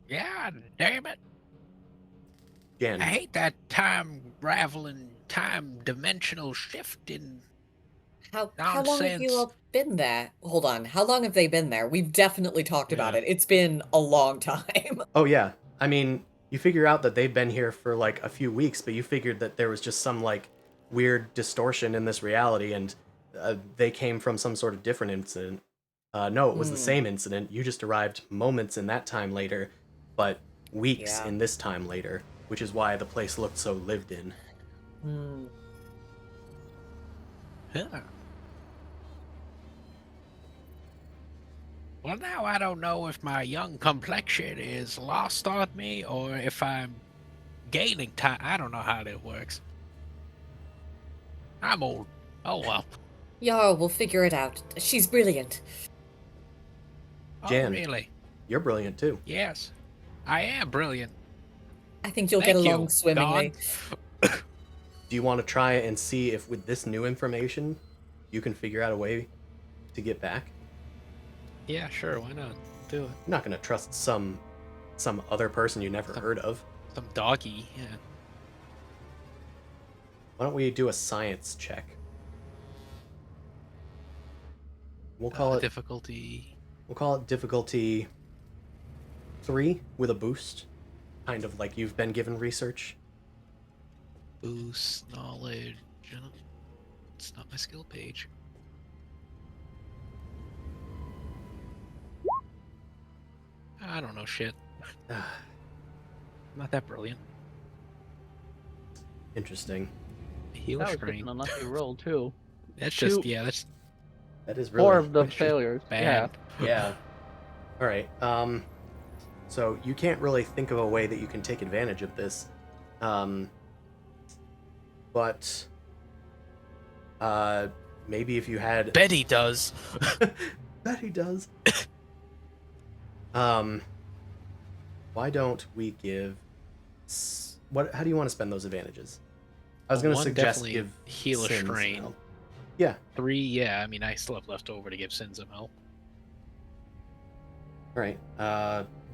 Yeah, damn it. Jan, I hate that time raveling, time dimensional shifting. How long have you Nonsense. all been there? Hold on. How long have they been there? We've definitely talked about Yeah. it. It's been a long time. oh yeah, I mean, you figure out that they've been here for like a few weeks, but you figured that there was just some like weird distortion in this reality, and they came from some sort of different incident. No, it was the same incident. You just arrived moments in that time later, but weeks Yeah. in this time later, which is why the place looked so lived in. Hmm. Huh. Well, now I don't know if my young complexion is lost on me or if I'm gaining time. I don't know how that works. I'm old. Oh well. Yara will figure it out. She's brilliant. Oh Jan. really? You're brilliant too. Yes. I am brilliant. I think you'll get Thank along you, swimmingly. Dawn. Do you want to try and see if with this new information you can figure out a way to get back? Yeah, sure. Why not? Do it. I'm not going to trust some other person you never Some- heard of. Some doggy. Yeah. Why don't we do a science check? We'll call it Difficulty. difficulty 3 with a boost, kind of like you've been given research. Boost knowledge. It's not my skill page. I don't know shit. I'm not that brilliant. Interesting. Heal That was just strength. an unlucky roll too. That's just two- that's That is really 4 of the that's just failures. bad. Yeah. All right. So you can't really think of a way that you can take advantage of this. But maybe if you had Betty does. that he does. Why don't we give what? How do you want to spend those advantages? I was going to One suggest definitely give heal a Sin some strain. help. Yeah. 3, yeah. I mean, I still have left over to give Sin some help. All right.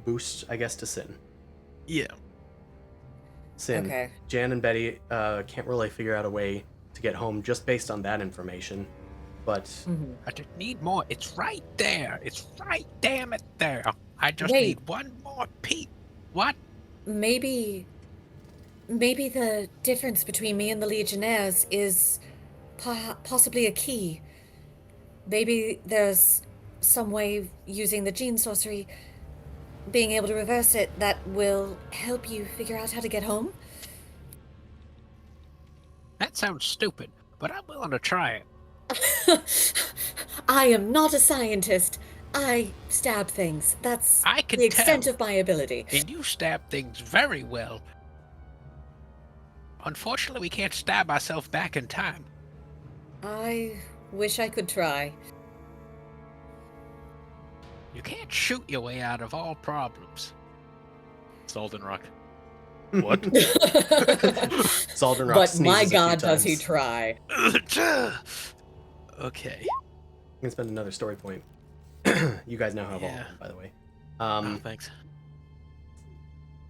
Boost, I guess, to Sin. Yeah. Sin. Okay. Jan and Betty can't really figure out a way to get home just based on that information, but Mhm. I just need more. It's right there. It's right damn it there. I just Wait. need one more peep. What? Maybe the difference between me and the Legionnaires is possibly a key. Maybe there's some way of using the gene sorcery, being able to reverse it, that will help you figure out how to get home. That sounds stupid, but I'm willing to try it. I am not a scientist. I stab things. That's I can the extent tell. of my ability. And you stab things very well. Unfortunately, we can't stab ourselves back in time. I wish I could try. You can't shoot your way out of all problems. Salden Rock. what? Salden Rock But sneezes my a few god, does he times. try. Okay. I'm gonna spend another story point. You guys now have all of Yeah. them, by the way. Oh, thanks. I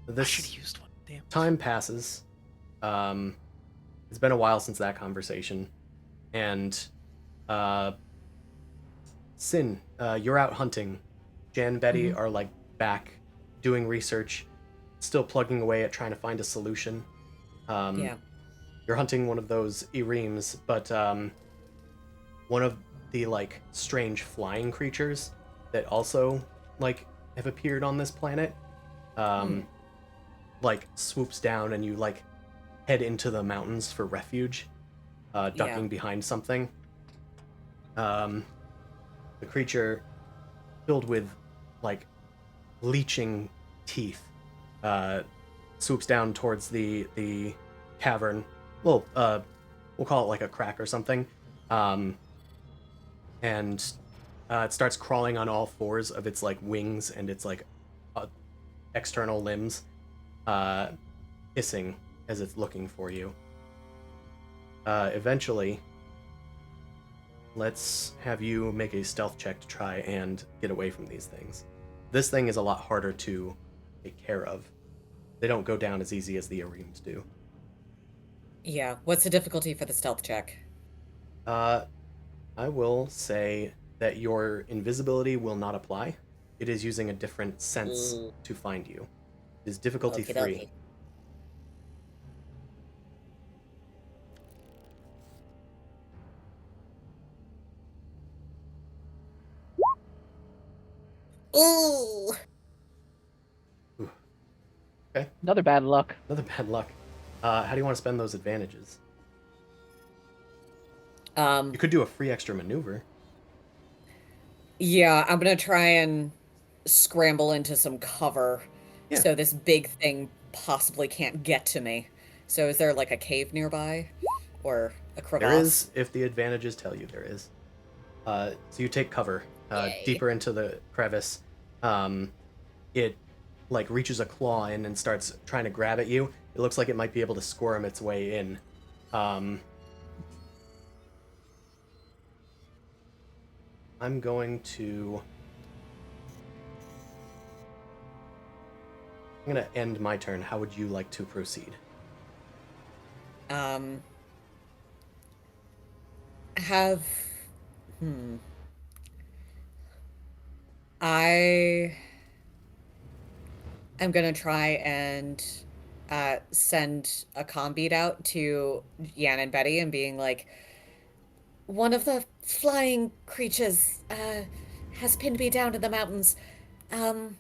should This have used one. Damn. time passes. It's been a while since that conversation, and Sin, you're out hunting. Jan and Betty are like back doing research, still plugging away at trying to find a solution. Yeah. You're hunting one of those Ereems, but one of the like strange flying creatures that also like have appeared on this planet like swoops down, and you like head into the mountains for refuge, ducking behind something. The creature filled with like leeching teeth swoops down towards the cavern. Well, we'll call it like a crack or something. And it starts crawling on all fours of its like wings and its like external limbs, hissing as it's looking for you. Eventually, let's have you make a stealth check to try and get away from these things. This thing is a lot harder to take care of. They don't go down as easy as the Areems do. Yeah. What's the difficulty for the stealth check? I will say that your invisibility will not apply. It is using a different sense to find you. It is difficulty 3. Ooh. Okay. Another bad luck. Another bad luck. How do you want to spend those advantages? You could do a free extra maneuver. Yeah, I'm gonna try and scramble into some cover Yeah. so this big thing possibly can't get to me. So is there like a cave nearby? Or a There crevasse? is, if the advantages tell you there is. So you take cover Yay. deeper into the crevice. It like reaches a claw in and starts trying to grab at you. It looks like it might be able to squirm its way in. I'm going to end my turn. How would you like to proceed? Have I am gonna try and send a comm beat out to Yan and Betty and being like, one of the flying creatures has pinned me down in the mountains. How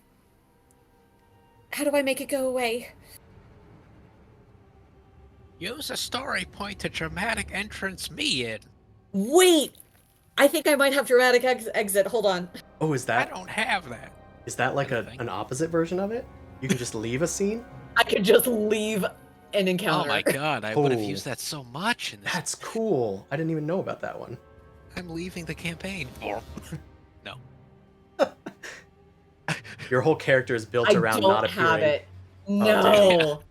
do I make it go away? Use a story point to dramatic entrance me in. Wait! I think I might have dramatic exit. Hold on. Oh, is I that don't have that. like Anything. an opposite version of it? You can just leave a scene? I could just leave an encounter. Oh my god, I would have Oh. used that so much in this. That's cool. I didn't even know about that one. I'm leaving the campaign. No. Your whole character is built I around don't not appearing. have it. damn. No.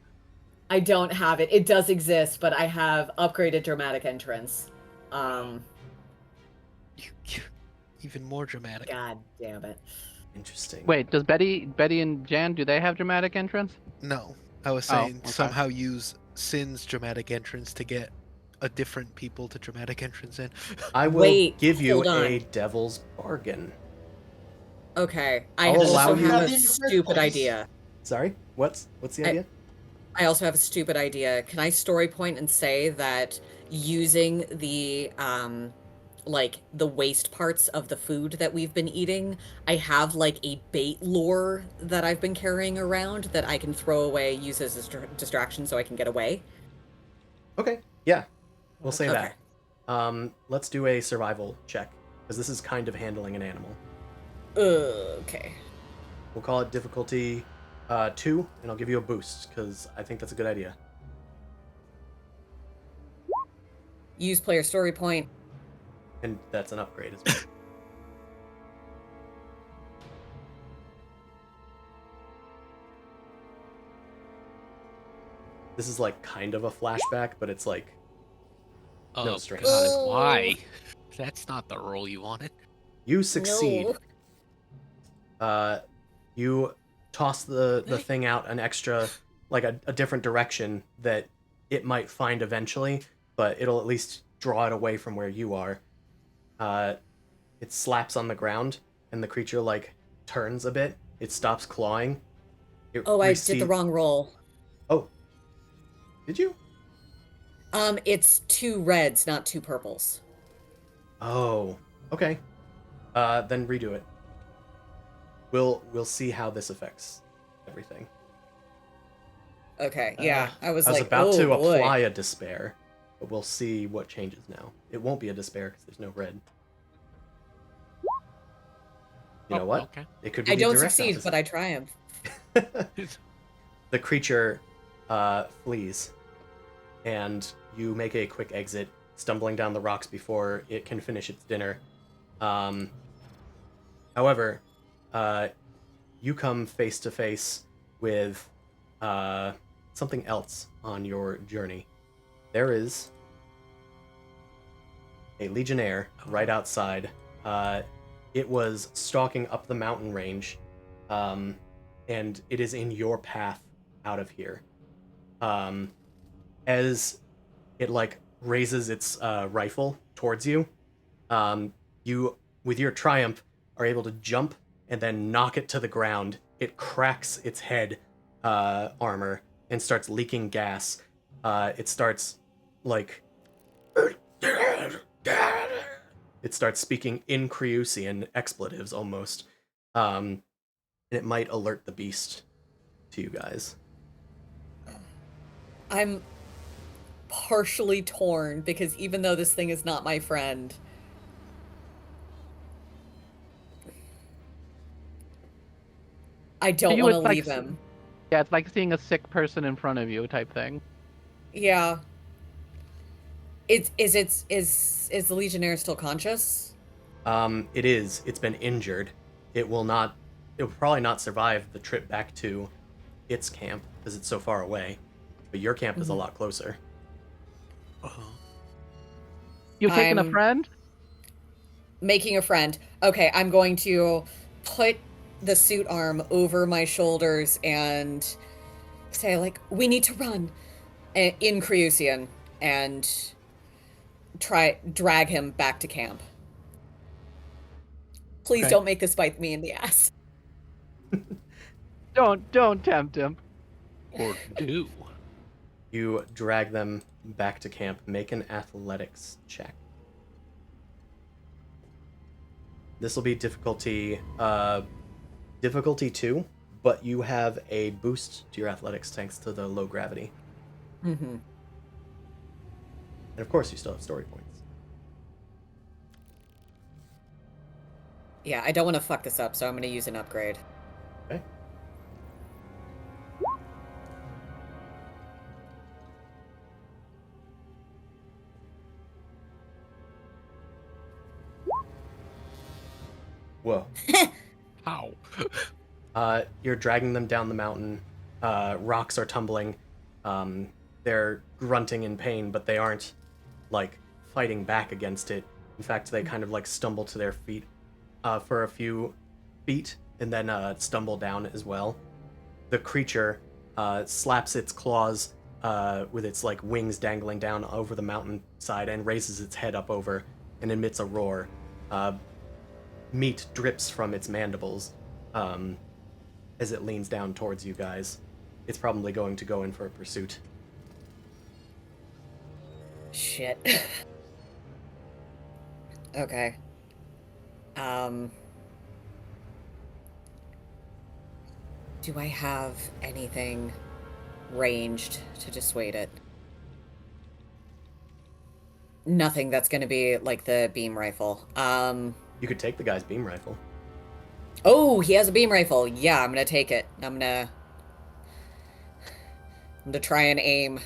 I don't have it. It does exist, but I have upgraded dramatic entrance. Even more dramatic. God damn it. Interesting. Wait, does Betty and Jan, do they have dramatic entrance? No, I was Oh, saying okay. somehow use Sin's dramatic entrance to get a different people to dramatic entrance in. I will Wait, give you hold on. a devil's bargain. Okay. I I'll allow also you- have a in the first stupid place. idea. Sorry? What's the idea? I also have a stupid idea. Can I story point and say that using the like the waste parts of the food that we've been eating, I have like a bait lure that I've been carrying around that I can throw away, use as a distraction so I can get away? Okay. Yeah. We'll say Okay. that. Let's do a survival check, because this is kind of handling an animal. Okay. We'll call it difficulty 2, and I'll give you a boost, because I think that's a good idea. Use player story point. And that's an upgrade as well. This is like kind of a flashback, but it's like no Oh strings. god, why? That's not the role you wanted. You succeed. No. You toss the thing out an extra, like a different direction that it might find eventually, but it'll at least draw it away from where you are. It slaps on the ground, and the creature like turns a bit. It stops clawing. It Oh, I did the wrong roll. Oh, did you? It's 2 reds, not 2 purples. Oh, okay. Then redo it. We'll see how this affects everything. Okay, yeah. I was I was like, about oh, to boy. apply a despair, but we'll see what changes now. It won't be a despair because there's no red. You know what? Okay. It could be I the don't direct succeed, opposite. but I triumph. The creature flees, and you make a quick exit, stumbling down the rocks before it can finish its dinner. However, you come face to face with something else on your journey. There is a legionnaire right outside. It was stalking up the mountain range, and it is in your path out of here. As it like raises its rifle towards you, you with your triumph are able to jump and then knock it to the ground. It cracks its head armor and starts leaking gas. It starts like it starts speaking in Creusian expletives almost. And it might alert the beast to you guys. I'm partially torn because even though this thing is not my friend, I don't You want to would like, leave him. yeah, it's like seeing a sick person in front of you type thing. Yeah. Is the Legionnaire still conscious? It is. It's been injured. It will not. It will probably not survive the trip back to its camp because it's so far away. But your camp is a lot closer. You taking a I'm friend? making a friend. Okay, I'm going to put the suit arm over my shoulders and say, like, we need to run in Creusian and drag him back to camp. Please Okay. don't make this bite me in the ass. Don't tempt him. Or do. You drag them back to camp. Make an athletics check. This will be difficulty 2, but you have a boost to your athletics thanks to the low gravity. Mm-hmm. And of course, you still have story points. Yeah, I don't want to fuck this up, so I'm going to use an upgrade. Okay. Whoa. How? You're dragging them down the mountain. Rocks are tumbling. They're grunting in pain, but they aren't, like, fighting back against it. In fact, they kind of, like, stumble to their feet for a few feet and then stumble down as well. The creature slaps its claws with its, like, wings dangling down over the mountainside and raises its head up over and emits a roar. Meat drips from its mandibles as it leans down towards you guys. It's probably going to go in for a pursuit. Shit. Okay. Do I have anything ranged to dissuade it? Nothing that's going to be like the beam rifle. You could take the guy's beam rifle. Oh, he has a beam rifle. Yeah, I'm going to take it. I'm going to try and aim.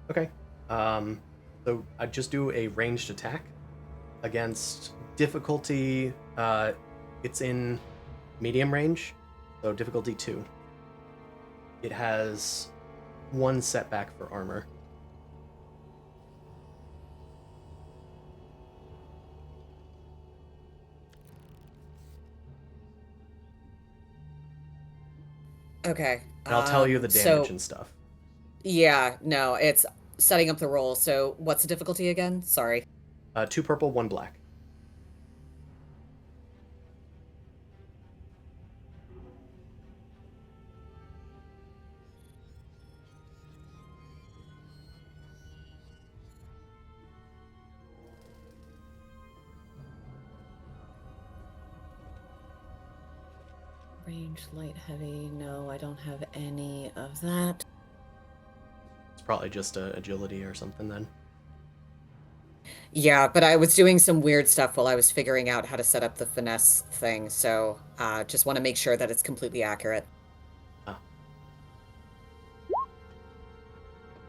Okay. So I'd just do a ranged attack against difficulty. It's in medium range, so difficulty 2. It has 1 setback for armor. Okay. And I'll tell you the damage and stuff. Yeah, no, it's setting up the roll. So what's the difficulty again? Sorry. 2 purple, 1 black. Range, light, heavy. No, I don't have any of that. It's probably just agility or something then. Yeah, but I was doing some weird stuff while I was figuring out how to set up the finesse thing, so just want to make sure that it's completely accurate.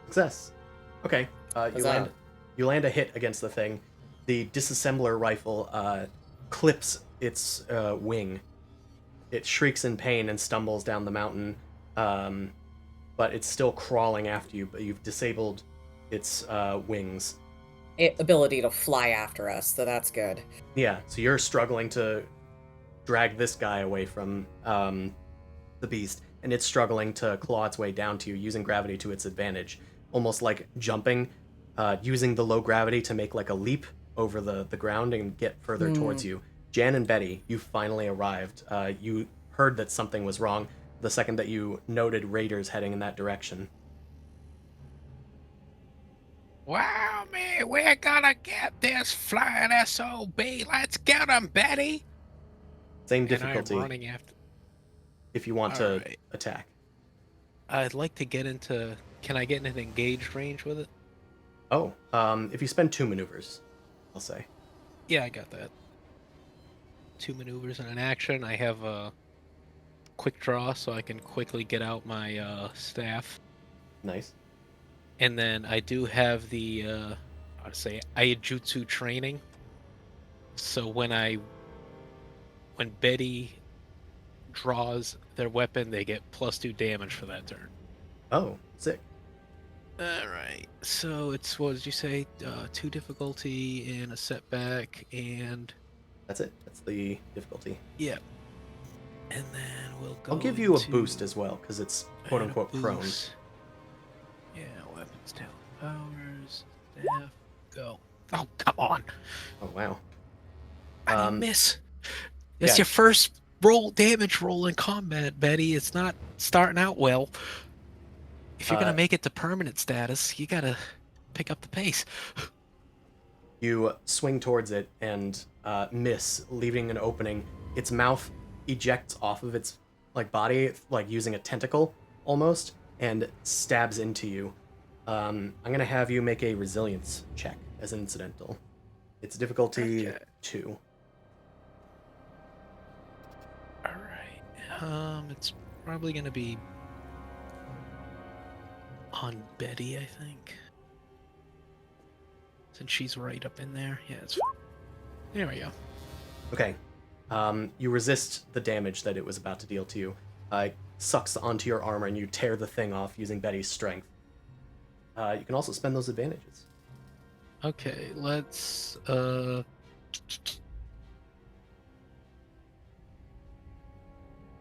Success. Okay. Huzzah. You land a hit against the thing. The disassembler rifle clips its wing. It shrieks in pain and stumbles down the mountain, but it's still crawling after you. But you've disabled its wings. Ability to fly after us, so that's good. Yeah. So you're struggling to drag this guy away from the beast, and it's struggling to claw its way down to you, using gravity to its advantage, almost like jumping, using the low gravity to make like a leap over the ground and get further towards you. Jan and Betty, you finally arrived. You heard that something was wrong the second that you noted raiders heading in that direction. Wow, man, we're gonna get this flying SOB. Let's get him, Betty. Same And I'm difficulty running after. if you want All to right. attack. I'd like to get into Can I get in an engaged range with it? Oh, if you spend 2 maneuvers, I'll say. Yeah, I got that. 2 maneuvers and an action. I have a quick draw, so I can quickly get out my staff. Nice. And then I do have the, how to say, Aiijutsu training. So when Betty draws their weapon, they get +2 damage for that turn. Oh, sick. Alright, so it's, what did you say? 2 difficulty and a setback, and... That's it. That's the difficulty. Yeah. And then we'll go I'll give you a into- boost as well, because it's and a quote-unquote prone. boost. Yeah, weapons, talent, powers, staff, go. Oh, come on! Oh, wow. I didn't miss. It's yeah. your first damage roll in combat, Betty. It's not starting out well. If you're gonna make it to permanent status, you gotta pick up the pace. You swing towards it and miss, leaving an opening. Its mouth ejects off of its body, like using a tentacle almost, and stabs into you. I'm gonna have you make a resilience check as an incidental. It's difficulty Okay. 2. All right. It's probably gonna be on Betty, I think, since she's right up in there. Yeah, it's fine. There we go. Okay. You resist the damage that it was about to deal to you. It sucks onto your armor and you tear the thing off using Betty's strength. You can also spend those advantages. Okay, let's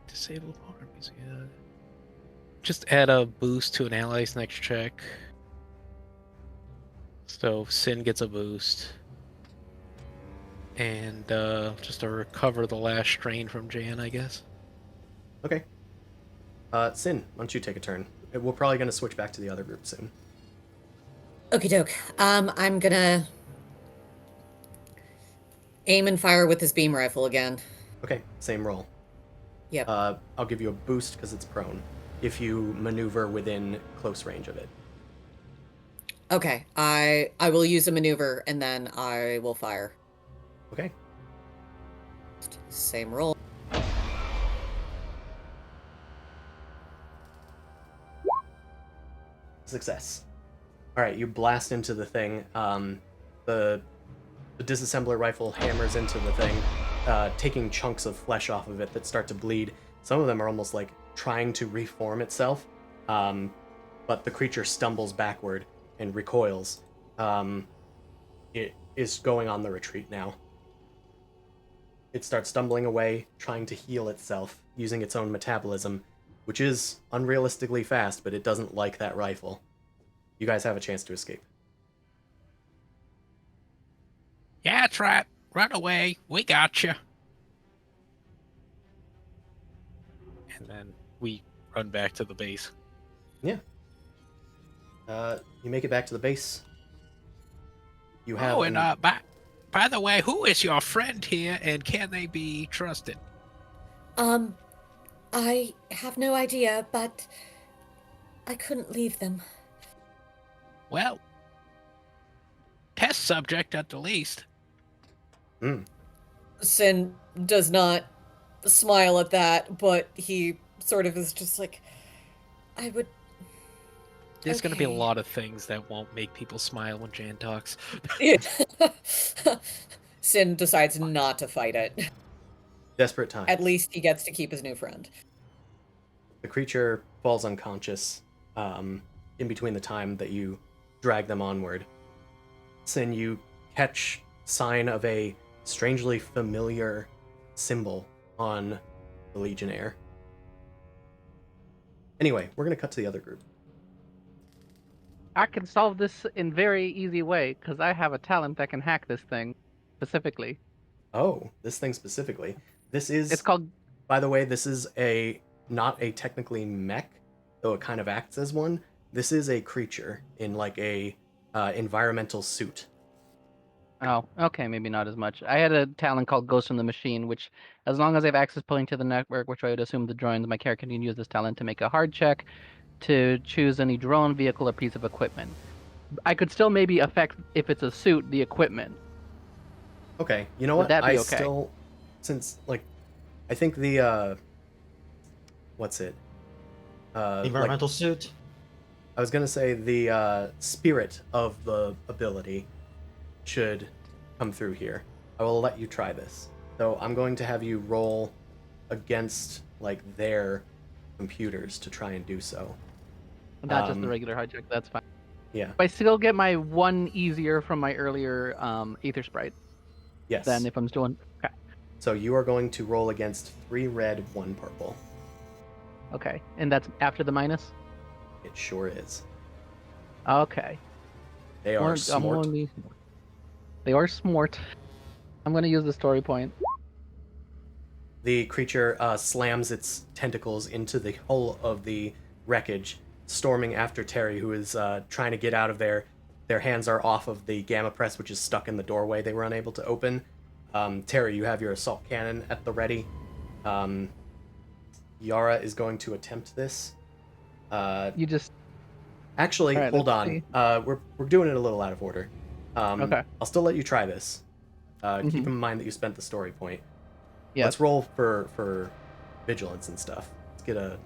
disable arms. Yeah. Just add a boost to an ally's next check. So Sin gets a boost. And just to recover the last strain from Jan, I guess. Okay. Sin, why don't you take a turn? We're probably going to switch back to the other group soon. Okie doke. I'm gonna aim and fire with this beam rifle again. Okay, same roll. Yep. I'll give you a boost because it's prone, if you maneuver within close range of it. Okay. I will use a maneuver and then I will fire. Okay. Same roll. Success. All right, you blast into the thing. The disassembler rifle hammers into the thing, taking chunks of flesh off of it that start to bleed. Some of them are almost like trying to reform itself, but the creature stumbles backward and recoils. It is going on the retreat now. It starts stumbling away, trying to heal itself, using its own metabolism, which is unrealistically fast, but it doesn't like that rifle. You guys have a chance to escape. Yeah, that's right. Run away. We got you. And then we run back to the base. Yeah. You make it back to the base. You have Oh, and by the way, who is your friend here, and can they be trusted? I have no idea, but I couldn't leave them. Well, test subject at the least. Sin does not smile at that, but he sort of is just like, I would. There's going to be a Okay. lot of things that won't make people smile when Jan talks. Sin decides not to fight it. desperate times. At least he gets to keep his new friend. The creature falls unconscious in between the time that you drag them onward. Sin, you catch sign of a strangely familiar symbol on the Legionnaire. Anyway, we're going to cut to the other group. I can solve this in very easy way because I have a talent that can hack this thing specifically. Oh, this thing specifically. This is, It's called. by the way, this is not a technically mech, though it kind of acts as one. This is a creature in like a environmental suit. Oh, okay, maybe not as much. I had a talent called Ghost from the Machine, which, as long as I have access point to the network, which I would assume the drones, my character can use this talent to make a hard check, to choose any drone, vehicle, or piece of equipment. I could still maybe affect, if it's a suit, the equipment. Okay, you know Would what? that be I okay? still, since like, I think the what's it? Like Environmental suit. I was gonna say the spirit of the ability should come through here. I will let you try this. So I'm going to have you roll against like their computers to try and do so. Not just the regular hijack. That's fine. Yeah. I still get my one easier from my earlier Aether Sprite Yes. than if I'm doing. Okay. So you are going to roll against 3 red, 1 purple. Okay, and that's after the minus. It sure is. Okay. They are smart. They are smart. I'm gonna use the story point. The creature slams its tentacles into the hull of the wreckage, storming after Terry, who is trying to get out of there. Their hands are off of the gamma press, which is stuck in the doorway they were unable to open. Terry, you have your assault cannon at the ready. Yara is going to attempt this. You just Actually, All right, hold let's on. see. We're doing it a little out of order. Okay. I'll still let you try this. Keep Mhm. in mind that you spent the story point. Yes. Let's roll for vigilance and stuff. Let's get a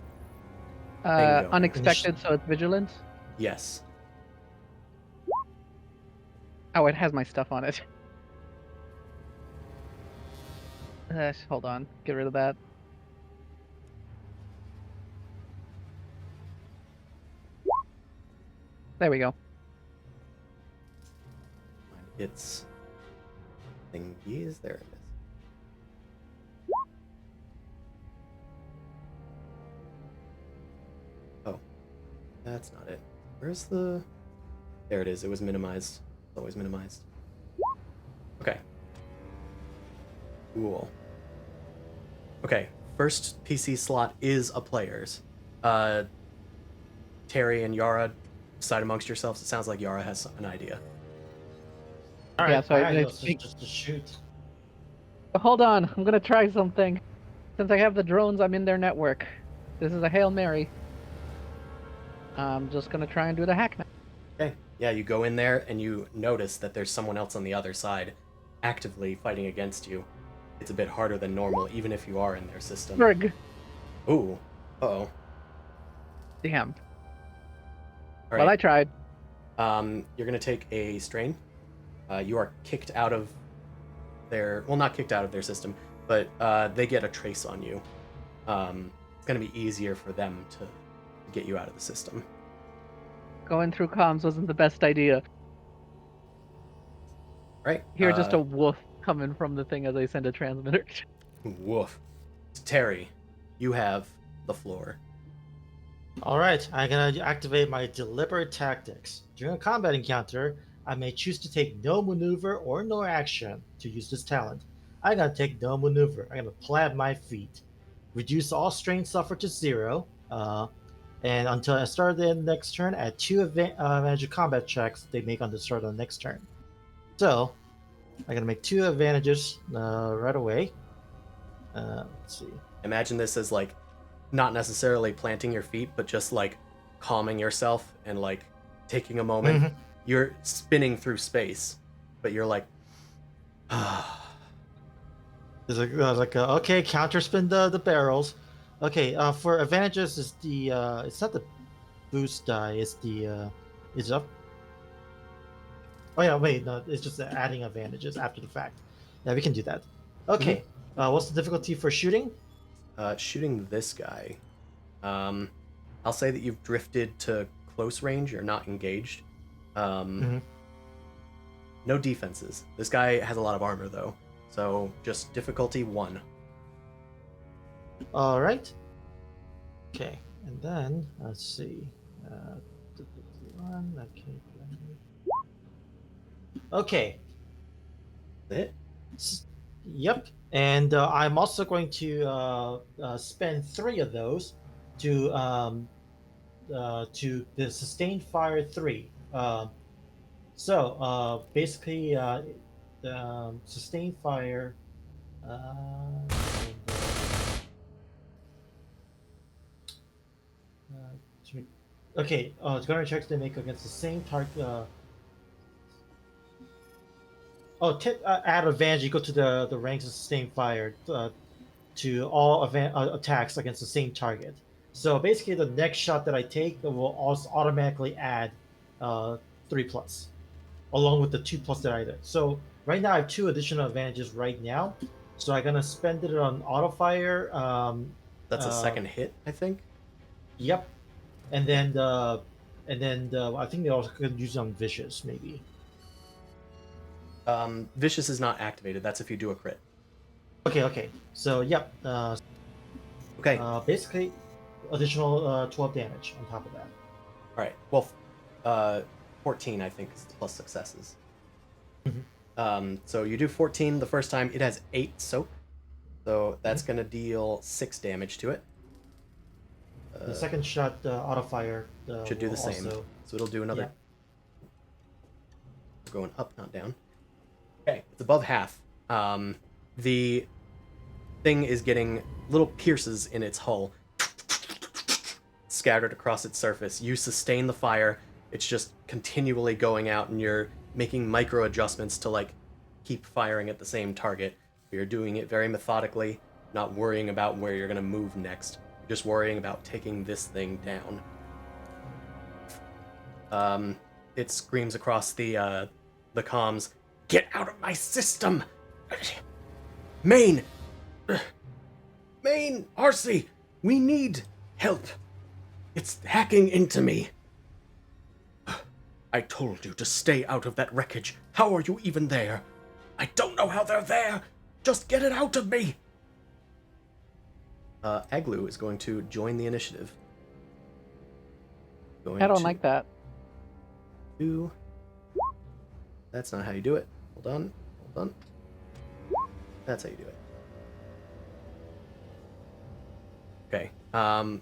thing going. Unexpected, so it's vigilance. Yes. Oh, it has my stuff on it. Hold on. Get rid of that. There we go. It's thingies. There it is. Oh, that's not it. Where's the... There it is. It was minimized. It's always minimized. Okay. Cool. Okay, first PC slot is a player's. Terry and Yara, decide amongst yourselves. It sounds like Yara has an idea. All right, Yeah, so I just to shoot. Hold on. I'm gonna try something. Since I have the drones, I'm in their network. This is a Hail Mary. I'm just gonna try and do the hack now. Okay. Yeah, you go in there and you notice that there's someone else on the other side actively fighting against you. It's a bit harder than normal, even if you are in their system. Berg. Ooh. Uh-oh. Damn. All Well, right. I tried. You're gonna take a strain. You are kicked out of their... Well, not kicked out of their system, but they get a trace on you. It's gonna be easier for them to get you out of the system. Going through comms wasn't the best idea. Right? Hear just a woof coming from the thing as I send a transmitter. Woof. Terry, you have the floor. All right, I'm gonna activate my deliberate tactics. During a combat encounter, I may choose to take no maneuver or no action to use this talent. I'm gonna take no maneuver. I'm gonna plant my feet, reduce all strain suffered to 0, and until I start the next turn, add 2 advantage combat checks they make on the start of the next turn. So, I'm gonna make 2 advantages right away. Let's see. Imagine this as like not necessarily planting your feet, but just like calming yourself and like taking a moment. Mhm. You're spinning through space, but you're like, There's okay, counterspin the barrels. Okay, for advantages is the it's not the boost die, it's the is up. Oh yeah, wait, no, it's just adding advantages after the fact. Yeah, we can do that. Okay, what's the difficulty for shooting? shooting this guy. I'll say that you've drifted to close range. You're not engaged. No defenses. This guy has a lot of armor though, so just difficulty 1. All right. Okay, and then let's see. One. Okay. That's it. Yep. And I'm also going to spend 3 of those to the sustained fire 3. So basically, sustained fire. Okay, it's gonna checks they make against the same target. Add advantage equal to the ranks of sustained fire to all attacks against the same target. So basically, the next shot that I take will also automatically add 3+, along with the 2+ that I did. So right now I have 2 additional advantages right now. So I'm gonna spend it on auto fire. That's a second hit, I think. Yep, and then I think they also could use it on vicious maybe. Vicious is not activated. That's if you do a crit. Okay. So yep. Okay. Basically, additional 12 damage on top of that. All right. Well, 14 I think is plus successes. So you do 14 the first time. It has 8 soak, so that's gonna deal 6 damage to it. The second shot, auto fire, Should do the same. Also... So it'll do another. Yeah. We're going up, not down. Okay, it's above half. The thing is getting little pierces in its hull, scattered across its surface. You sustain the fire. It's just continually going out, and you're making micro adjustments to like keep firing at the same target. You're doing it very methodically, not worrying about where you're gonna move next. You're just worrying about taking this thing down. It screams across the comms, "Get out of my system! Main! Main! Arcee! We need help! It's hacking into me! I told you to stay out of that wreckage. How are you even there? I don't know how they're there! Just get it out of me!" Aglu is going to join the initiative. I don't like that. That's not how you do it. Hold on. That's how you do it. Okay.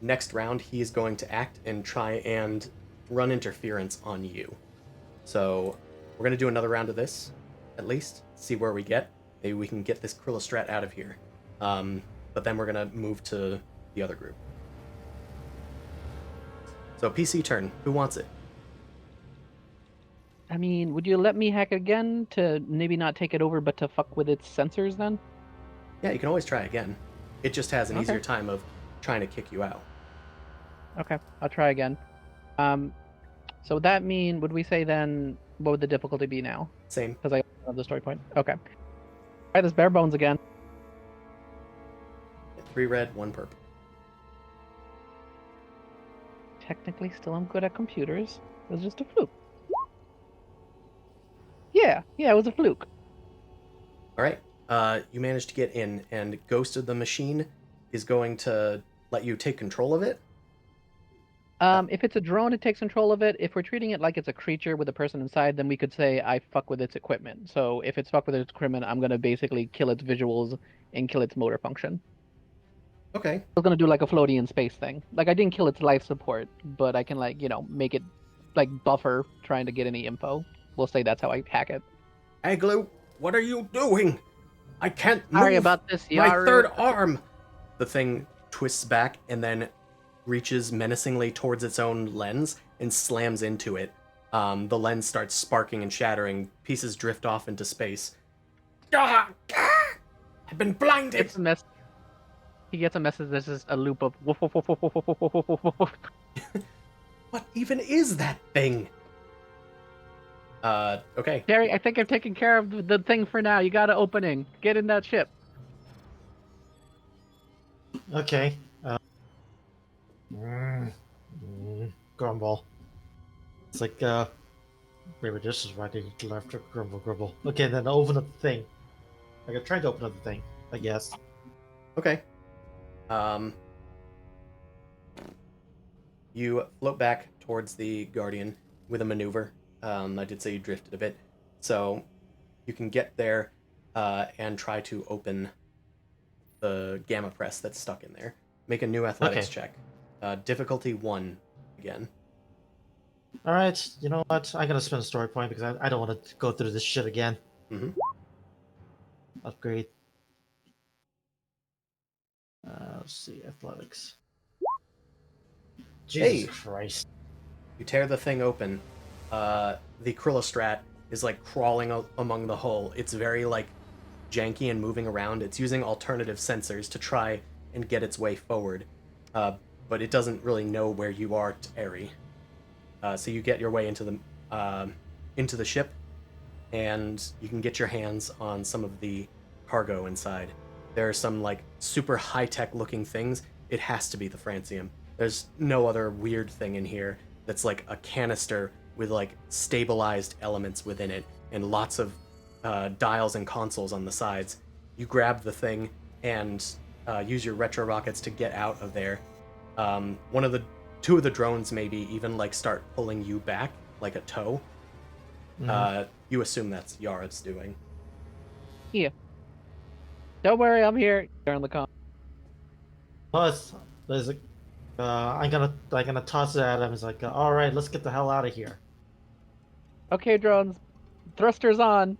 Next round, he is going to act and try and run interference on you. So we're going to do another round of this, at least. See where we get. Maybe we can get this Krillostrat out of here. But then we're going to move to the other group. So PC turn. Who wants it? I mean, would you let me hack again to maybe not take it over, but to fuck with its sensors then? Yeah, you can always try again. It just has an Okay. easier time of trying to kick you out. Okay, I'll try again. So would that mean, would we say then, what would the difficulty be now? Same. Because I have the story point. Okay. Try this bare bones again. 3 red, 1 purple. Technically, still I'm good at computers. It was just a fluke. Yeah, it was a fluke. All right. You managed to get in, and Ghost of the Machine is going to let you take control of it. If it's a drone, it takes control of it. If we're treating it like it's a creature with a person inside, then we could say I fuck with its equipment. So if it's fuck with its equipment, I'm gonna basically kill its visuals and kill its motor function. Okay. I was gonna do like a floaty in space thing. Like I didn't kill its life support, but I can like, make it like buffer trying to get any info. We'll say that's how I hack it. Aglu, what are you doing? I can't move Sorry about this, my Yaru. third arm. The thing twists back and then reaches menacingly towards its own lens and slams into it. The lens starts sparking and shattering. Pieces drift off into space. I've been blinded. It's a mess. He gets a message that's just a loop of woof woof woof woof woof woof woof woof woof woof. What even is that thing? Okay. Jerry, I think I've taken care of the thing for now. You got an opening. Get in that ship. Okay. Grumble. It's like, maybe this is why they left to grumble. Okay, then I'll open up the thing. Like, I'm trying to open up the thing, I guess. Okay. You float back towards the Guardian with a maneuver. I did say you drifted a bit. So you can get there and try to open the gamma press that's stuck in there. Make a new athletics check. Difficulty 1 again. Alright, you know what? I'm gonna spend a story point because I don't want to go through this shit again. Mm-hmm. Upgrade. Let's see, athletics. Jesus Hey. Christ. You tear the thing open. The Krillostrat is like crawling among the hull. It's very like janky and moving around. It's using alternative sensors to try and get its way forward, but it doesn't really know where you are, Terry. So you get your way into the ship, and you can get your hands on some of the cargo inside. There are some like super high-tech looking things. It has to be the francium. There's no other weird thing in here that's like a canister with like stabilized elements within it and lots of dials and consoles on the sides. You grab the thing and use your retro rockets to get out of there. Two of the drones maybe even like start pulling you back like a tow. You assume that's Yara's doing. Yeah. Don't worry, I'm here. You're on the con. Plus, there's a. I'm gonna toss it at him. It's like, all right, let's get the hell out of here. Okay, drones. Thrusters on.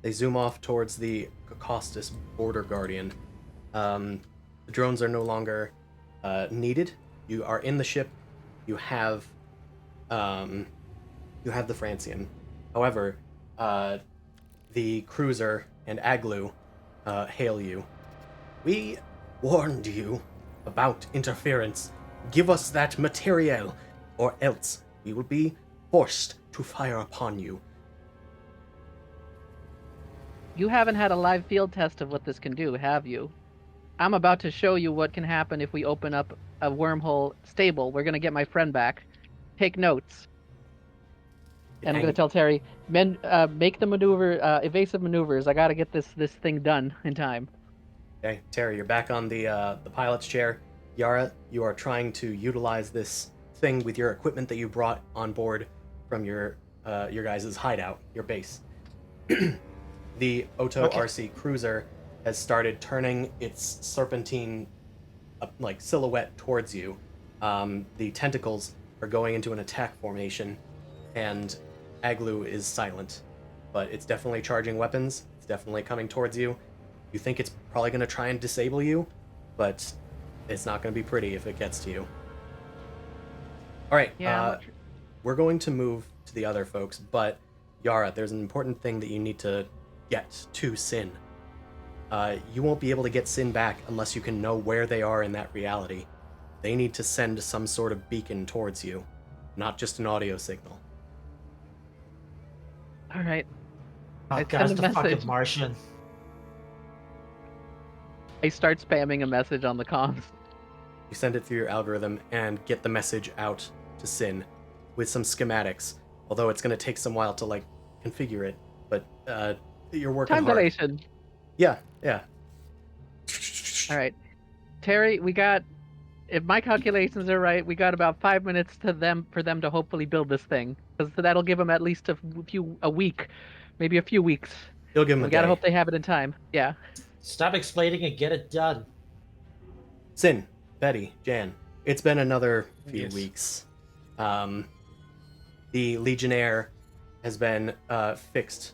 They zoom off towards the Costas border guardian. The drones are no longer needed. You are in the ship. You have the francium. However, the cruiser and Aglu hail you. We warned you about interference. Give us that material, or else we will be forced to fire upon you. You haven't had a live field test of what this can do, have you? I'm about to show you what can happen if we open up a wormhole stable. We're gonna get my friend back. Take notes. And I'm gonna tell Terry, men, make the maneuver, evasive maneuvers. I gotta get this thing done in time. Okay, Terry, you're back on the pilot's chair. Yara, you are trying to utilize this thing with your equipment that you brought on board from your guys' hideout, your base. The Oto RC cruiser has started turning its serpentine like silhouette towards you. The tentacles are going into an attack formation, and Aglu is silent, but it's definitely charging weapons. It's definitely coming towards you. You think it's probably going to try and disable you, but it's not going to be pretty if it gets to you. All right, Yeah, we're going to move to the other folks, but Yara, there's an important thing that you need to get to Sin. You won't be able to get Sin back unless you can know where they are in that reality. They need to send some sort of beacon towards you, not just an audio signal. all right. Oh, I God, send it's a the fucking message. Martian. I start spamming a message on the comms. You send it through your algorithm and get the message out to Sin with some schematics, although it's going to take some while to like configure it, but you're working Time hard. dilation. Yeah. All right, Terry, we got. If my calculations are right, we got about 5 minutes for them to hopefully build this thing, because that'll give them at least a week, maybe a few weeks. You'll give them We a gotta day. hope they have it in time. Yeah. Stop explaining and get it done. Sin, Betty, Jan, it's been another few Yes. weeks. The Legionnaire has been fixed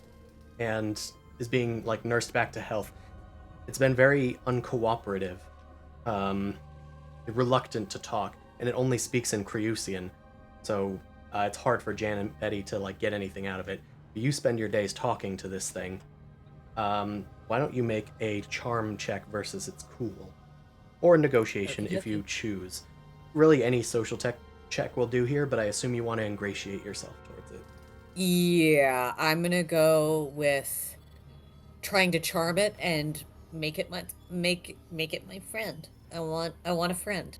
and is being like nursed back to health. It's been very uncooperative, reluctant to talk, and it only speaks in Creusian, so it's hard for Jan and Betty to like get anything out of it. But you spend your days talking to this thing. Why don't you make a charm check versus its cool, or negotiation if you choose. Really, any social check will do here, but I assume you want to ingratiate yourself towards it. Yeah, I'm gonna go with trying to charm it and make it my friend. I want a friend.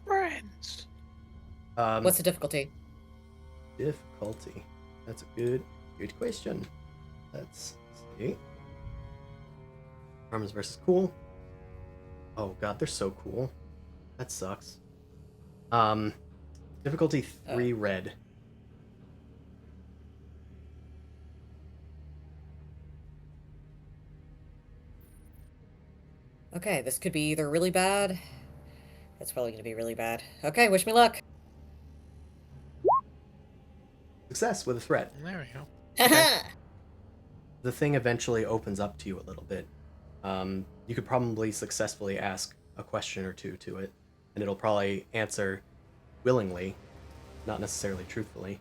Friends. What's the difficulty? Difficulty? That's a good question. Let's see. Arms versus cool. Oh god, they're so cool. That sucks. Difficulty 3 red. Okay, this could be either really bad. It's probably gonna be really bad. Okay, wish me luck. Success with a threat. There we go. The thing eventually opens up to you a little bit. You could probably successfully ask a question or two to it, and it'll probably answer willingly, not necessarily truthfully.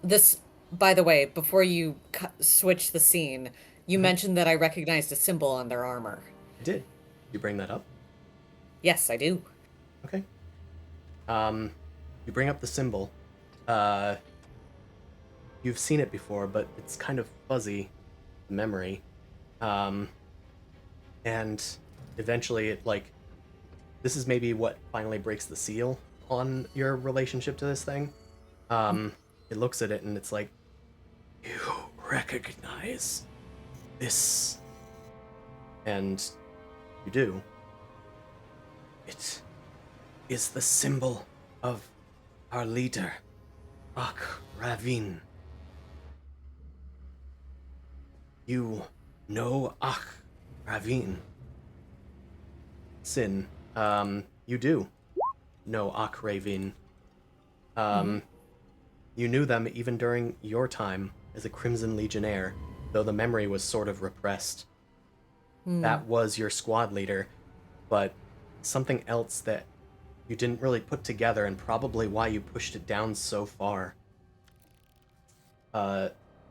This, by the way, before you switch the scene, you mentioned that I recognized a symbol on their armor. I did. You bring that up? Yes, I do. Okay. You bring up the symbol. You've seen it before, but it's kind of fuzzy memory. And eventually it, like, this is maybe what finally breaks the seal on your relationship to this thing. It looks at it and it's like, you recognize this. And you do. It is the symbol of our leader, Ak Ravin. You know Ak Ravin. Sin, you do know Ak Ravin. You knew them even during your time as a Crimson Legionnaire, though the memory was sort of repressed. That was your squad leader, but something else that you didn't really put together, and probably why you pushed it down so far.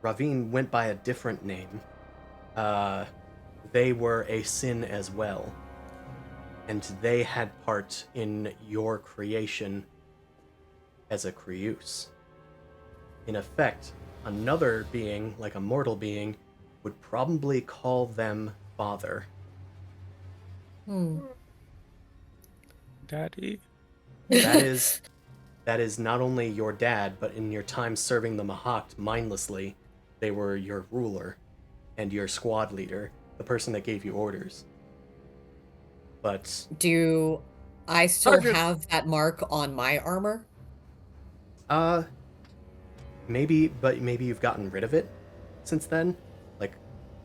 Ravin went by a different name. They were a Sin as well, and they had part in your creation as a Kryus. In effect, another being, like a mortal being, would probably call them father. Daddy. That is not only your dad, but in your time serving the Mahakt mindlessly, they were your ruler and your squad leader, the person that gave you orders. But Do I still have that mark on my armor? maybe you've gotten rid of it since then, like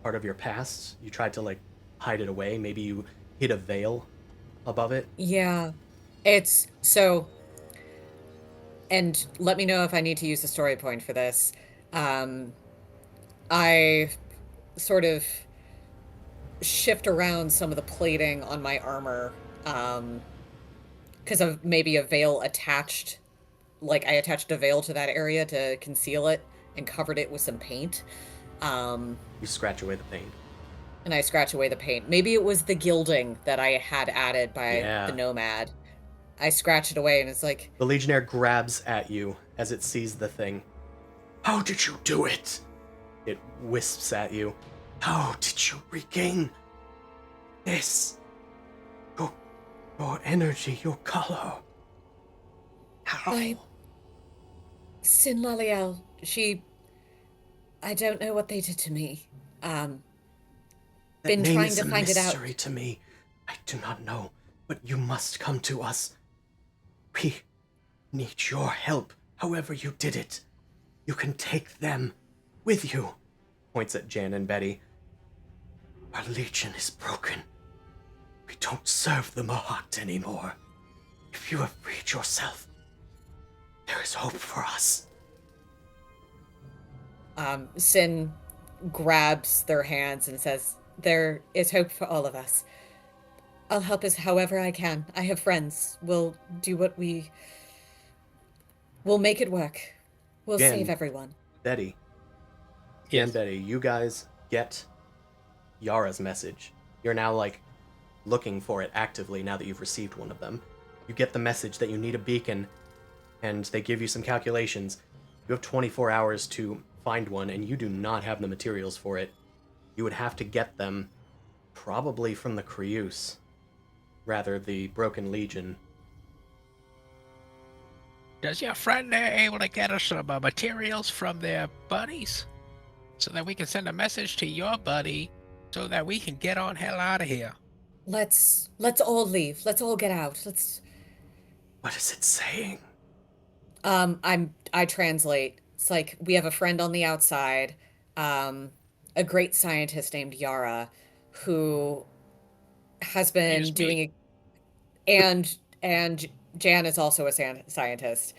part of your past. You tried to like hide it away. Maybe you hid a veil above it. Yeah. It's so, and let me know if I need to use a story point for this. I sort of shift around some of the plating on my armor because of maybe a veil attached. Like I attached a veil to that area to conceal it and covered it with some paint. You scratch away the paint. And I scratch away the paint. Maybe it was the gilding that I had added by the Nomad. I scratch it away and it's like... The Legionnaire grabs at you as it sees the thing. How did you do it? It wisps at you. How did you regain this? Your energy, your color. How? Sin Laliel, I don't know what they did to me. Been trying to find it out. Mystery to me. I do not know, but you must come to us. We need your help, however you did it. You can take them with you. Points at Jan and Betty. Our legion is broken. We don't serve the Mahakt anymore. If you have freed yourself, there is hope for us. Sin grabs their hands and says, there is hope for all of us. I'll help us however I can. I have friends. We'll do what we'll make it work. We'll save everyone. Betty. Yes. And Betty, you guys get Yara's message. You're now, like, looking for it actively now that you've received one of them. You get the message that you need a beacon, and they give you some calculations. You have 24 hours to find one, and you do not have the materials for it. You would have to get them probably from the Kryus, rather the Broken Legion. Does your friend there able to get us some materials from their buddies? So that we can send a message to your buddy so that we can get on hell out of here. Let's all leave. Let's all get out. What is it saying? I translate. It's like we have a friend on the outside, a great scientist named Yara, who has been doing it, and Jan is also a scientist.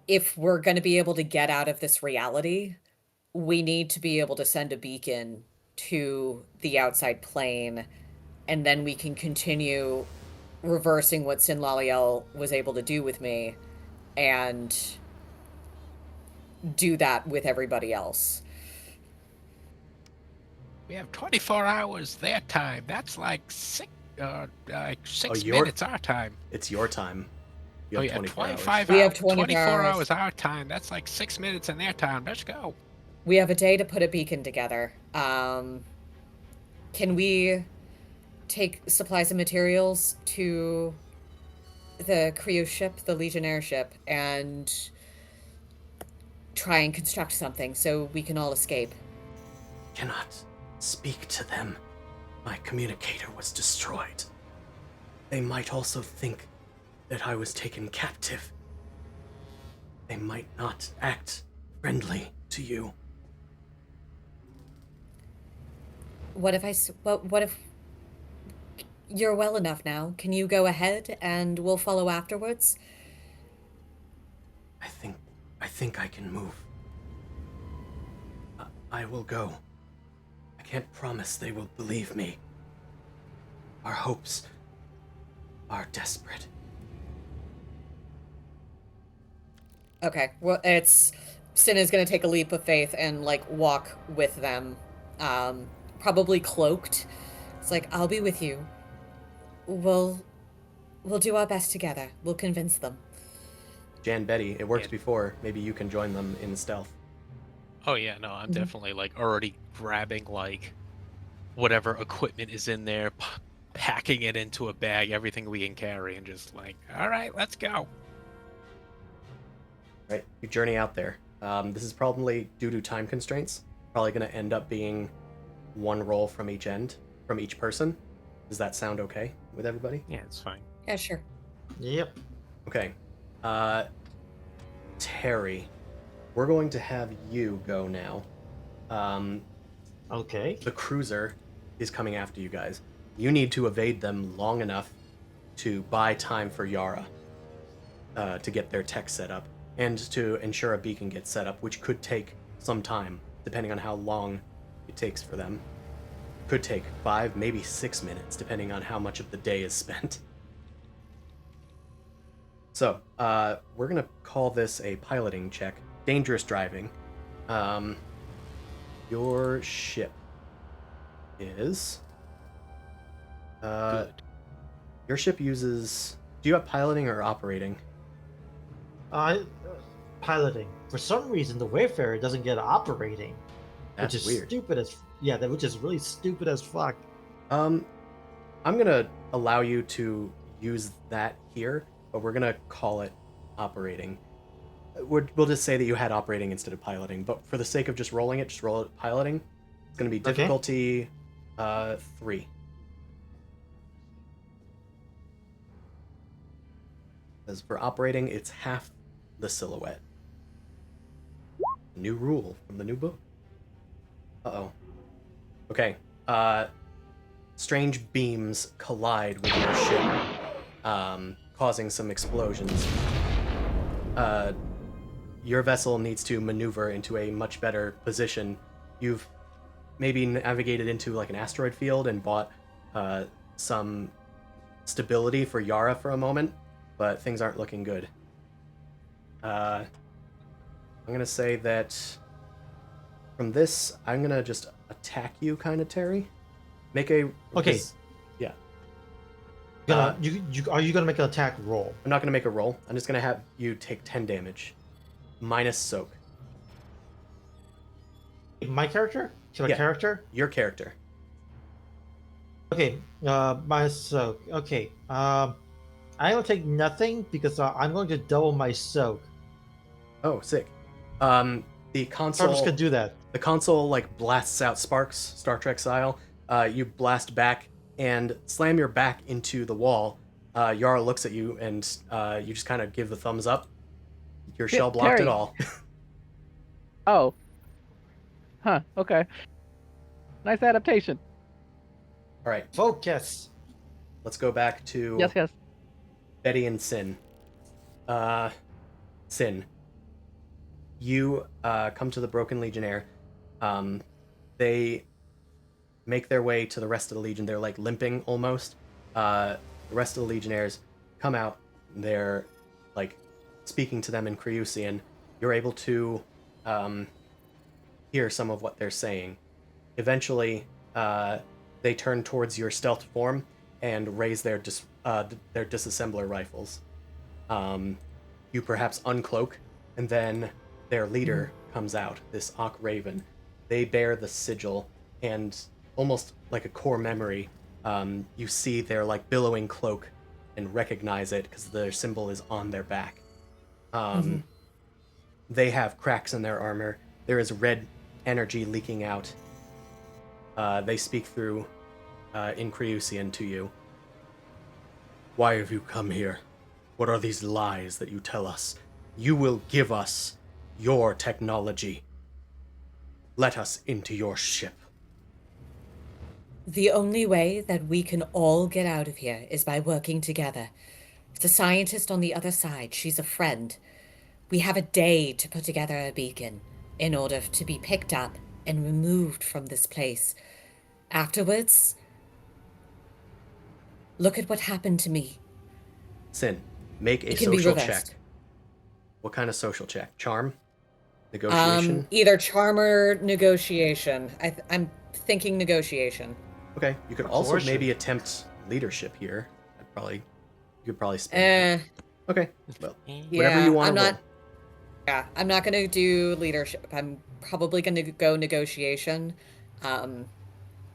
If we're going to be able to get out of this reality, we need to be able to send a beacon to the outside plane, and then we can continue reversing what Sin Laliel was able to do with me and do that with everybody else. We have 24 hours their time. That's like six Oh, minutes our time. It's your time. You Oh have yeah, 24 hours. 25 We have hours. 24 hours our time. That's like 6 minutes in their time. Let's go. We have a day to put a beacon together. Can we take supplies and materials to the Crew ship, the Legionnaire ship, and try and construct something so we can all escape? Cannot speak to them. My communicator was destroyed. They might also think that I was taken captive. They might not act friendly to you. What if you're well enough now? Can you go ahead and we'll follow afterwards? I think I can move. I will go. I can't promise they will believe me. Our hopes are desperate. Okay, well, Sin is gonna take a leap of faith and like walk with them, probably cloaked. It's like, I'll be with you. We'll do our best together. We'll convince them. Jan, Betty, it worked Yeah. before. Maybe you can join them in stealth. Oh yeah, no, I'm definitely like already grabbing like whatever equipment is in there, packing it into a bag, everything we can carry, and just like, all right, let's go. Right, you journey out there. This is probably, due to time constraints, probably going to end up being one roll from each end, from each person. Does that sound okay with everybody? Yeah, it's fine. Yeah, sure. Yep. Okay. Terry, we're going to have you go now. Okay. The cruiser is coming after you guys. You need to evade them long enough to buy time for Yara to get their tech set up, and to ensure a beacon gets set up, which could take some time, depending on how long it takes for them. Could take 5, maybe 6 minutes, depending on how much of the day is spent. So, we're gonna call this a piloting check. Dangerous driving. Your ship is... Good. Your ship uses... Do you have piloting or operating? Piloting. For some reason, the Wayfarer doesn't get operating, That's which is weird. stupid as which is really stupid as fuck. I'm gonna allow you to use that here, but we're gonna call it operating. We'll just say that you had operating instead of piloting, but for the sake of just rolling it, just roll it piloting. It's gonna be difficulty 3. As for operating, it's half the silhouette. New rule from the new book. Uh-oh. Okay. Strange beams collide with your ship, causing some explosions. Your vessel needs to maneuver into a much better position. You've maybe navigated into like an asteroid field and bought some stability for Yara for a moment, but things aren't looking good. I'm gonna say that from this, I'm gonna just attack you, kind of, Terry. Make a Okay. Yeah. Are you gonna make an attack roll? I'm not gonna make a roll. I'm just gonna have you take 10 damage, minus soak. My character? To my Yeah. character? Your character. Okay. My soak. Okay. I'm gonna take nothing because I'm going to double my soak. Oh, sick. The So I'm console. just gonna do that. The console like blasts out sparks, Star Trek style. You blast back and slam your back into the wall. Yara looks at you and you just kind of give the thumbs up. Your shell blocked Terry. it all. Oh. Huh. Okay. Nice adaptation. All right, Focus. let's go back to Yes. Yes. Betty and Sin. Sin. You come to the Broken Legionnaire. They make their way to the rest of the Legion. They're like limping almost. The rest of the Legionnaires come out. They're like speaking to them in Creusian. You're able to hear some of what they're saying. Eventually, they turn towards your stealth form and raise their disassembler rifles. You perhaps uncloak, and then their leader comes out, this Ak Raven. They bear the sigil, and almost like a core memory, you see their like billowing cloak and recognize it because their symbol is on their back. They have cracks in their armor. There is red energy leaking out. They speak through in Creusian to you. Why have you come here? What are these lies that you tell us? You will give us your technology. Let us into your ship. The only way that we can all get out of here is by working together. The scientist on the other side, she's a friend. We have a day to put together a beacon in order to be picked up and removed from this place. Afterwards, look at what happened to me. Sin, make a It can be social reversed. check. What kind of social check? Charm? Negotiation? Either charm or negotiation. I'm thinking negotiation. Okay, you could also Coercion. maybe attempt leadership here. You could probably spend that. Okay, well, whatever Yeah, you want I'm to not. roll. Yeah, I'm not gonna do leadership. I'm probably gonna go negotiation,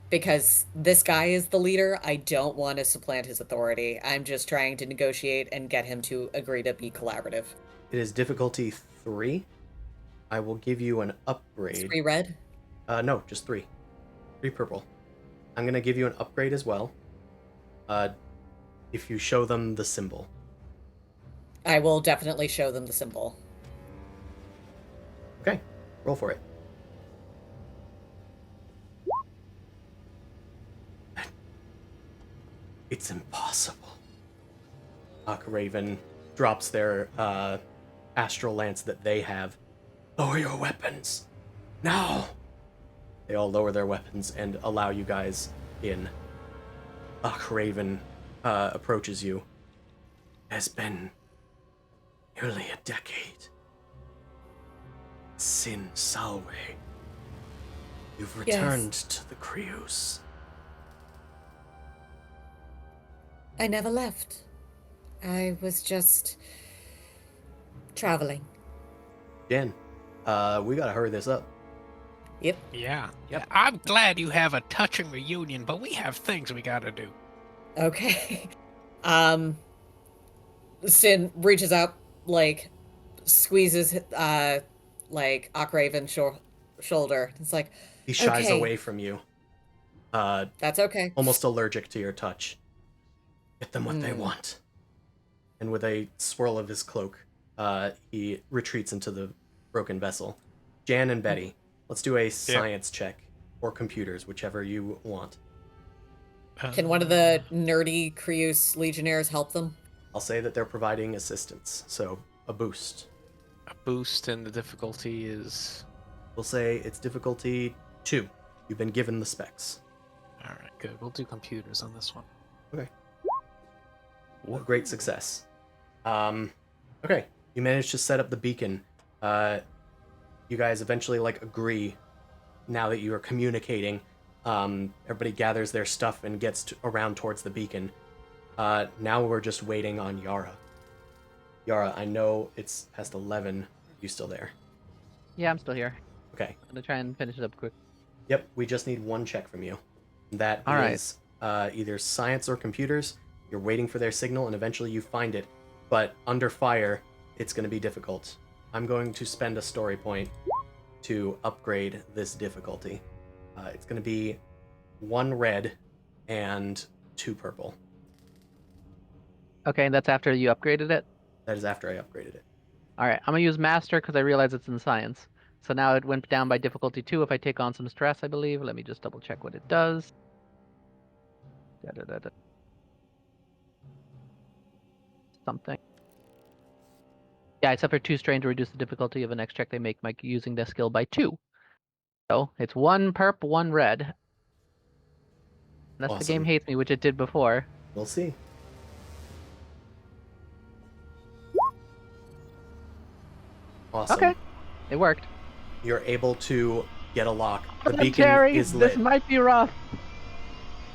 because this guy is the leader. I don't want to supplant his authority. I'm just trying to negotiate and get him to agree to be collaborative. It is difficulty 3. I will give you an upgrade. 3 red. No, just 3. 3 purple. I'm going to give you an upgrade as well. If you show them the symbol. I will definitely show them the symbol. Okay, roll for it. It's impossible. Raven drops their astral lance that they have. Lower your weapons. Now! They all lower their weapons and allow you guys in. Raven approaches you. It has been nearly a decade. Sin Salve. You've returned to the Crews. I never left. I was just traveling. Jen, we gotta hurry this up. Yep. Yeah. I'm glad you have a touching reunion, but we have things we gotta do. Okay. Sin reaches out, like, squeezes, like, Akraven's shoulder. It's like, He shies okay. away from you. That's okay. Almost allergic to your touch. Get them what they want. And with a swirl of his cloak, he retreats into the broken vessel. Jan and Betty, let's do a science check, or computers, whichever you want. Can one of the nerdy Creus legionnaires help them? I'll say that they're providing assistance, so a boost. A boost in the difficulty is... We'll say it's difficulty 2. You've been given the specs. Alright, good. We'll do computers on this one. Okay. A great success. Okay, you managed to set up the beacon. You guys eventually agree. Now that you are communicating, everybody gathers their stuff and gets around towards the beacon. Now we're just waiting on Yara. Yara, I know it's past 11. Are you still there? Yeah, I'm still here. Okay. I'm gonna try and finish it up quick. Yep, we just need one check from you. That All right. is either science or computers. You're waiting for their signal, and eventually you find it. But under fire, it's going to be difficult. I'm going to spend a story point to upgrade this difficulty. It's going to be 1 red and 2 purple. Okay, and that's after you upgraded it? That is after I upgraded it. Alright, I'm gonna use Master because I realize it's in Science. So now it went down by difficulty 2 if I take on some stress, I believe. Let me just double check what it does. Something. Yeah, I suffer 2 strain to reduce the difficulty of the next check they make by using the skill by 2. So it's 1 perp, 1 red. Unless the game Awesome. hates me, which it did before. We'll see. Awesome. Okay, it worked. You're able to get a lock. The Come on, beacon Terry, is this lit. might be rough.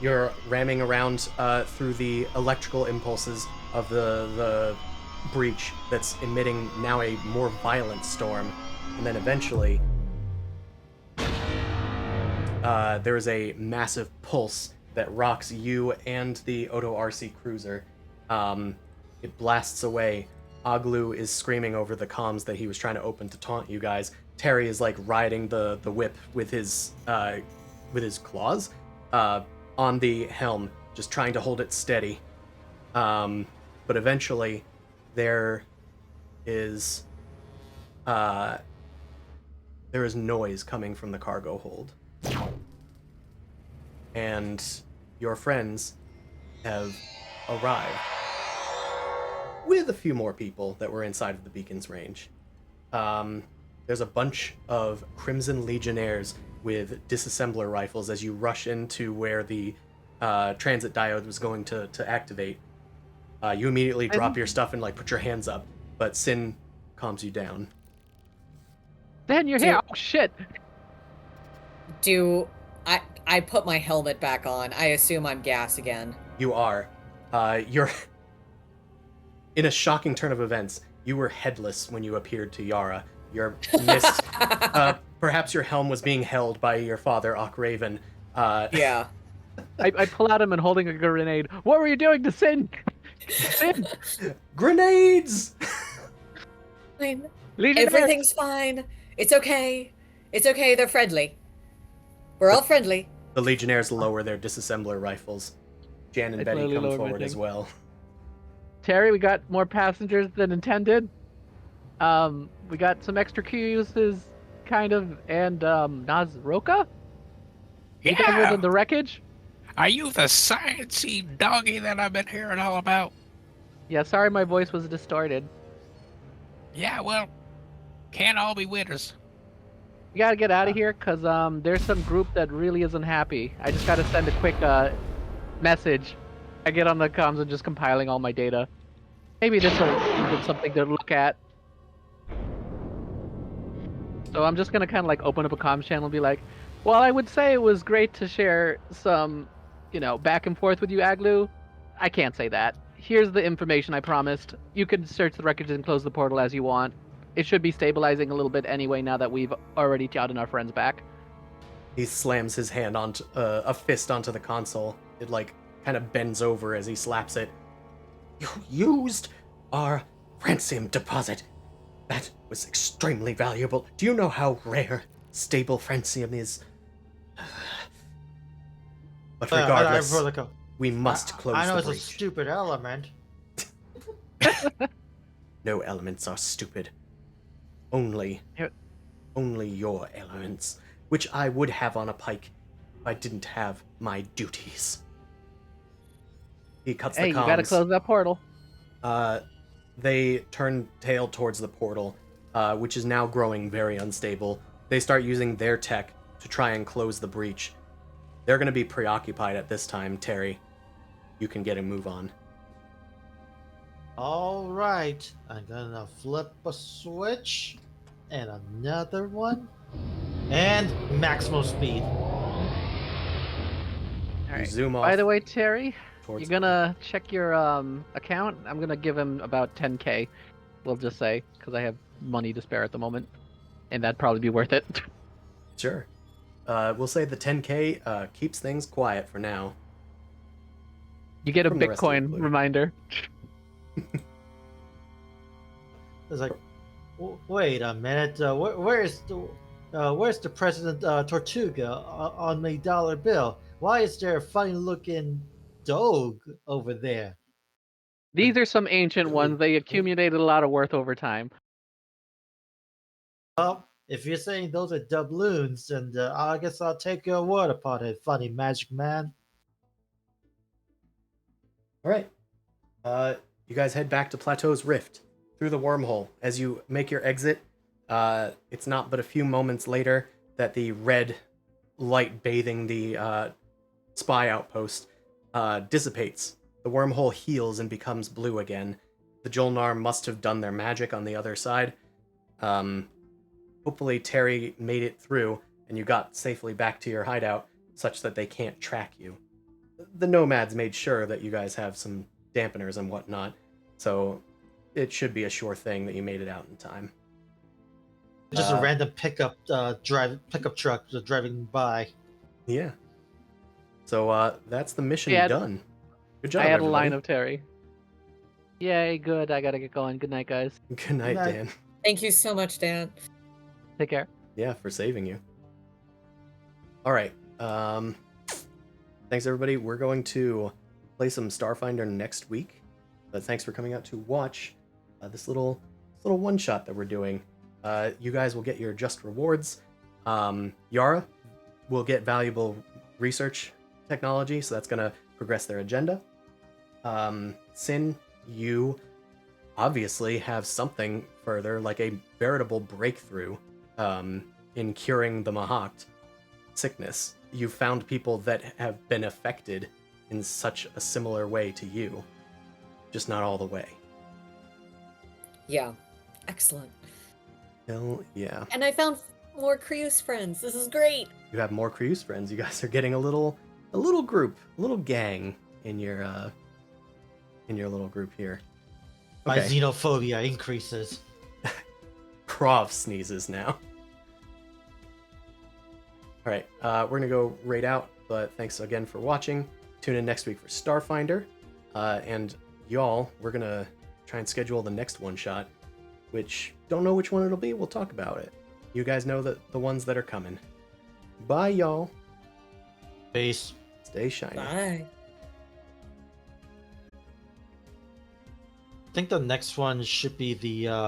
You're ramming around through the electrical impulses of the breach that's emitting now a more violent storm. And then eventually, there is a massive pulse that rocks you and the Odo RC cruiser. It blasts away. Aglu is screaming over the comms that he was trying to open to taunt you guys. Terry is like riding the whip with his claws on the helm, just trying to hold it steady. But eventually, there is noise coming from the cargo hold, and your friends have arrived with a few more people that were inside of the beacon's range. There's a bunch of Crimson Legionnaires with disassembler rifles as you rush into where the transit diode was going to activate. You immediately drop your stuff and like put your hands up, but Sin calms you down. Dan, you're here. Oh shit. Do I put my helmet back on? I assume I'm gas again. You are. You're in a shocking turn of events. You were headless when you appeared to Yara. Your mist. Perhaps your helm was being held by your father, Raven. Yeah. I pull out him and holding a grenade. What were you doing to Sin? Sin! Grenades! Fine. Legionnaires! Everything's fine. It's okay. It's okay. They're friendly. We're all friendly. The Legionnaires lower their disassembler rifles. Jan and I Betty slowly come lower my forward thing. as well. Terry, we got more passengers than intended. We got some extra cues, kind of, and Naaz Rokha? You guys were Yeah. in the wreckage? Are you the sciencey doggy that I've been hearing all about? Yeah, sorry my voice was distorted. Yeah, well, can't all be winners. We gotta get out of here, cause there's some group that really isn't happy. I just gotta send a quick message. I get on the comms and just compiling all my data. Maybe this will give something to look at. So I'm just gonna kind of like open up a comms channel and be like, well, I would say it was great to share some, back and forth with you, Aglu. I can't say that. Here's the information I promised. You can search the wreckage and close the portal as you want. It should be stabilizing a little bit anyway now that we've already gotten our friends back. He slams his hand onto a fist onto the console. It like kind of bends over as he slaps it. You used our francium deposit. That was extremely valuable. Do you know how rare stable francium is? But regardless, we must close I know the it's a breach. stupid element. No elements are stupid. Only Here- your elements, which I would have on a pike if I didn't have my duties. He cuts Hey, the comms. you gotta close that portal. They turn tail towards the portal, which is now growing very unstable. They start using their tech to try and close the breach. They're going to be preoccupied at this time, Terry. You can get a move on. All right, I'm gonna flip a switch, and another one, and maximum speed. All You right. zoom off By the way, Terry, towards you're gonna check your account. I'm gonna give him about 10K. We'll just say, because I have money to spare at the moment, and that'd probably be worth it. Sure. We'll say the 10K keeps things quiet for now. You get a From the rest of the Bitcoin blue. reminder. It's like, wait a minute. Where's the President Tortuga on my dollar bill? Why is there a funny-looking dog over there? These are some ancient ones. They accumulated a lot of worth over time. Well, if you're saying those are doubloons, then I guess I'll take your word upon it, funny magic man. All right. You guys head back to Plateau's Rift through the wormhole. As you make your exit, it's not but a few moments later that the red light bathing the spy outpost dissipates. The wormhole heals and becomes blue again. The Jolnar must have done their magic on the other side. Hopefully Terry made it through and you got safely back to your hideout such that they can't track you. The nomads made sure that you guys have some dampeners and whatnot, so it should be a sure thing that you made it out in time. Just a random pickup truck just driving by. Yeah. So that's the mission Yeah, done. Good job, I had everybody. a line of Terry. Yay, good. I gotta get going. Good night, guys. Good night, Good night. Dan. Thank you so much, Dan. Take care. Yeah, for saving you. All right. Thanks, everybody. We're going to play some Starfinder next week. But thanks for coming out to watch this little one-shot that we're doing. You guys will get your just rewards. Yara will get valuable research technology, so that's going to progress their agenda. Sin, you obviously have something further, like a veritable breakthrough in curing the Mahakt sickness. You found people that have been affected in such a similar way to you, just not all the way. Yeah. Excellent. Hell yeah. And I found more Creuse friends. This is great. You have more Creuse friends. You guys are getting a little group, a little gang in your little group here. My xenophobia increases. Krov sneezes now. All right, we're gonna go raid out, but thanks again for watching. Tune in next week for Starfinder, and y'all, we're gonna try and schedule the next one shot, which don't know which one it'll be. We'll talk about it. You guys know the ones that are coming. Bye, y'all. Peace. Stay shiny. Bye. I think the next one should be the